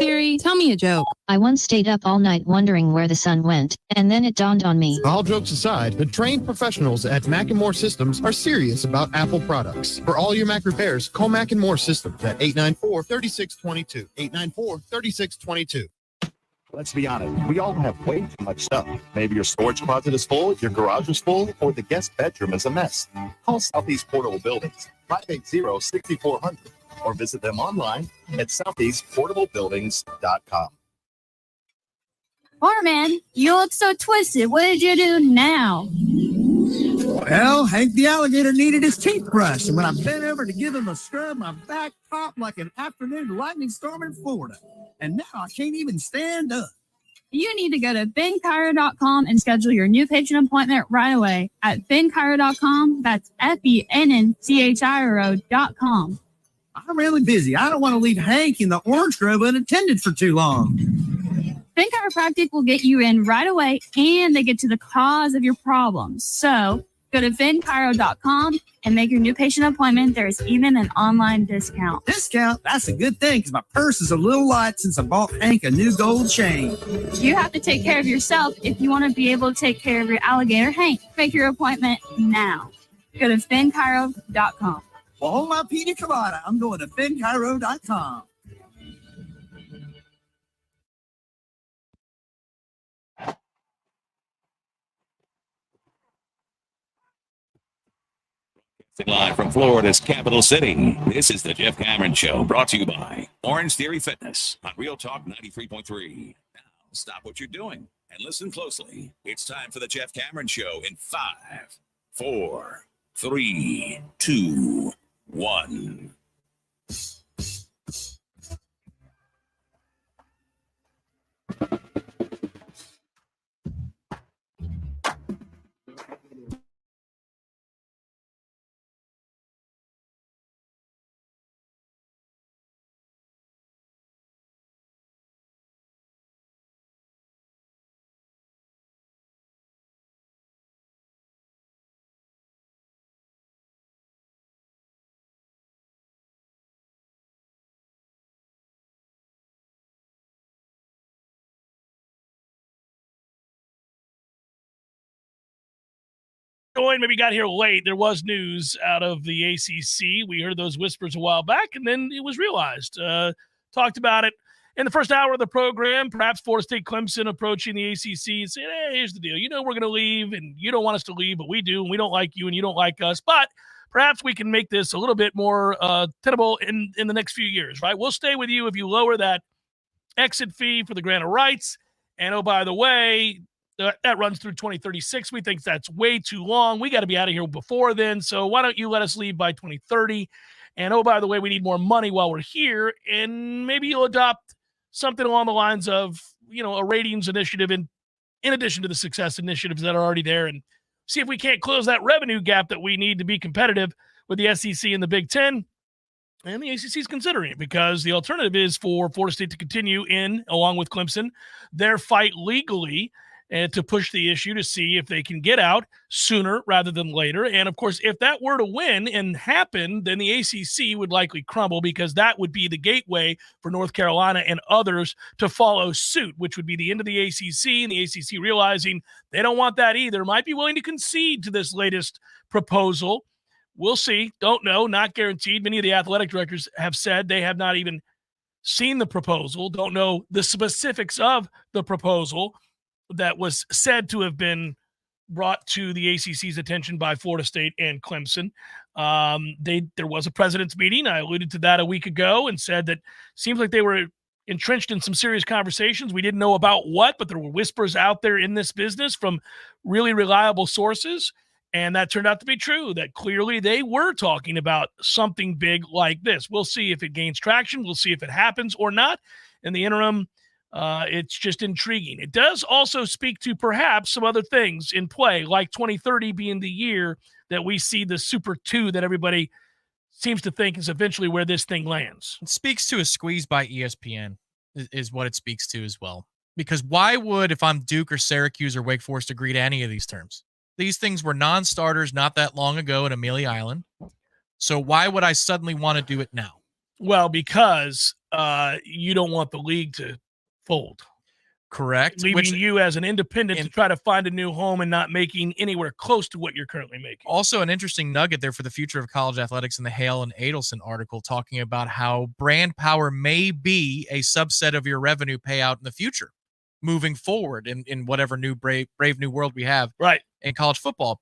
Siri, tell me a joke. I once stayed up all night wondering where the sun went, and then it dawned on me. All jokes aside, the trained professionals at Mac & More Systems are serious about Apple products. For all your Mac repairs, call Mac & More Systems at 894-3622. 894-3622. Let's be honest, we all have way too much stuff. Maybe your storage closet is full, your garage is full, or the guest bedroom is a mess. Call Southeast Portable Buildings, 580-6400. Or visit them online at southeastportablebuildings.com. Barman, you look so twisted. What did you do now? Well, Hank the alligator needed his teeth brushed, and when I bent over to give him a scrub, my back popped like an afternoon lightning storm in Florida. And now I can't even stand up. You need to go to FinChiro.com and schedule your new patient appointment right away at FinChiro.com. That's FENNCHIRO.com. I'm really busy. I don't want to leave Hank in the orange grove unattended for too long. Fin Chiropractic will get you in right away, and they get to the cause of your problems. So go to FinChiro.com and make your new patient appointment. There's even an online discount. Discount? That's a good thing because my purse is a little light since I bought Hank a new gold chain. You have to take care of yourself if you want to be able to take care of your alligator Hank. Make your appointment now. Go to FinChiro.com. Well, hold my pina colada. I'm going to FinChiro.com. Live from Florida's capital city, this is the Jeff Cameron Show, brought to you by Orange Theory Fitness on Real Talk 93.3. Now, stop what you're doing and listen closely. It's time for the Jeff Cameron Show in 5, 4, 3, 2, 1. Maybe got here late. There was news out of the ACC. We heard those whispers a while back, and then it was realized. Talked about it in the first hour of the program. Perhaps Florida State Clemson approaching the ACC and saying, hey, here's the deal. You know we're going to leave, and you don't want us to leave, but we do, and we don't like you, and you don't like us. But perhaps we can make this a little bit more tenable in the next few years, right? We'll stay with you if you lower that exit fee for the grant of rights. And, oh, by the way, that runs through 2036. We think that's way too long. We got to be out of here before then. So why don't you let us leave by 2030? And, oh, by the way, we need more money while we're here. And maybe you'll adopt something along the lines of, a ratings initiative in addition to the success initiatives that are already there, and see if we can't close that revenue gap that we need to be competitive with the SEC and the Big Ten. And the ACC is considering it because the alternative is for Florida State to continue along with Clemson, their fight legally and to push the issue to see if they can get out sooner rather than later. And, of course, if that were to win and happen, then the ACC would likely crumble because that would be the gateway for North Carolina and others to follow suit, which would be the end of the ACC, and the ACC realizing they don't want that either, might be willing to concede to this latest proposal. We'll see. Don't know. Not guaranteed. Many of the athletic directors have said they have not even seen the proposal, don't know the specifics of the proposal that was said to have been brought to the ACC's attention by Florida State and Clemson. There was a president's meeting. I alluded to that a week ago and said that seems like they were entrenched in some serious conversations. We didn't know about what, but there were whispers out there in this business from really reliable sources. And that turned out to be true, that clearly they were talking about something big like this. We'll see if it gains traction. We'll see if it happens or not. In the interim, it's just intriguing. It does also speak to perhaps some other things in play, like 2030 being the year that we see the Super 2 that everybody seems to think is eventually where this thing lands. It speaks to a squeeze by ESPN is what it speaks to as well. Because why would, if I'm Duke or Syracuse or Wake Forest, agree to any of these terms? These things were non-starters not that long ago at Amelia Island. So why would I suddenly want to do it now? Well, because you don't want the league to fold. Correct. Leaving you as an independent to try to find a new home and not making anywhere close to what you're currently making. Also, an interesting nugget there for the future of college athletics in the Hale and Adelson article talking about how brand power may be a subset of your revenue payout in the future, moving forward in whatever new brave new world we have in college football.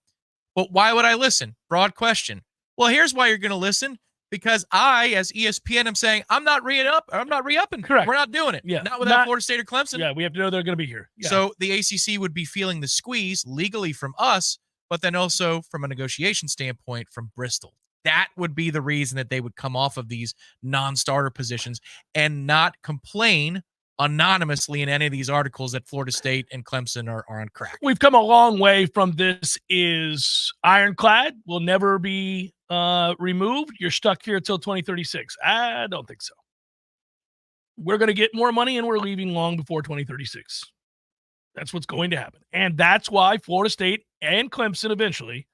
But why would I listen? Broad question. Well, here's why you're going to listen. Because I, as ESPN, am saying I'm not re-upping. Correct. We're not doing it. Yeah. Not without Florida State or Clemson. Yeah, we have to know they're going to be here. Yeah. So the ACC would be feeling the squeeze legally from us, but then also from a negotiation standpoint from Bristol. That would be the reason that they would come off of these non-starter positions and not complain anonymously in any of these articles that Florida State and Clemson are on crack. We've come a long way from this is ironclad, will never be removed. You're stuck here until 2036. I don't think so. We're going to get more money and we're leaving long before 2036. That's what's going to happen. And that's why Florida State and Clemson eventually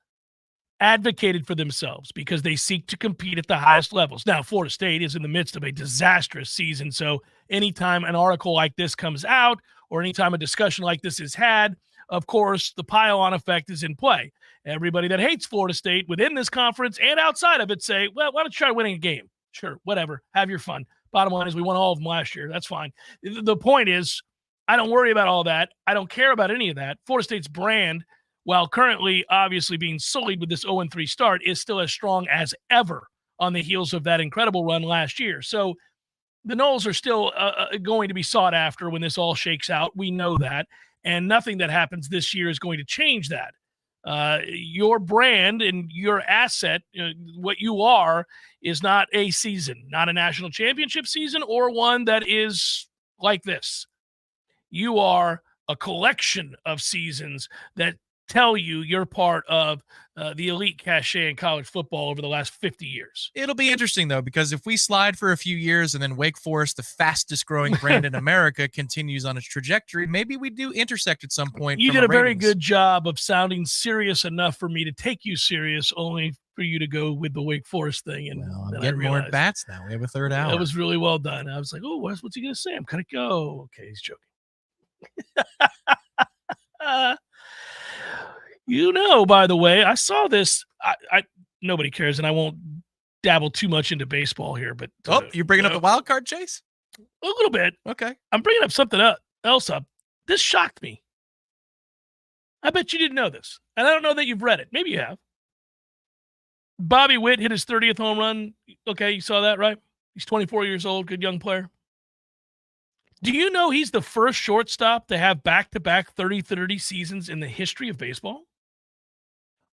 advocated for themselves, because they seek to compete at the highest levels. Now, Florida State is in the midst of a disastrous season, so anytime an article like this comes out or anytime a discussion like this is had, of course, the pile-on effect is in play. Everybody that hates Florida State within this conference and outside of it say, well, why don't you try winning a game? Sure, whatever. Have your fun. Bottom line is we won all of them last year. That's fine. The point is, I don't worry about all that. I don't care about any of that. Florida State's brand, while currently obviously being sullied with this 0-3 start, is still as strong as ever on the heels of that incredible run last year. So the Noles are still going to be sought after when this all shakes out. We know that. And nothing that happens this year is going to change that. Your brand and your asset, what you are, is not a season, not a national championship season or one that is like this. You are a collection of seasons that tell you you're part of the elite cachet in college football over the last 50 years. It'll be interesting, though, because if we slide for a few years and then Wake Forest, the fastest growing brand in America, continues on its trajectory, maybe we do intersect at some point. You did a very good job of sounding serious enough for me to take you serious, only for you to go with the Wake Forest thing. And I'm getting more at bats now. We have a third hour. That was really well done. I was like, oh, what's he going to say? I'm going to go. Okay, he's joking. By the way, I saw this. I nobody cares, and I won't dabble too much into baseball here. But you're bringing up the wild card chase? A little bit. Okay, I'm bringing up something else up. This shocked me. I bet you didn't know this, and I don't know that you've read it. Maybe you have. Bobby Witt hit his 30th home run. Okay, you saw that, right? He's 24 years old, good young player. Do you know he's the first shortstop to have back-to-back 30-30 seasons in the history of baseball?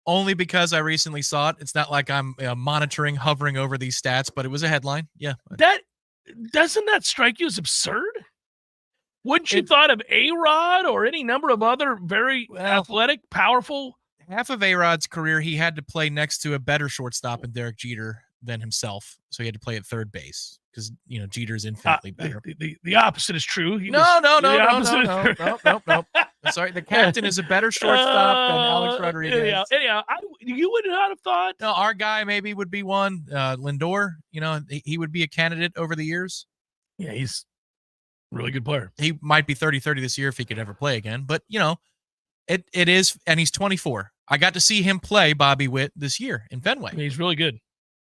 Only because I recently saw it. It's not like I'm monitoring, hovering over these stats, but it was a headline. Yeah. Doesn't that strike you as absurd? Wouldn't you thought of A-Rod or any number of other very athletic, powerful? Half of A-Rod's career, he had to play next to a better shortstop in Derek Jeter than himself, so he had to play at third base because Jeter's infinitely better. The opposite is true. No. Sorry, the captain is a better shortstop than Alex Rodriguez. Anyhow, you would not have thought. No, our guy maybe would be one. Lindor, he would be a candidate over the years. Yeah, he's a really good player. He might be 30-30 this year if he could ever play again. But, it is, and he's 24. I got to see him play Bobby Witt this year in Fenway. He's really good.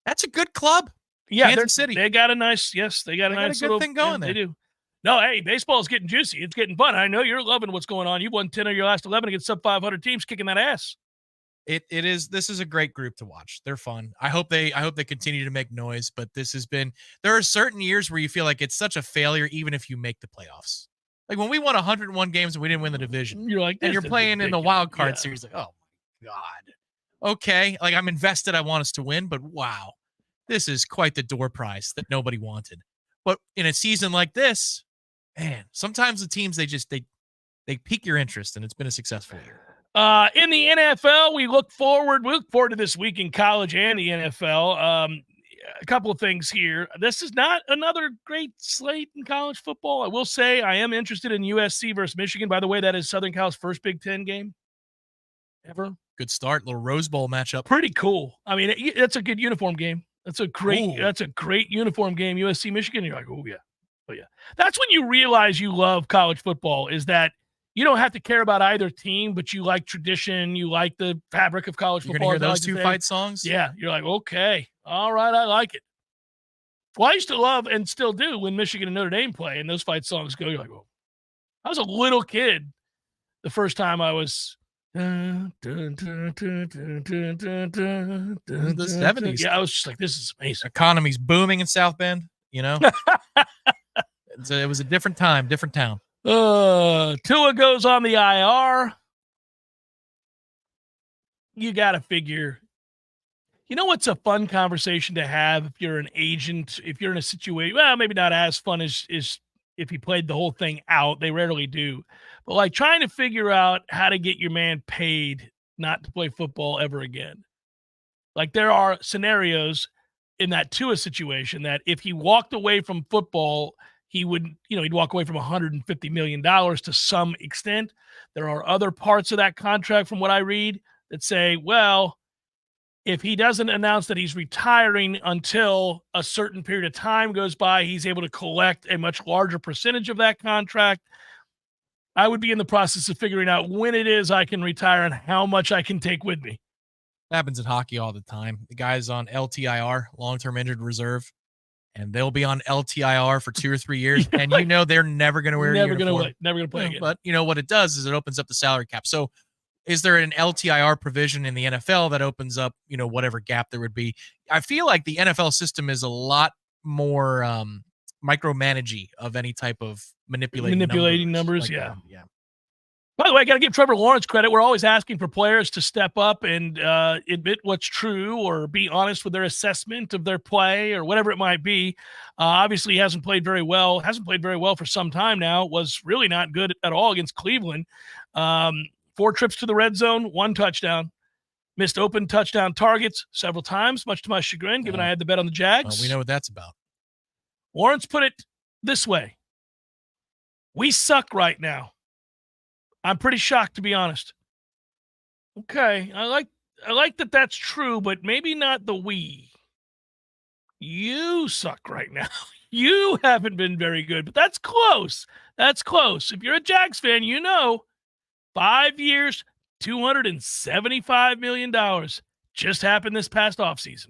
That's a good club. Yeah, Kansas City. They got a nice, they got a nice good thing going there. They do. No, hey, baseball is getting juicy. It's getting fun. I know you're loving what's going on. You've won 10 of your last 11 against sub 500 teams kicking that ass. It is. This is a great group to watch. They're fun. I hope they continue to make noise. But there are certain years where you feel like it's such a failure, even if you make the playoffs. Like when we won 101 games and we didn't win the division. You're like, and you're playing in the wild card series. Like, oh my God. Okay, like I'm invested. I want us to win, but wow, this is quite the door prize that nobody wanted. But in a season like this, man, sometimes the teams they pique your interest, and it's been a successful year. In the NFL, we look forward to this week in college and the NFL. A couple of things here. This is not another great slate in college football. I will say I am interested in USC versus Michigan. By the way, that is Southern Cal's first Big Ten game ever. Good start, little Rose Bowl matchup. Pretty cool. I mean, that's a good uniform game. That's a great uniform game. USC Michigan. You're like, oh yeah. That's when you realize you love college football. Is that you don't have to care about either team, but you like tradition. You like the fabric of college football. You're gonna hear those two fight songs. Yeah, you're like, okay, all right, I like it. Well, I used to love and still do when Michigan and Notre Dame play, and those fight songs go. You're like, oh, I was a little kid the first time I was. The 70s. Yeah, I was just like, this is amazing. Economy's booming in South Bend, It was a different time, different town. Tua goes on the IR. You got to figure, what's a fun conversation to have if you're an agent, if you're in a situation, well, maybe not as fun as if he played the whole thing out. They rarely do. But like trying to figure out how to get your man paid not to play football ever again. Like there are scenarios in that Tua situation that if he walked away from football, he would, he'd walk away from $150 million to some extent. There are other parts of that contract from what I read that say, well, if he doesn't announce that he's retiring until a certain period of time goes by, he's able to collect a much larger percentage of that contract. I would be in the process of figuring out when it is I can retire and how much I can take with me. It happens in hockey all the time. The guy's on LTIR, long-term injured reserve, and they'll be on LTIR for 2 or 3 years, and they're never going to wear a uniform. Never going to play again. But what it does is it opens up the salary cap. So is there an LTIR provision in the NFL that opens up, whatever gap there would be? I feel like the NFL system is a lot more micromanaging of any type of manipulating numbers. Yeah. By the way, I got to give Trevor Lawrence credit. We're always asking for players to step up and admit what's true or be honest with their assessment of their play or whatever it might be. Obviously, he hasn't played very well. Hasn't played very well for some time now. Was really not good at all against Cleveland. 4 trips to the red zone, 1 touchdown. Missed open touchdown targets several times, much to my chagrin, given I had the bet on the Jags. Well, we know what that's about. Lawrence put it this way. We suck right now. I'm pretty shocked, to be honest. Okay, I like that that's true, but maybe not the we. You suck right now. You haven't been very good, but that's close. That's close. If you're a Jags fan, you know 5 years, $275 million just happened this past offseason.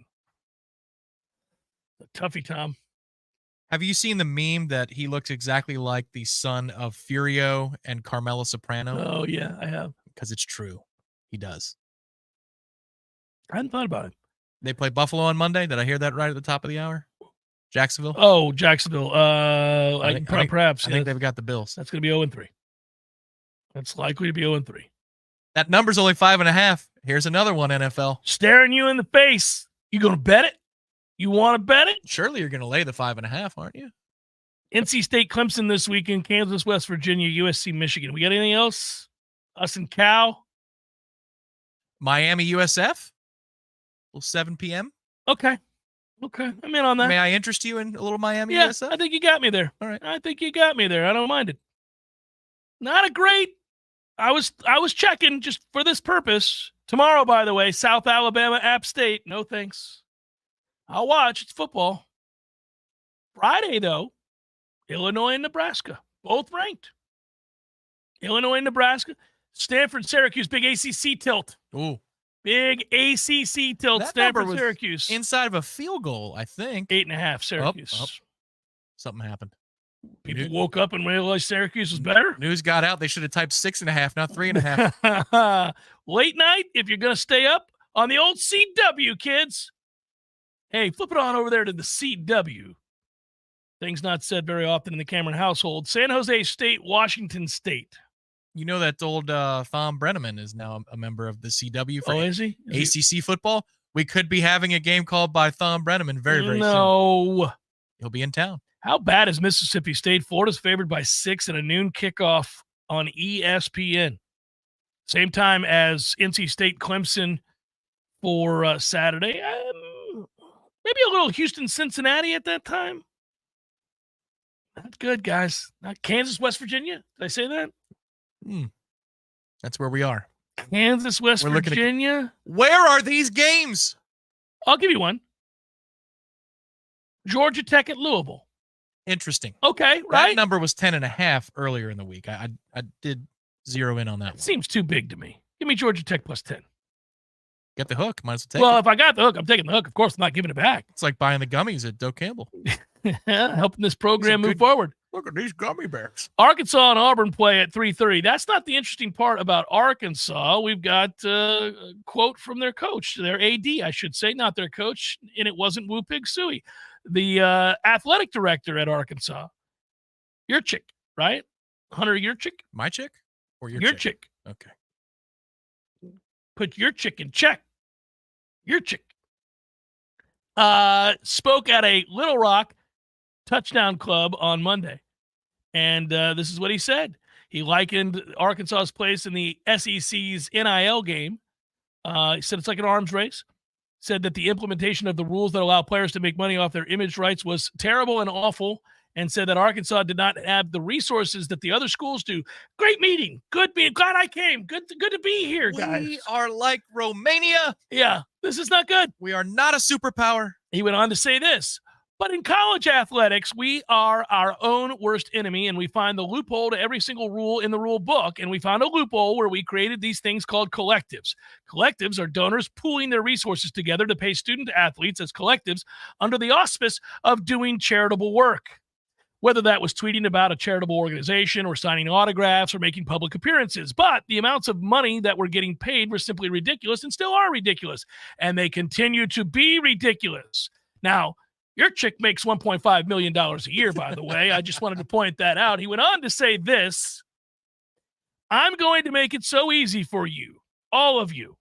A toughie, Tom. Have you seen the meme that he looks exactly like the son of Furio and Carmela Soprano? Oh, yeah, I have. Because it's true. He does. I hadn't thought about it. They play Buffalo on Monday. Did I hear that right at the top of the hour? Jacksonville? Oh, Jacksonville. Perhaps. I think they've got the Bills. That's going to be 0-3. That's likely to be 0-3. That number's only 5.5. Here's another one, NFL. Staring you in the face. You going to bet it? You want to bet it? Surely you're going to lay the 5.5, aren't you? NC State, Clemson this weekend, Kansas, West Virginia, USC, Michigan. We got anything else? Us and Cal? Miami, USF? 7 p.m. Okay. I'm in on that. May I interest you in a little Miami, Yeah, USF? I think you got me there. All right. I think you got me there. I don't mind it. Not a great. I was checking just for this purpose. Tomorrow, by the way, South Alabama, App State. No thanks. I'll watch. It's football. Friday, though, Illinois and Nebraska, both ranked. Illinois and Nebraska. Stanford, Syracuse, big ACC tilt. Ooh. Big ACC tilt, That Stanford, number was Syracuse. inside of a field goal, I think. 8.5, Syracuse. Something happened. People woke up and realized Syracuse was better. News got out. They should have typed 6.5, not 3.5. Late night, if you're going to stay up on the old CW, kids. Hey, flip it on over there to the CW. Things not said very often in the Cameron household. San Jose State, Washington State. You know that old Thom Brenneman is now a member of the CW for is he? ACC football. We could be having a game called by Thom Brenneman very, very soon. No. He'll be in town. How bad is Mississippi State? Florida's favored by 6 in a noon kickoff on ESPN. Same time as NC State Clemson for Saturday. Maybe a little Houston-Cincinnati at that time. Not good, guys. Not Kansas, West Virginia. Did I say that? That's where we are. Kansas, West Virginia. Where are these games? I'll give you one. Georgia Tech at Louisville. Interesting. Okay, right? That number was 10.5 earlier in the week. I did zero in on that one. Seems too big to me. Give me Georgia Tech plus 10. Get the hook. Might as well take Well, it. if I got the hook, I'm taking the hook. Of course, I'm not giving it back. It's like buying the gummies at Doe Campbell. Helping this program move forward. Look at these gummy bears. Arkansas and Auburn play at 3:30. That's not the interesting part about Arkansas. We've got a quote from their coach, their AD, I should say, not their coach, and it wasn't Woo Pig Sooie, the athletic director at Arkansas. Your chick, right? Hunter, your chick? My chick? Or your chick? Okay. Put your chick in check. Your chick. Spoke at a Little Rock touchdown club on Monday. And this is what he said. He likened Arkansas's place in the SEC's NIL game. He said it's like an arms race. Said that the implementation of the rules that allow players to make money off their image rights was terrible and awful, and said that Arkansas did not have the resources that the other schools do. Great meeting. Good meeting. Glad I came. Good to be here, guys. We are like Romania. Yeah, this is not good. We are not a superpower. He went on to say this. But in college athletics, we are our own worst enemy, and we find the loophole to every single rule in the rule book. And we found a loophole where we created these things called collectives. Collectives are donors pooling their resources together to pay student athletes as collectives under the auspice of doing charitable work. Whether that was tweeting about a charitable organization or signing autographs or making public appearances. But the amounts of money that were getting paid were simply ridiculous and still are ridiculous. And they continue to be ridiculous. Now, your chick makes $1.5 million a year, by the way. I just wanted to point that out. He went on to say this. I'm going to make it so easy for you, all of you.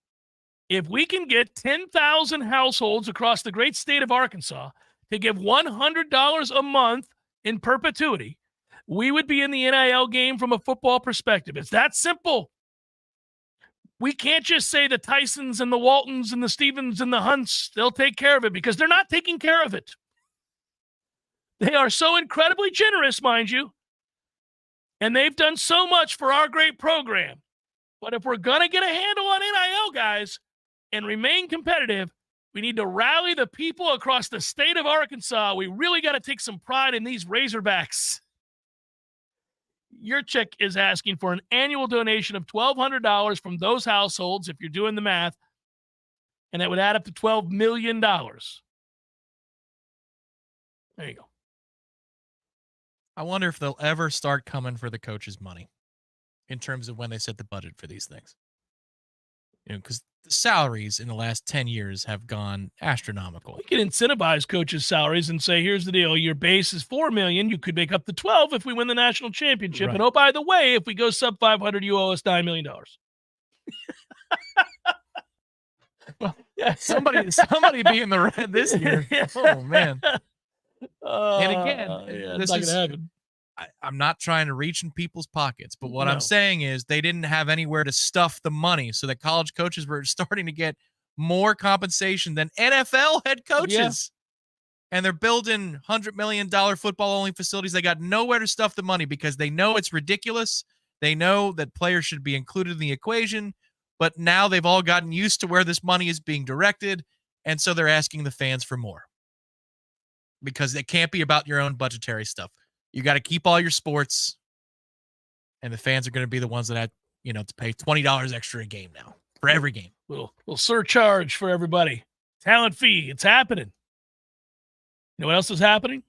If we can get 10,000 households across the great state of Arkansas to give $100 a month in perpetuity, we would be in the NIL game from a football perspective. It's that simple. We can't just say the Tysons and the Waltons and the Stevens and the Hunts, they'll take care of it, because they're not taking care of it. They are so incredibly generous, mind you, and they've done so much for our great program. But if we're going to get a handle on NIL, guys, and remain competitive, we need to rally the people across the state of Arkansas. We really got to take some pride in these Razorbacks. Your check is asking for an annual donation of $1,200 from those households, if you're doing the math, and that would add up to $12 million. There you go. I wonder if they'll ever start coming for the coach's money in terms of when they set the budget for these things. Because the salaries in the last 10 years have gone astronomical. We can incentivize coaches' salaries and say, here's the deal. Your base is $4 million. You could make up to 12 if we win the national championship. Right. And oh, by the way, if we go sub 500, you owe us $9 million. Well, yeah, somebody be in the red this year. Oh, man. And again, this is, I'm not trying to reach in people's pockets, but what I'm saying is they didn't have anywhere to stuff the money, so that college coaches were starting to get more compensation than NFL head coaches. Yeah. And they're building $100 million football-only facilities. They got nowhere to stuff the money because they know it's ridiculous. They know that players should be included in the equation, but now they've all gotten used to where this money is being directed, and so they're asking the fans for more. Because it can't be about your own budgetary stuff. You got to keep all your sports, and the fans are going to be the ones that have, to pay $20 extra a game now for every game. Little surcharge for everybody. Talent fee. It's happening. You know what else is happening?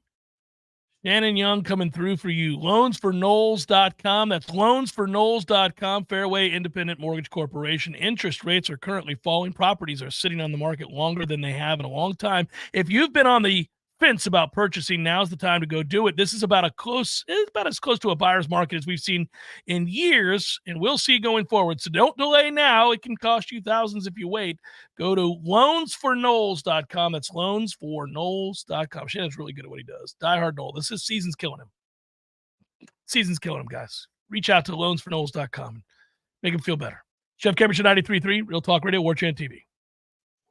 Shannon Young coming through for you. Loansforknowles.com. That's loansforknowles.com. Fairway Independent Mortgage Corporation. Interest rates are currently falling. Properties are sitting on the market longer than they have in a long time. If you've been on the fence about purchasing, now's the time to go do it. This is about as close to a buyer's market as we've seen in years, and we'll see going forward. So don't delay now. It can cost you thousands if you wait. Go to loansforknowles.com. That's loansforknowles.com. Shannon's really good at what he does. Diehard Knoll. This is season's killing him. Season's killing him, guys. Reach out to loansforknowles.com and make him feel better. Jeff Cameron Show 93.3, Real Talk Radio, Warchant TV.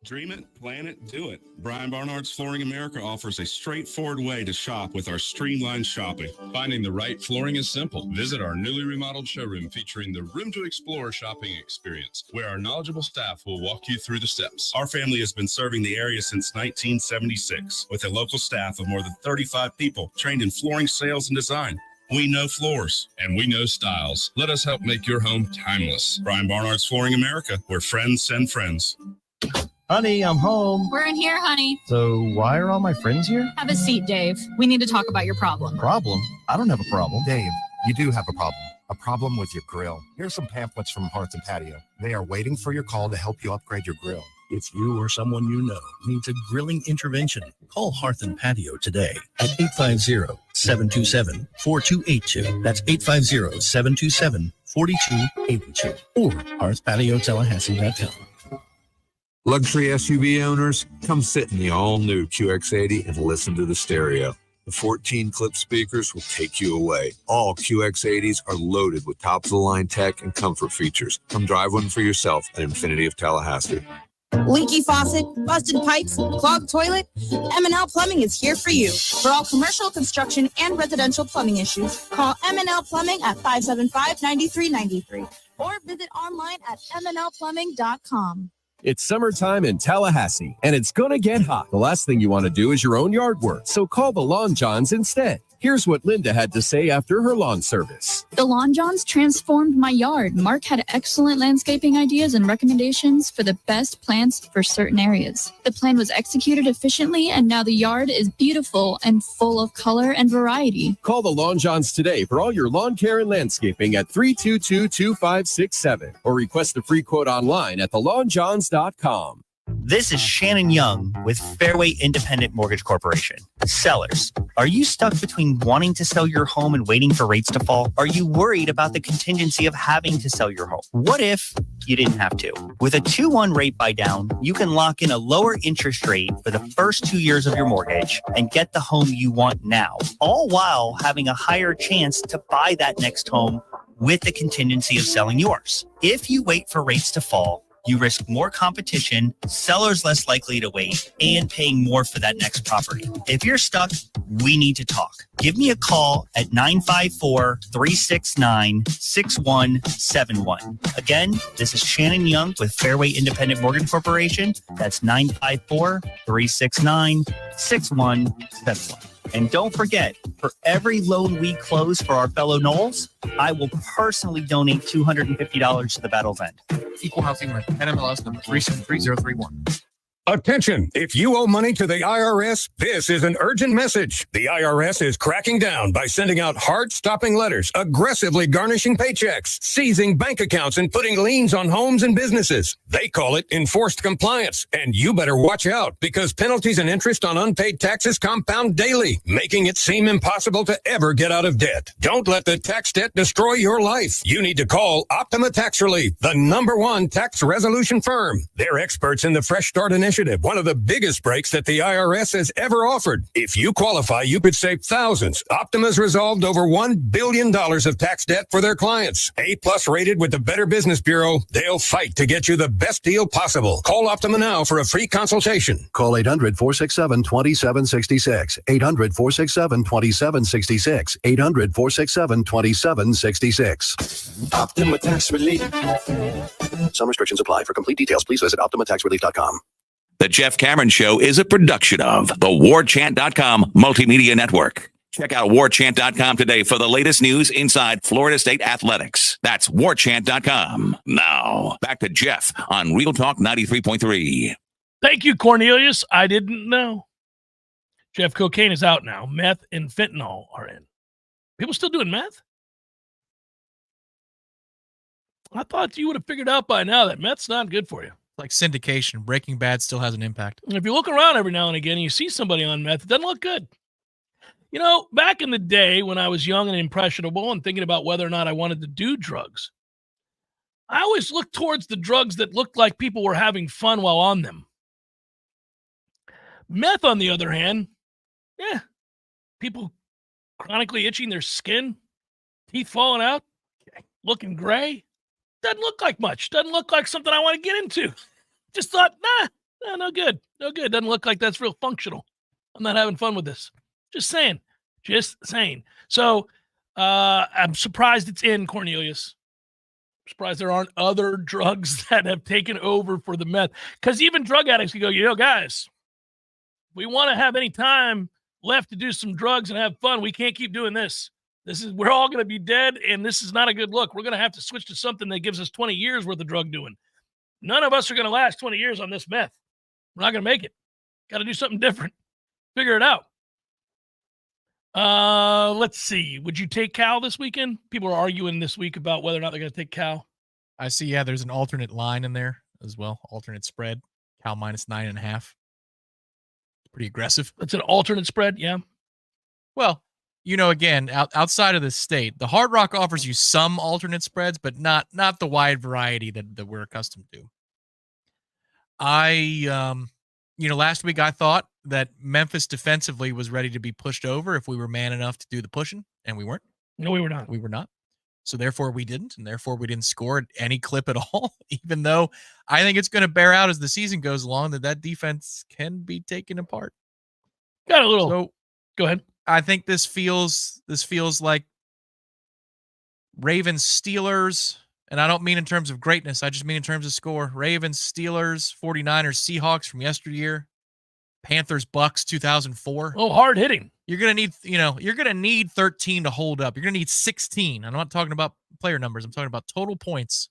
Dream it, plan it, do it. Brian Barnard's Flooring America offers a straightforward way to shop with our streamlined shopping. Finding the right flooring is simple. Visit our newly remodeled showroom featuring the Room to Explore shopping experience, where our knowledgeable staff will walk you through the steps. Our family has been serving the area since 1976 with a local staff of more than 35 people trained in flooring sales and design. We know floors. And we know styles. Let us help make your home timeless. Brian Barnard's Flooring America, where friends send friends. Honey, I'm home. We're in here, honey. So why are all my friends here? Have a seat, Dave. We need to talk about your problem. Problem? I don't have a problem. Dave, you do have a problem. A problem with your grill. Here's some pamphlets from Hearth and Patio. They are waiting for your call to help you upgrade your grill. If you or someone you know needs a grilling intervention, call Hearth and Patio today at 850-727-4282. That's 850-727-4282 or hearthpatiotallahassee.com. Luxury SUV owners, come sit in the all-new QX80 and listen to the stereo. The 14-clip speakers will take you away. All QX80s are loaded with top-of-the-line tech and comfort features. Come drive one for yourself at Infinity of Tallahassee. Leaky faucet, busted pipes, clogged toilet? M&L Plumbing is here for you. For all commercial, construction, and residential plumbing issues, call M&L Plumbing at 575-9393 or visit online at mnlplumbing.com. It's summertime in Tallahassee, and it's gonna get hot. The last thing you want to do is your own yard work, so call the Lawn Johns instead. Here's what Linda had to say after her lawn service. The Lawn Johns transformed my yard. Mark had excellent landscaping ideas and recommendations for the best plants for certain areas. The plan was executed efficiently, and now the yard is beautiful and full of color and variety. Call the Lawn Johns today for all your lawn care and landscaping at 322-2567 or request a free quote online at thelawnjohns.com. This is Shannon Young with Fairway Independent Mortgage Corporation. Sellers, Are you stuck between wanting to sell your home and waiting for rates to fall? Are you worried about the contingency of having to sell your home? What if you didn't have to? With a 2-1 rate buy down, you can lock in a lower interest rate for the first 2 years of your mortgage and get the home you want now, all while having a higher chance to buy that next home with the contingency of selling yours. If you wait for rates to fall, you risk more competition, sellers less likely to wait, and paying more for that next property. If you're stuck, we need to talk. Give me a call at 954-369-6171. Again, this is Shannon Young with Fairway Independent Mortgage Corporation. That's 954-369-6171. And don't forget, for every loan we close for our fellow Knowles, I will personally donate $250 to the Battle's End. Equal housing rent, NMLS number 373031. Attention! If you owe money to the IRS, this is an urgent message. The IRS is cracking down by sending out heart-stopping letters, aggressively garnishing paychecks, seizing bank accounts, and putting liens on homes and businesses. They call it enforced compliance, and you better watch out because penalties and interest on unpaid taxes compound daily, making it seem impossible to ever get out of debt. Don't let the tax debt destroy your life. You need to call Optima Tax Relief, the #1 tax resolution firm. They're experts in the Fresh Start Initiative, one of the biggest breaks that the IRS has ever offered. If you qualify, you could save thousands. Optima's resolved over $1 billion of tax debt for their clients. A+ rated with the Better Business Bureau, they'll fight to get you the best deal possible. Call Optima now for a free consultation. Call 800-467-2766. 800-467-2766. 800-467-2766. Optima Tax Relief. Some restrictions apply. For complete details, please visit OptimaTaxRelief.com. The Jeff Cameron Show is a production of the Warchant.com Multimedia Network. Check out Warchant.com today for the latest news inside Florida State athletics. That's Warchant.com. Now, back to Jeff on Real Talk 93.3. Thank you, Cornelius. I didn't know. Jeff, cocaine is out now. Meth and fentanyl are in. People still doing meth? I thought you would have figured out by now that meth's not good for you. Like syndication, Breaking Bad still has an impact. If you look around every now and again and you see somebody on meth, it doesn't look good. You know, back in the day when I was young and impressionable and thinking about whether or not I wanted to do drugs, I always looked towards the drugs that looked like people were having fun while on them. Meth, on the other hand, people chronically itching their skin, teeth falling out, looking gray. Doesn't look like much. Doesn't look like something I want to get into. Just thought, no good. No good. Doesn't look like that's real functional. I'm not having fun with this. Just saying. So I'm surprised it's in, Cornelius. I'm surprised there aren't other drugs that have taken over for the meth. Because even drug addicts can go, guys, we want to have any time left to do some drugs and have fun. We can't keep doing this. We're all going to be dead, and this is not a good look. We're going to have to switch to something that gives us 20 years worth of drug doing. None of us are going to last 20 years on this meth. We're not going to make it. Got to do something different. Figure it out. Let's see. Would you take Cal this weekend? People are arguing this week about whether or not they're going to take Cal. I see, there's an alternate line in there as well. Alternate spread. Cal minus 9.5. Pretty aggressive. That's an alternate spread, yeah. Well, again, outside of the state, the Hard Rock offers you some alternate spreads, but not the wide variety that we're accustomed to. Last week I thought that Memphis defensively was ready to be pushed over if we were man enough to do the pushing, and we weren't. No, we were not. We were not. So therefore we didn't, and therefore we didn't score any clip at all, even though I think it's going to bear out as the season goes along that defense can be taken apart. Got a little. So, go ahead. I think this feels like Ravens Steelers, and I don't mean in terms of greatness. I just mean in terms of score. Ravens Steelers, 49ers Seahawks from yesteryear, Panthers Bucks 2004. Oh, hard hitting. You're gonna need 13 to hold up. You're gonna need 16. I'm not talking about player numbers. I'm talking about total points.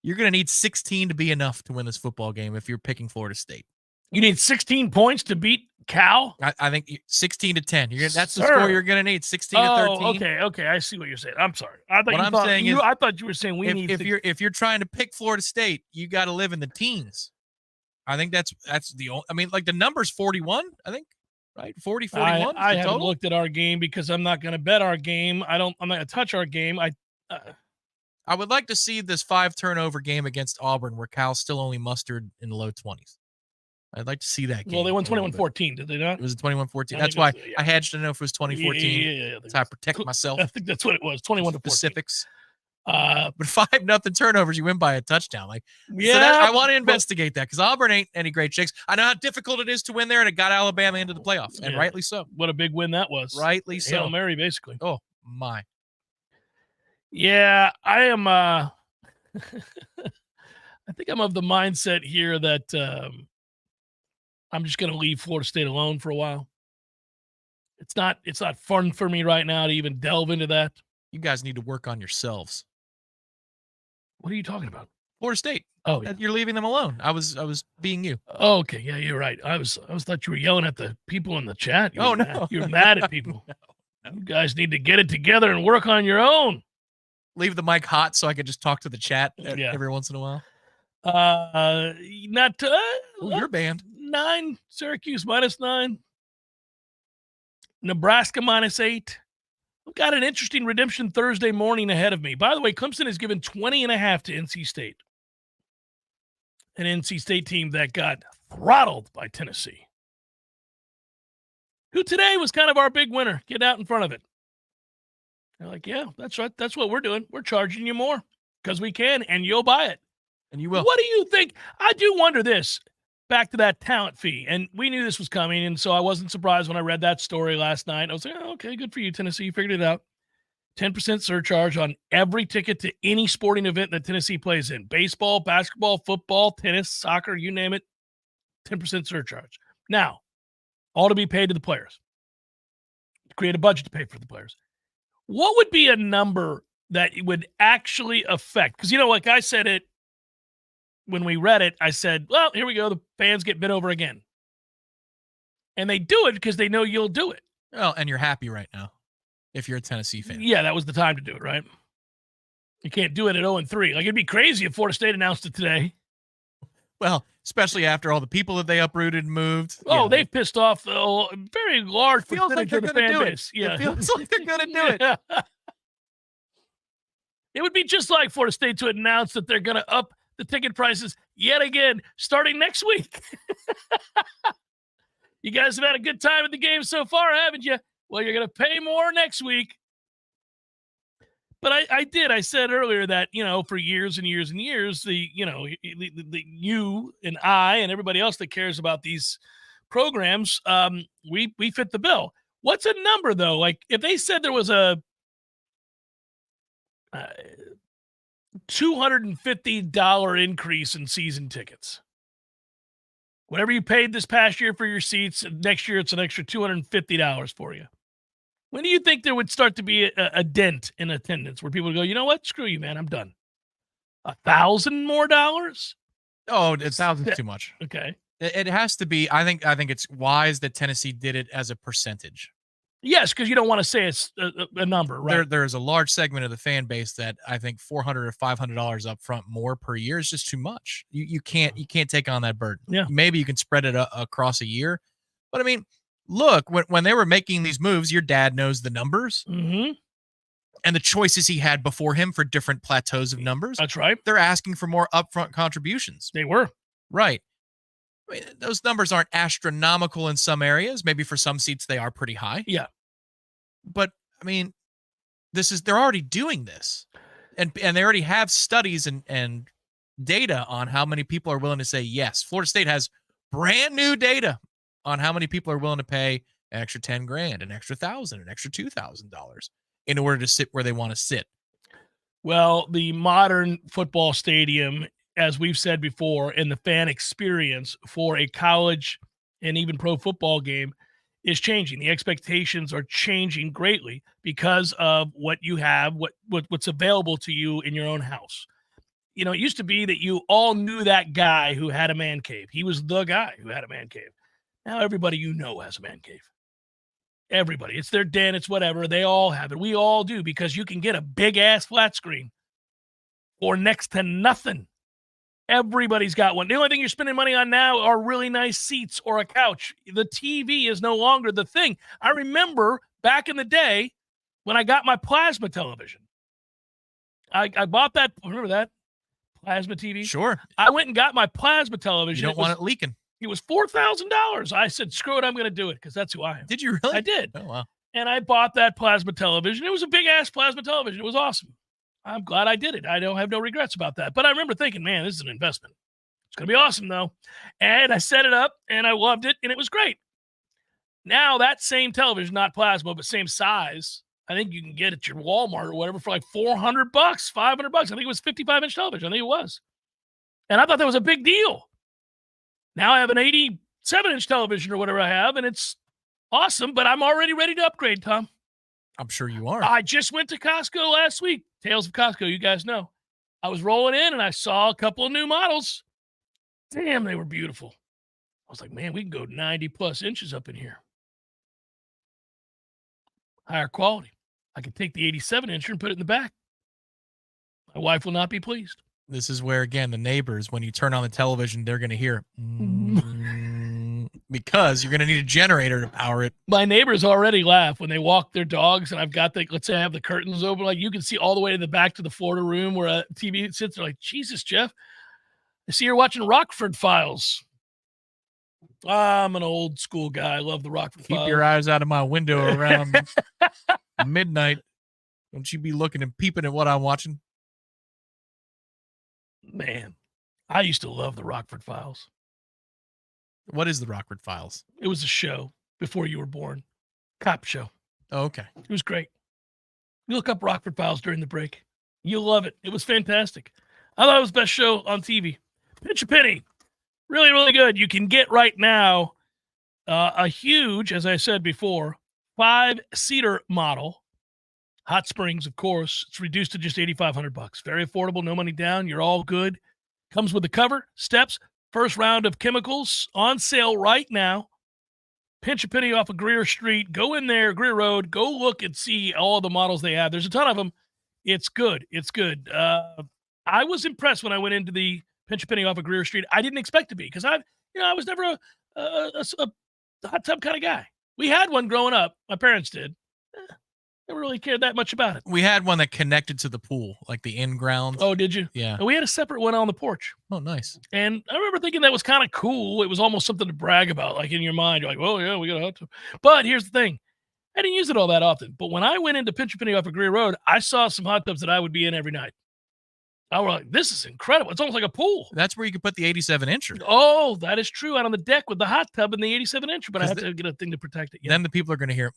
You're gonna need 16 to be enough to win this football game if you're picking Florida State. You need 16 points to beat Cal? I think 16 to 10. That's the score you're going to need, 16 to 13. Okay. I see what you're saying. I'm sorry. I thought you were saying if you're trying to pick Florida State, you got to live in the teens. I think that's the only. I mean, like the number's 41. I think right? 40-41. I haven't looked at our game because I'm not going to bet our game. I'm not going to touch our game. I would like to see this 5-turnover game against Auburn where Cal still only mustered in the low 20s. I'd like to see that game. Well, they won 21-14, did they not? It was 21-14. That's why I hedged to know if it was 2014. Yeah. That's how I protect myself. I think that's what it was, 21-14. Specifics. But 5-0 turnovers, you win by a touchdown. Like, yeah, so I want to investigate that because Auburn ain't any great shakes. I know how difficult it is to win there, and it got Alabama into the playoffs, and rightly so. What a big win that was. Rightly so. Hail Mary, basically. Oh, my. Yeah, I am. I think I'm of the mindset here that I'm just going to leave Florida State alone for a while. It's not fun for me right now to even delve into that. You guys need to work on yourselves. What are you talking about? Florida State. Oh, yeah. You're leaving them alone. I was being you. Oh, okay. Yeah, you're right. I thought you were yelling at the people in the chat. No. You're mad at people. No. You guys need to get it together and work on your own. Leave the mic hot so I could just talk to the chat every once in a while. You're banned. 9, Syracuse -9. Nebraska -8. I've got an interesting redemption Thursday morning ahead of me. By the way, Clemson has given 20.5 to NC State. An NC State team that got throttled by Tennessee, who today was kind of our big winner. Get out in front of it. They're like, yeah, that's right. That's what we're doing. We're charging you more because we can, and you'll buy it. And you will. What do you think? I do wonder this. Back to that talent fee. And we knew this was coming, and so I wasn't surprised when I read that story last night. I was like, oh, okay, good for you, Tennessee. You figured it out. 10% surcharge on every ticket to any sporting event that Tennessee plays in. Baseball, basketball, football, tennis, soccer, you name it. 10% surcharge. Now, all to be paid to the players. Create a budget to pay for the players. What would be a number that would actually affect? Because, like I said it when we read it, I said, well, here we go. The fans get bit over again. And they do it because they know you'll do it. Well, and you're happy right now if you're a Tennessee fan. Yeah, that was the time to do it, right? You can't do it at 0-3. Like, it'd be crazy if Florida State announced it today. Well, especially after all the people that they uprooted and moved. Oh, they've pissed off a very large percentage of the fan base. Yeah. It feels like they're going to do it. It would be just like Florida State to announce that they're going to up the ticket prices yet again starting next week. You guys have had a good time at the game so far, haven't you? Well, you're going to pay more next week. But I said earlier that, for years and years and years, you and I and everybody else that cares about these programs, we fit the bill. What's a number, though? Like, if they said there was a $250 increase in season tickets, whatever you paid this past year for your seats, next year it's an extra $250 for you. When do you think there would start to be a dent in attendance where people would go, you know what? Screw you, man. I'm done. $1,000 more dollars? Oh, $1,000's too much. Okay. It has to be. I think it's wise that Tennessee did it as a percentage. Yes, because you don't want to say it's a number, right? There's a large segment of the fan base that I think $400 or $500 up front more per year is just too much. You can't take on that burden. Yeah. Maybe you can spread it across a year, but I mean, look, when they were making these moves, your dad knows the numbers and the choices he had before him for different plateaus of numbers. That's right. They're asking for more upfront contributions. They were. Right. I mean, those numbers aren't astronomical in some areas. Maybe for some seats they are pretty high. Yeah. But I mean, they're already doing this. And they already have studies and data on how many people are willing to say yes. Florida State has brand new data on how many people are willing to pay an extra $10,000, an extra $1,000, an extra $2,000 in order to sit where they want to sit. Well, the modern football stadium, as we've said before, and the fan experience for a college and even pro football game is changing. The expectations are changing greatly because of what you have, what's available to you in your own house. It used to be that you all knew that guy who had a man cave. He was the guy who had a man cave. Now everybody has a man cave. Everybody. It's their den. It's whatever. They all have it. We all do, because you can get a big-ass flat screen for next to nothing Everybody's got one. The only thing you're spending money on now are really nice seats or a couch. The TV is no longer the thing. I remember back in the day when I got my plasma television. I bought that. Remember that? Plasma TV? Sure. I went and got my plasma television. You don't want it leaking. It was $4,000. I said, screw it, I'm going to do it because that's who I am. Did you really? I did. Oh, wow. And I bought that plasma television. It was a big-ass plasma television. It was awesome. I'm glad I did it. I don't have no regrets about that. But I remember thinking, man, this is an investment. It's going to be awesome, though. And I set it up, and I loved it, and it was great. Now, that same television, not plasma, but same size, I think you can get at your Walmart or whatever for like $400, $500. I think it was 55-inch television. I think it was. And I thought that was a big deal. Now I have an 87-inch television or whatever I have, and it's awesome, but I'm already ready to upgrade, Tom. I'm sure you are. I just went to Costco last week. Tales of Costco, you guys know. I was rolling in, and I saw a couple of new models. Damn, they were beautiful. I was like, man, we can go 90-plus inches up in here. Higher quality. I can take the 87-incher and put it in the back. My wife will not be pleased. This is where, again, the neighbors, when you turn on the television, they're going to hear because you're going to need a generator to power it. My neighbors already laugh when they walk their dogs, and I've got let's say I have the curtains open, like you can see all the way to the back to the Florida room where a TV sits. They're like, Jesus, Jeff, I see you're watching Rockford Files. I'm an old school guy. I love the Rockford Files. Keep your eyes out of my window around midnight. Don't you be looking and peeping at what I'm watching. Man, I used to love the Rockford Files. What is the Rockford Files? It was a show before you were born. Cop show. Oh, okay. It was great. You look up Rockford Files during the break. You'll love it. It was fantastic. I thought it was the best show on TV. Pinch a penny. Really, really good. You can get right now a huge, as I said before, 5-seater model. Hot Springs, of course. It's reduced to just $8,500. Very affordable, no money down. You're all good. Comes with the cover, steps, first round of chemicals on sale right now. Pinch a penny off of Greer Street. Go in there, Greer Road. Go look and see all the models they have. There's a ton of them. It's good. It's good. I was impressed when I went into the Pinch a penny off of Greer Street. I didn't expect to be because I was never a hot tub kind of guy. We had one growing up. My parents did. Never really cared that much about it. We had one that connected to the pool, like the in-ground. Oh, did you? Yeah. And we had a separate one on the porch. Oh, nice. And I remember thinking that was kind of cool. It was almost something to brag about. Like in your mind, you're like, oh, yeah, we got a hot tub. But here's the thing. I didn't use it all that often. But when I went into Pinch a penny off of Greer Road, I saw some hot tubs that I would be in every night. I was like, this is incredible. It's almost like a pool. That's where you could put the 87-incher. Oh, that is true. Out on the deck with the hot tub and the 87-incher, but I have to get a thing to protect it. Yeah. Then the people are going to hear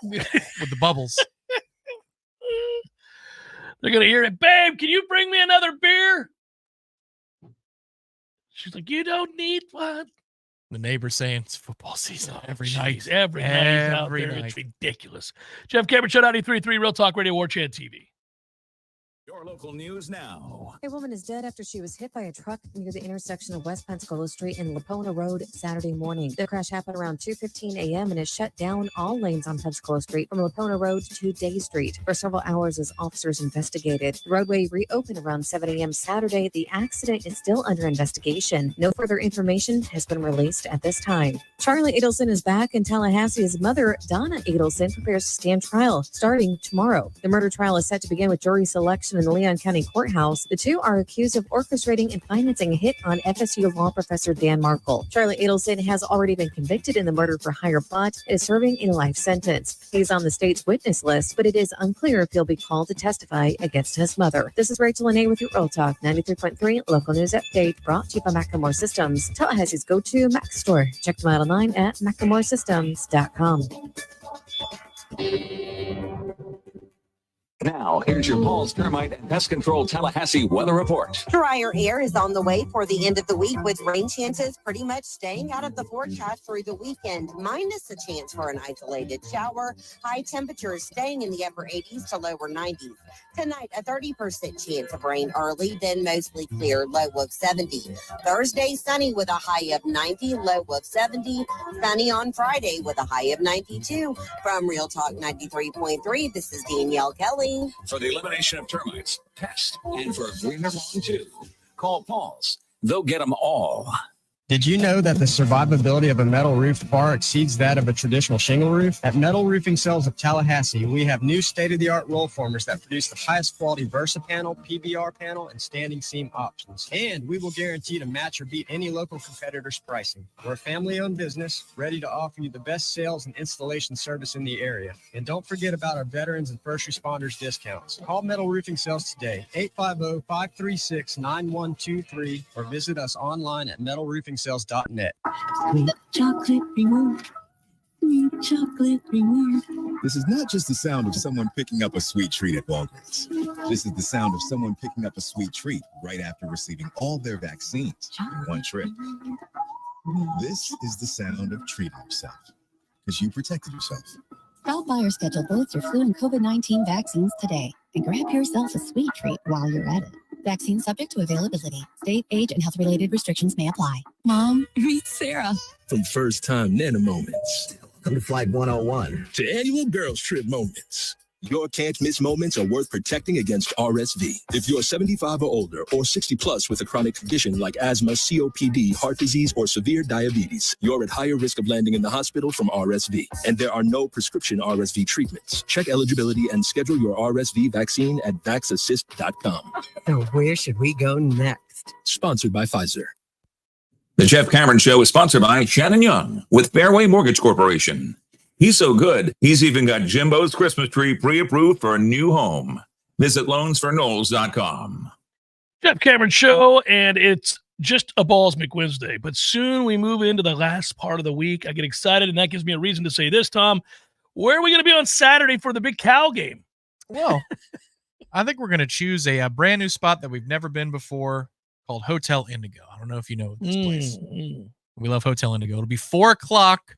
with the bubbles. They're going to hear it. Babe, can you bring me another beer? She's like, you don't need one. The neighbor's saying it's football season every night. Every night he's out there. It's ridiculous. Jeff Cameron, Show 93.3, Real Talk Radio, Warchant TV. Your local news now. A woman is dead after she was hit by a truck near the intersection of West Pensacola Street and Lapona Road Saturday morning. The crash happened around 2:15 a.m. and has shut down all lanes on Pensacola Street from Lapona Road to Day Street for several hours as officers investigated. The roadway reopened around 7 a.m. Saturday. The accident is still under investigation. No further information has been released at this time. Charlie Adelson is back in Tallahassee. His mother, Donna Adelson, prepares to stand trial starting tomorrow. The murder trial is set to begin with jury selection in the Leon County Courthouse. The two are accused of orchestrating and financing a hit on FSU law professor Dan Markle. Charlie Adelson has already been convicted in the murder for hire, but is serving a life sentence. He's on the state's witness list, but it is unclear if he'll be called to testify against his mother. This is Rachel Lene with your Real Talk 93.3 local news update, brought to you by Macklemore Systems, Tallahassee's go-to Mac store. Check them out online at MacklemoreSystems.com. Now, here's your Paul's Termite and Pest Control Tallahassee weather report. Drier air is on the way for the end of the week, with rain chances pretty much staying out of the forecast through the weekend, minus a chance for an isolated shower. High temperatures staying in the upper 80s to lower 90s. Tonight, a 30% chance of rain early, then mostly clear, low of 70. Thursday, sunny with a high of 90, low of 70. Sunny on Friday with a high of 92. From Real Talk 93.3, this is Danielle Kelly. For the elimination of termites, pest, and for a greener lawn too, Call Paul's. They'll get them all. Did you know that the survivability of a metal roof far exceeds that of a traditional shingle roof? At Metal Roofing Sales of Tallahassee, we have new state-of-the-art roll formers that produce the highest quality Versa panel, PBR panel, and standing seam options. And we will guarantee to match or beat any local competitor's pricing. We're a family-owned business, ready to offer you the best sales and installation service in the area. And don't forget about our veterans and first responders discounts. Call Metal Roofing Sales today, 850-536-9123, or visit us online at metalroofing.net. Sweet chocolate reward. Sweet chocolate reward. This is not just the sound of someone picking up a sweet treat at Walgreens. This is the sound of someone picking up a sweet treat right after receiving all their vaccines in one trip. This is the sound of treating yourself because you protected yourself. Stop by or schedule both your flu and COVID-19 vaccines today and grab yourself a sweet treat while you're at it. Vaccine subject to availability. State, age, and health-related restrictions may apply. Mom, meet Sarah. From first-time Nana moments. Come to Flight 101. To annual girls trip moments. Your can't-miss moments are worth protecting against RSV. If you're 75 or older or 60 plus with a chronic condition like asthma, COPD, heart disease, or severe diabetes, you're at higher risk of landing in the hospital from RSV. And there are no prescription RSV treatments. Check eligibility and schedule your RSV vaccine at vaxassist.com. So where should we go next? Sponsored by Pfizer. The Jeff Cameron Show is sponsored by Shannon Young with Fairway Mortgage Corporation. He's so good, he's even got Jimbo's Christmas tree pre-approved for a new home. Visit loansforknowles.com. Jeff Cameron Show, and it's just a Balls McWednesday. But soon we move into the last part of the week. I get excited, and that gives me a reason to say this, Tom. Where are we going to be on Saturday for the big Cal game? Well, I think we're going to choose a brand new spot that we've never been before called Hotel Indigo. I don't know if you know this place. We love Hotel Indigo. It'll be 4 o'clock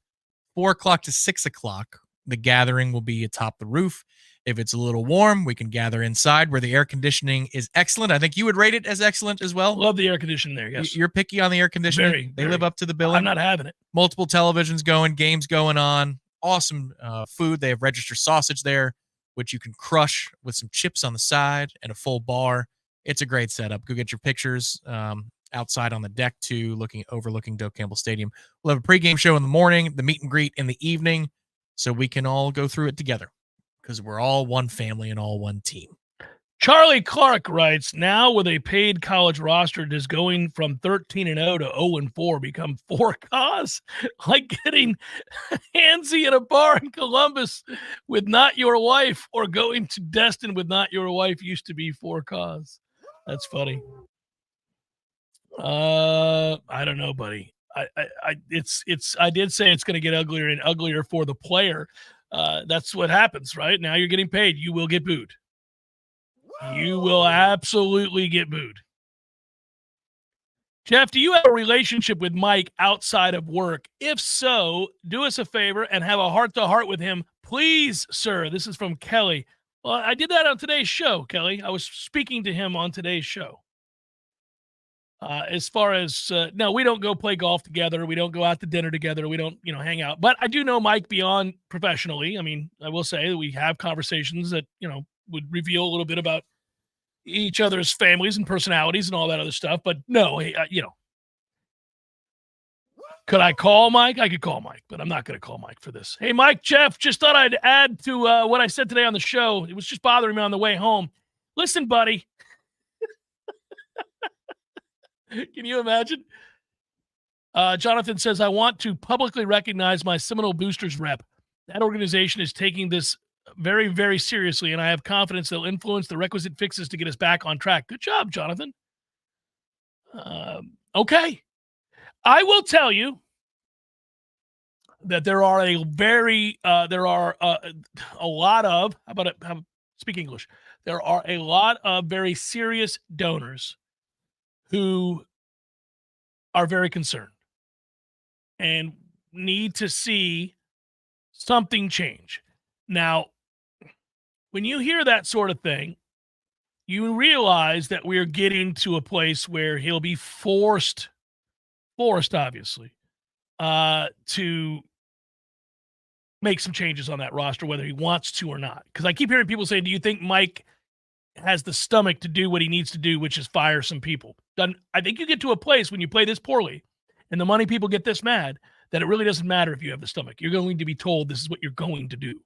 to 6 o'clock. The gathering will be atop the roof. If it's a little warm, we can gather inside where the air conditioning is excellent. I think you would rate it as excellent as well. Love the air conditioning there, yes. You're picky on the air conditioning. They live up to the billing. I'm not having it. Multiple televisions going, games going on. Awesome food. They have registered sausage there, which you can crush with some chips on the side and a full bar. It's a great setup. Go get your pictures. Outside on the deck too, overlooking Doak Campbell Stadium. We'll have a pregame show in the morning, the meet and greet in the evening, so we can all go through it together because we're all one family and all one team. Charlie Clark writes, now with a paid college roster, does going from 13-0 to 0-4 become 4 cause? Like getting handsy at a bar in Columbus with Not Your Wife, or going to Destin with Not Your Wife used to be 4 cause. That's funny. I don't know, buddy. I did say it's going to get uglier and uglier for the player. That's what happens, right? Now you're getting paid. You will get booed. You will absolutely get booed. Jeff, do you have a relationship with Mike outside of work? If so, do us a favor and have a heart-to-heart with him. Please, sir. This is from Kelly. Well, I did that on today's show, Kelly. I was speaking to him on today's show. As far as, no, we don't go play golf together. We don't go out to dinner together. We don't, hang out. But I do know Mike beyond professionally. I mean, I will say that we have conversations that, would reveal a little bit about each other's families and personalities and all that other stuff. But no, could I call Mike? I could call Mike, but I'm not going to call Mike for this. Hey, Mike, Jeff, just thought I'd add to what I said today on the show. It was just bothering me on the way home. Listen, buddy. Can you imagine? Jonathan says, I want to publicly recognize my Seminole Boosters rep. That organization is taking this very, very seriously, and I have confidence they'll influence the requisite fixes to get us back on track. Good job, Jonathan. Okay. I will tell you that there are a lot of, speak English. There are a lot of very serious donors who are very concerned and need to see something change. Now, when you hear that sort of thing, you realize that we're getting to a place where he'll be forced obviously, to make some changes on that roster, whether he wants to or not. Because I keep hearing people say, do you think Mike has the stomach to do what he needs to do, which is fire some people. I think you get to a place when you play this poorly and the money people get this mad that it really doesn't matter if you have the stomach. You're going to be told this is what you're going to do.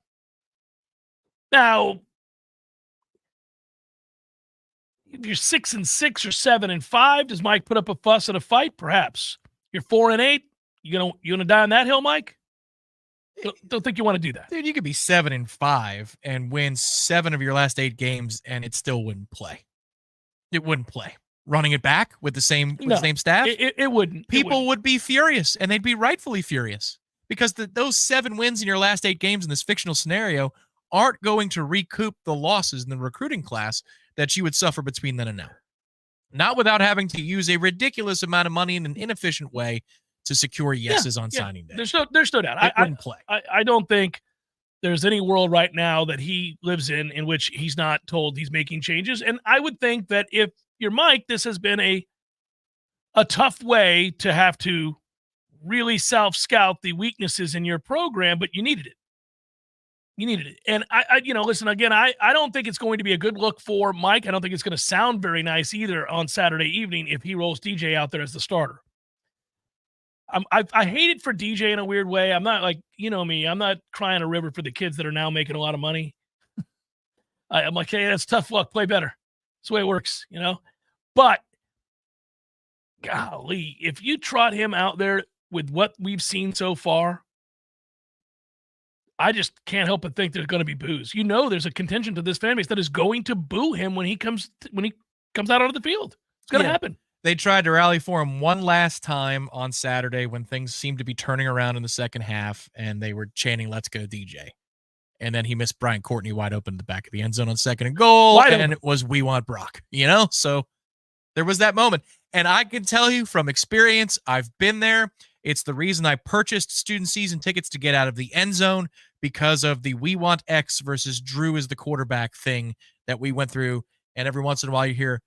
Now, if you're 6-6 or 7-5, does Mike put up a fuss and a fight? Perhaps. You're 4-8. You gonna die on that hill, Mike? Don't think you want to do that, dude. You could be 7-5 and win 7 of your last 8 games, and it still wouldn't play. It wouldn't play. Running it back with the same staff, it wouldn't. People would be furious, and they'd be rightfully furious because those 7 wins in your last 8 games in this fictional scenario aren't going to recoup the losses in the recruiting class that you would suffer between then and now. Not without having to use a ridiculous amount of money in an inefficient way to secure yeses on signing day. There's no doubt. It wouldn't play. I don't think there's any world right now that he lives in which he's not told he's making changes. And I would think that if you're Mike, this has been a tough way to have to really self-scout the weaknesses in your program, but you needed it. You needed it. And listen, again, I don't think it's going to be a good look for Mike. I don't think it's going to sound very nice either on Saturday evening if he rolls DJ out there as the starter. I hate it for DJ in a weird way. I'm not like, you know me, I'm not crying a river for the kids that are now making a lot of money. I'm like, hey, that's tough luck. Play better. That's the way it works, But, golly, if you trot him out there with what we've seen so far, I just can't help but think there's going to be boos. There's a contingent of this fan base that is going to boo him when he comes out onto the field. It's going to happen. They tried to rally for him one last time on Saturday when things seemed to be turning around in the second half, and they were chanting, "Let's go, DJ." And then he missed Brian Courtney wide open in the back of the end zone on 2nd and goal, and it was "We want Brock," So there was that moment. And I can tell you from experience, I've been there. It's the reason I purchased student season tickets to get out of the end zone because of the "We want X versus Drew as the quarterback" thing that we went through. And every once in a while you hear,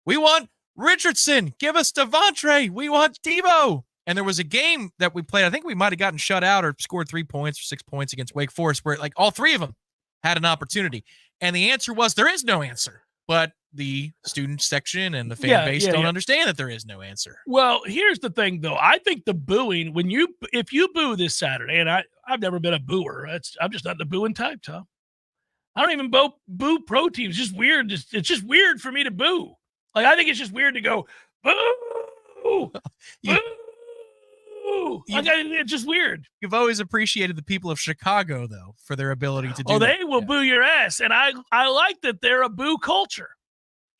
"We want Richardson, give us Devontre, we want Debo." And there was a game that we played, I think we might have gotten shut out or scored 3 points or 6 points against Wake Forest, where like all 3 of them had an opportunity. And the answer was there is no answer. But the student section and the fan base don't understand that there is no answer. Well, here's the thing, though. I think the booing, if you boo this Saturday, and I've never been a booer. I'm just not the booing type, Tom. I don't even boo pro teams. It's just weird. It's just weird for me to boo. Like, I think it's just weird to go, boo, boo. It's just weird. You've always appreciated the people of Chicago, though, for their ability to do that. They will boo your ass. And I like that they're a boo culture.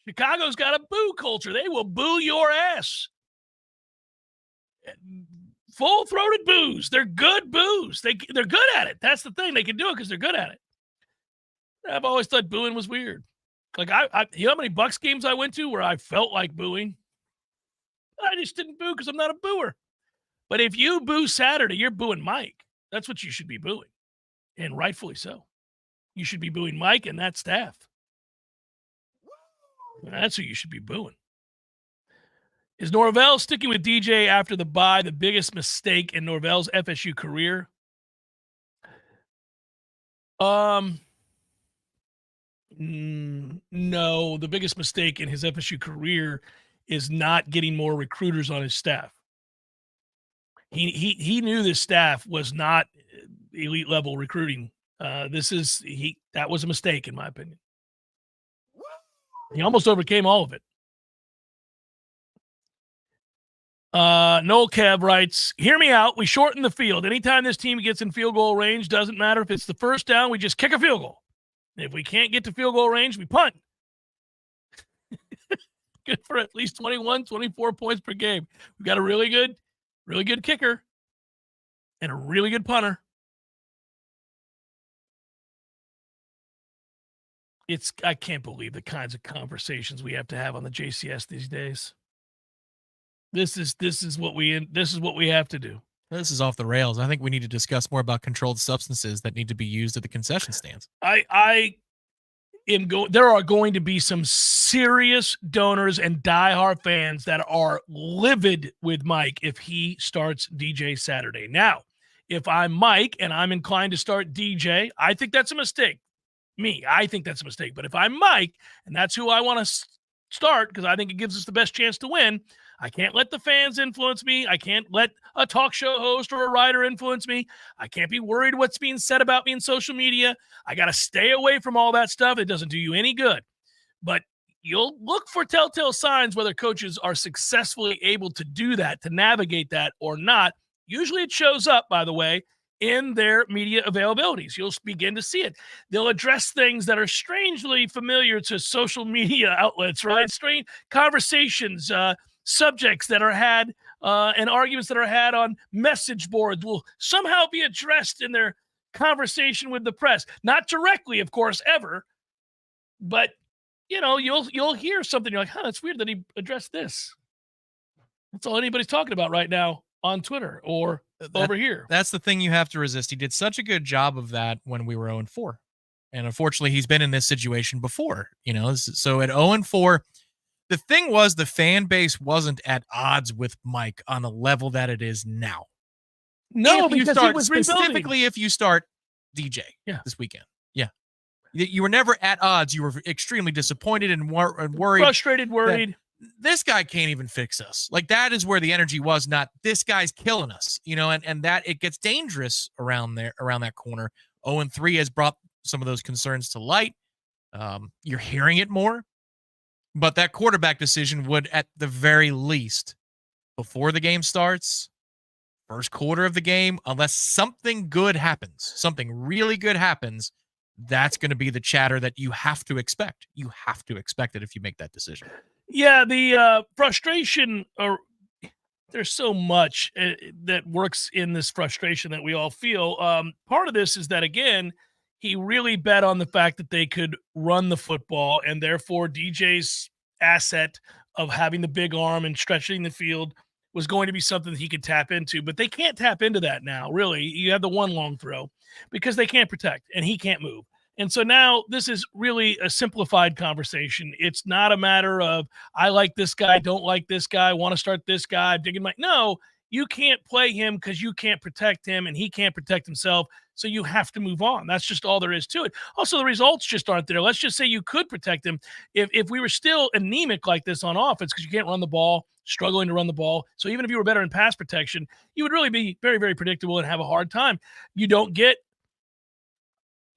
Chicago's got a boo culture. They will boo your ass. Full-throated boos. They're good boos. They're good at it. That's the thing. They can do it because they're good at it. I've always thought booing was weird. Like, you know how many Bucks games I went to where I felt like booing? I just didn't boo because I'm not a booer. But if you boo Saturday, you're booing Mike. That's what you should be booing. And rightfully so. You should be booing Mike and that staff. That's who you should be booing. Is Norvell sticking with DJ after the bye the biggest mistake in Norvell's FSU career? No, the biggest mistake in his FSU career is not getting more recruiters on his staff. He knew this staff was not elite level recruiting. That was a mistake in my opinion. He almost overcame all of it. Noel Kev writes, "Hear me out. We shorten the field. Anytime this team gets in field goal range, doesn't matter if it's the first down, we just kick a field goal. If we can't get to field goal range, we punt. Good for at least 21, 24 points per game. We've got a really good kicker and a really good punter. I can't believe the kinds of conversations we have to have on the JCS these days. This is what we have to do. This is off the rails. I think we need to discuss more about controlled substances that need to be used at the concession stands. There are going to be some serious donors and diehard fans that are livid with Mike if he starts DJ Saturday. Now, if I'm Mike and I'm inclined to start DJ, I think that's a mistake. Me. I think that's a mistake. But if I'm Mike, and that's who I want to start because I think it gives us the best chance to win, I can't let the fans influence me. I can't let a talk show host or a writer influence me. I can't be worried what's being said about me in social media. I got to stay away from all that stuff. It doesn't do you any good. But you'll look for telltale signs whether coaches are successfully able to do that, to navigate that or not. Usually it shows up, by the way, in their media availabilities. You'll begin to see it. They'll address things that are strangely familiar to social media outlets, right? Strange conversations, subjects that are had and arguments that are had on message boards will somehow be addressed in their conversation with the press. Not directly, of course, ever, but you'll hear something. You're like, that's weird that he addressed this. That's all anybody's talking about right now on Twitter or over here. That's the thing you have to resist. He did such a good job of that when we were 0-4. And unfortunately, he's been in this situation before, So at 0-4, the thing was the fan base wasn't at odds with Mike on the level that it is now. No, if you because start, he was specifically rebuilding. If you start DJ this weekend. Yeah. You were never at odds. You were extremely disappointed and worried. Frustrated, worried. This guy can't even fix us. Like, that is where the energy was, not this guy's killing us, and that it gets dangerous around that corner. 0-3 has brought some of those concerns to light. You're hearing it more, but that quarterback decision would, at the very least, before the game starts, first quarter of the game, unless something good happens, something really good happens, that's going to be the chatter that you have to expect. You have to expect it if you make that decision. Yeah, the frustration, there's so much that works in this frustration that we all feel. Part of this is that, again, he really bet on the fact that they could run the football, and therefore DJ's asset of having the big arm and stretching the field was going to be something that he could tap into. But they can't tap into that now, really. You have the one long throw because they can't protect, and he can't move. And so now this is really a simplified conversation. It's not a matter of, I like this guy, don't like this guy, want to start this guy, digging my... No, you can't play him because you can't protect him and he can't protect himself. So you have to move on. That's just all there is to it. Also, the results just aren't there. Let's just say you could protect him. If we were still anemic like this on offense because you can't run the ball, struggling to run the ball. So even if you were better in pass protection, you would really be very, very predictable and have a hard time. You don't get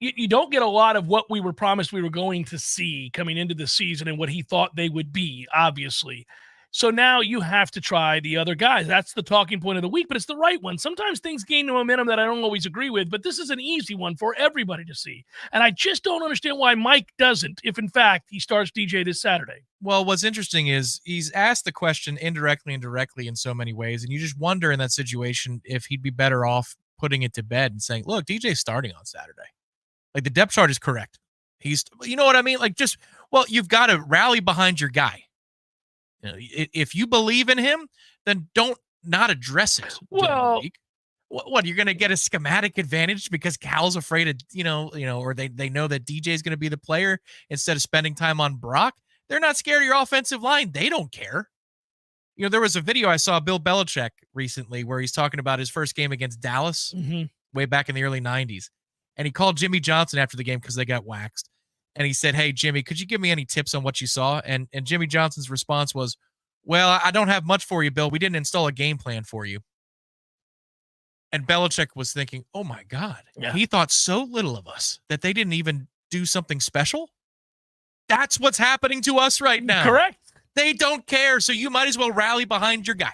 a lot of what we were promised we were going to see coming into the season and what he thought they would be, obviously. So now you have to try the other guys. That's the talking point of the week, but it's the right one. Sometimes things gain momentum that I don't always agree with, but this is an easy one for everybody to see. And I just don't understand why Mike doesn't, if in fact he starts DJ this Saturday. Well, what's interesting is he's asked the question indirectly and directly in so many ways, and you just wonder in that situation if he'd be better off putting it to bed and saying, look, DJ's starting on Saturday. Like, the depth chart is correct. You know what I mean? Like, you've got to rally behind your guy. If you believe in him, then don't not address it. Well, what you're going to get a schematic advantage because Cal's afraid of, or they know that DJ is going to be the player instead of spending time on Brock. They're not scared of your offensive line. They don't care. There was a video I saw Bill Belichick recently where he's talking about his first game against Dallas way back in the early 90s. And he called Jimmy Johnson after the game because they got waxed. And he said, hey, Jimmy, could you give me any tips on what you saw? And Jimmy Johnson's response was, well, I don't have much for you, Bill. We didn't install a game plan for you. And Belichick was thinking, oh, my God. Yeah. He thought so little of us that they didn't even do something special. That's what's happening to us right now. Correct. They don't care. So you might as well rally behind your guy.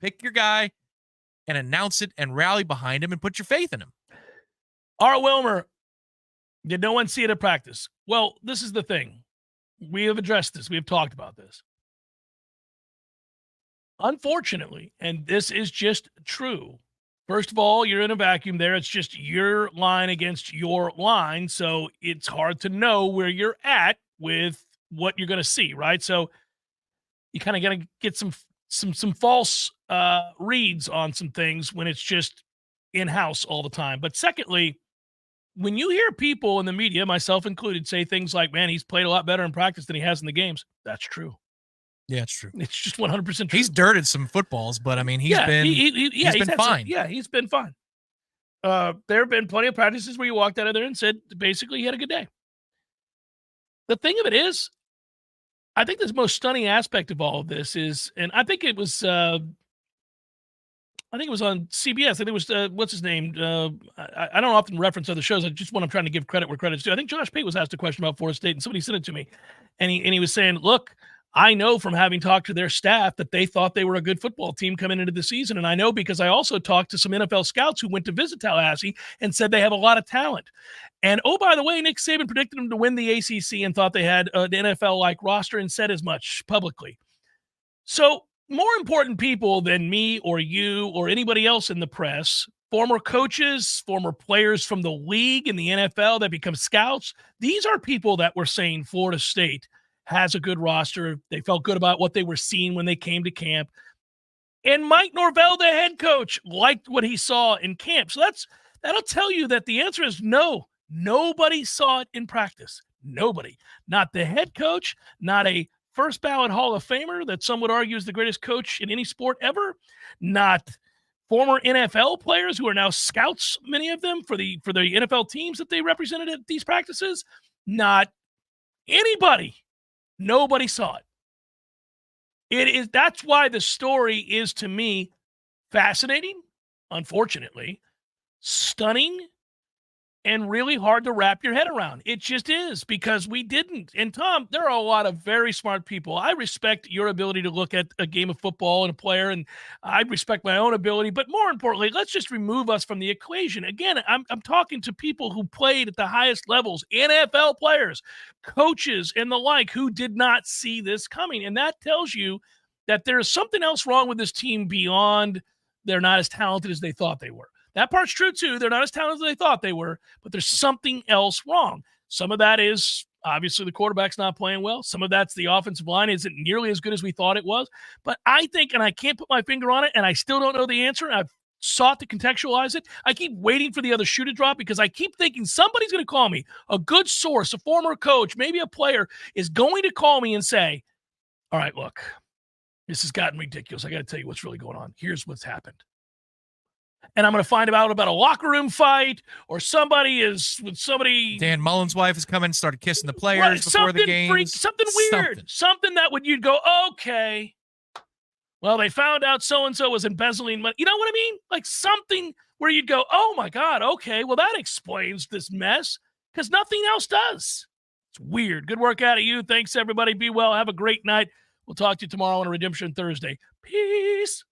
Pick your guy and announce it and rally behind him and put your faith in him. Art Wilmer, did no one see it at practice? Well, this is the thing. We have addressed this. We have talked about this. Unfortunately, and this is just true, first of all, you're in a vacuum there. It's just your line against your line, so it's hard to know where you're at with what you're going to see, right? So you kind of got to get some false reads on some things when it's just in-house all the time. But secondly, when you hear people in the media, myself included, say things like, man, he's played a lot better in practice than he has in the games, that's true. Yeah, it's true. It's just 100% true. He's dirted some footballs, but I mean, he's been fine. He's been fine. There have been plenty of practices where you walked out of there and said, basically, he had a good day. the thing of it is, I think the most stunning aspect of all of this is, and I think it was on CBS. I think it was what's his name? I don't often reference other shows. I just when I'm trying to give credit where credit's due. I think Josh Pate was asked a question about Florida State, and somebody sent it to me, and he was saying, "Look, I know from having talked to their staff that they thought they were a good football team coming into the season, and I know because I also talked to some NFL scouts who went to visit Tallahassee and said they have a lot of talent. And, oh, by the way, Nick Saban predicted them to win the ACC and thought they had an NFL-like roster and said as much publicly. So more important people than me or you or anybody else in the press, former coaches, former players from the league and the NFL that become scouts, these are people that were saying Florida State has a good roster. They felt good about what they were seeing when they came to camp. And Mike Norvell, the head coach, liked what he saw in camp. So that'll tell you that the answer is no. Nobody saw it in practice. Nobody. Not the head coach, not a first ballot Hall of Famer that some would argue is the greatest coach in any sport ever, not former NFL players who are now scouts, many of them, for the NFL teams that they represented at these practices, not anybody. Nobody saw it. That's why the story is, to me, fascinating, unfortunately, stunning, and really hard to wrap your head around. It just is, because we didn't. And Tom, there are a lot of very smart people. I respect your ability to look at a game of football and a player, and I respect my own ability. But more importantly, let's just remove us from the equation. Again, I'm talking to people who played at the highest levels, NFL players, coaches, and the like, who did not see this coming. And that tells you that there is something else wrong with this team beyond they're not as talented as they thought they were. That part's true, too. They're not as talented as they thought they were, but there's something else wrong. Some of that is, obviously, the quarterback's not playing well. Some of that's the offensive line isn't nearly as good as we thought it was. But I think, and I can't put my finger on it, and I still don't know the answer, and I've sought to contextualize it. I keep waiting for the other shoe to drop because I keep thinking somebody's going to call me, a good source, a former coach, maybe a player, is going to call me and say, all right, look, this has gotten ridiculous. I got to tell you what's really going on. Here's what's happened. And I'm going to find out about a locker room fight, or somebody is with somebody. Dan Mullen's wife has come in and started kissing the players before the game. Something weird. Something that you'd go, okay. Well, they found out so-and-so was embezzling money. You know what I mean? Like something where you'd go, oh, my God, okay. Well, that explains this mess, because nothing else does. It's weird. Good work out of you. Thanks, everybody. Be well. Have a great night. We'll talk to you tomorrow on a Redemption Thursday. Peace.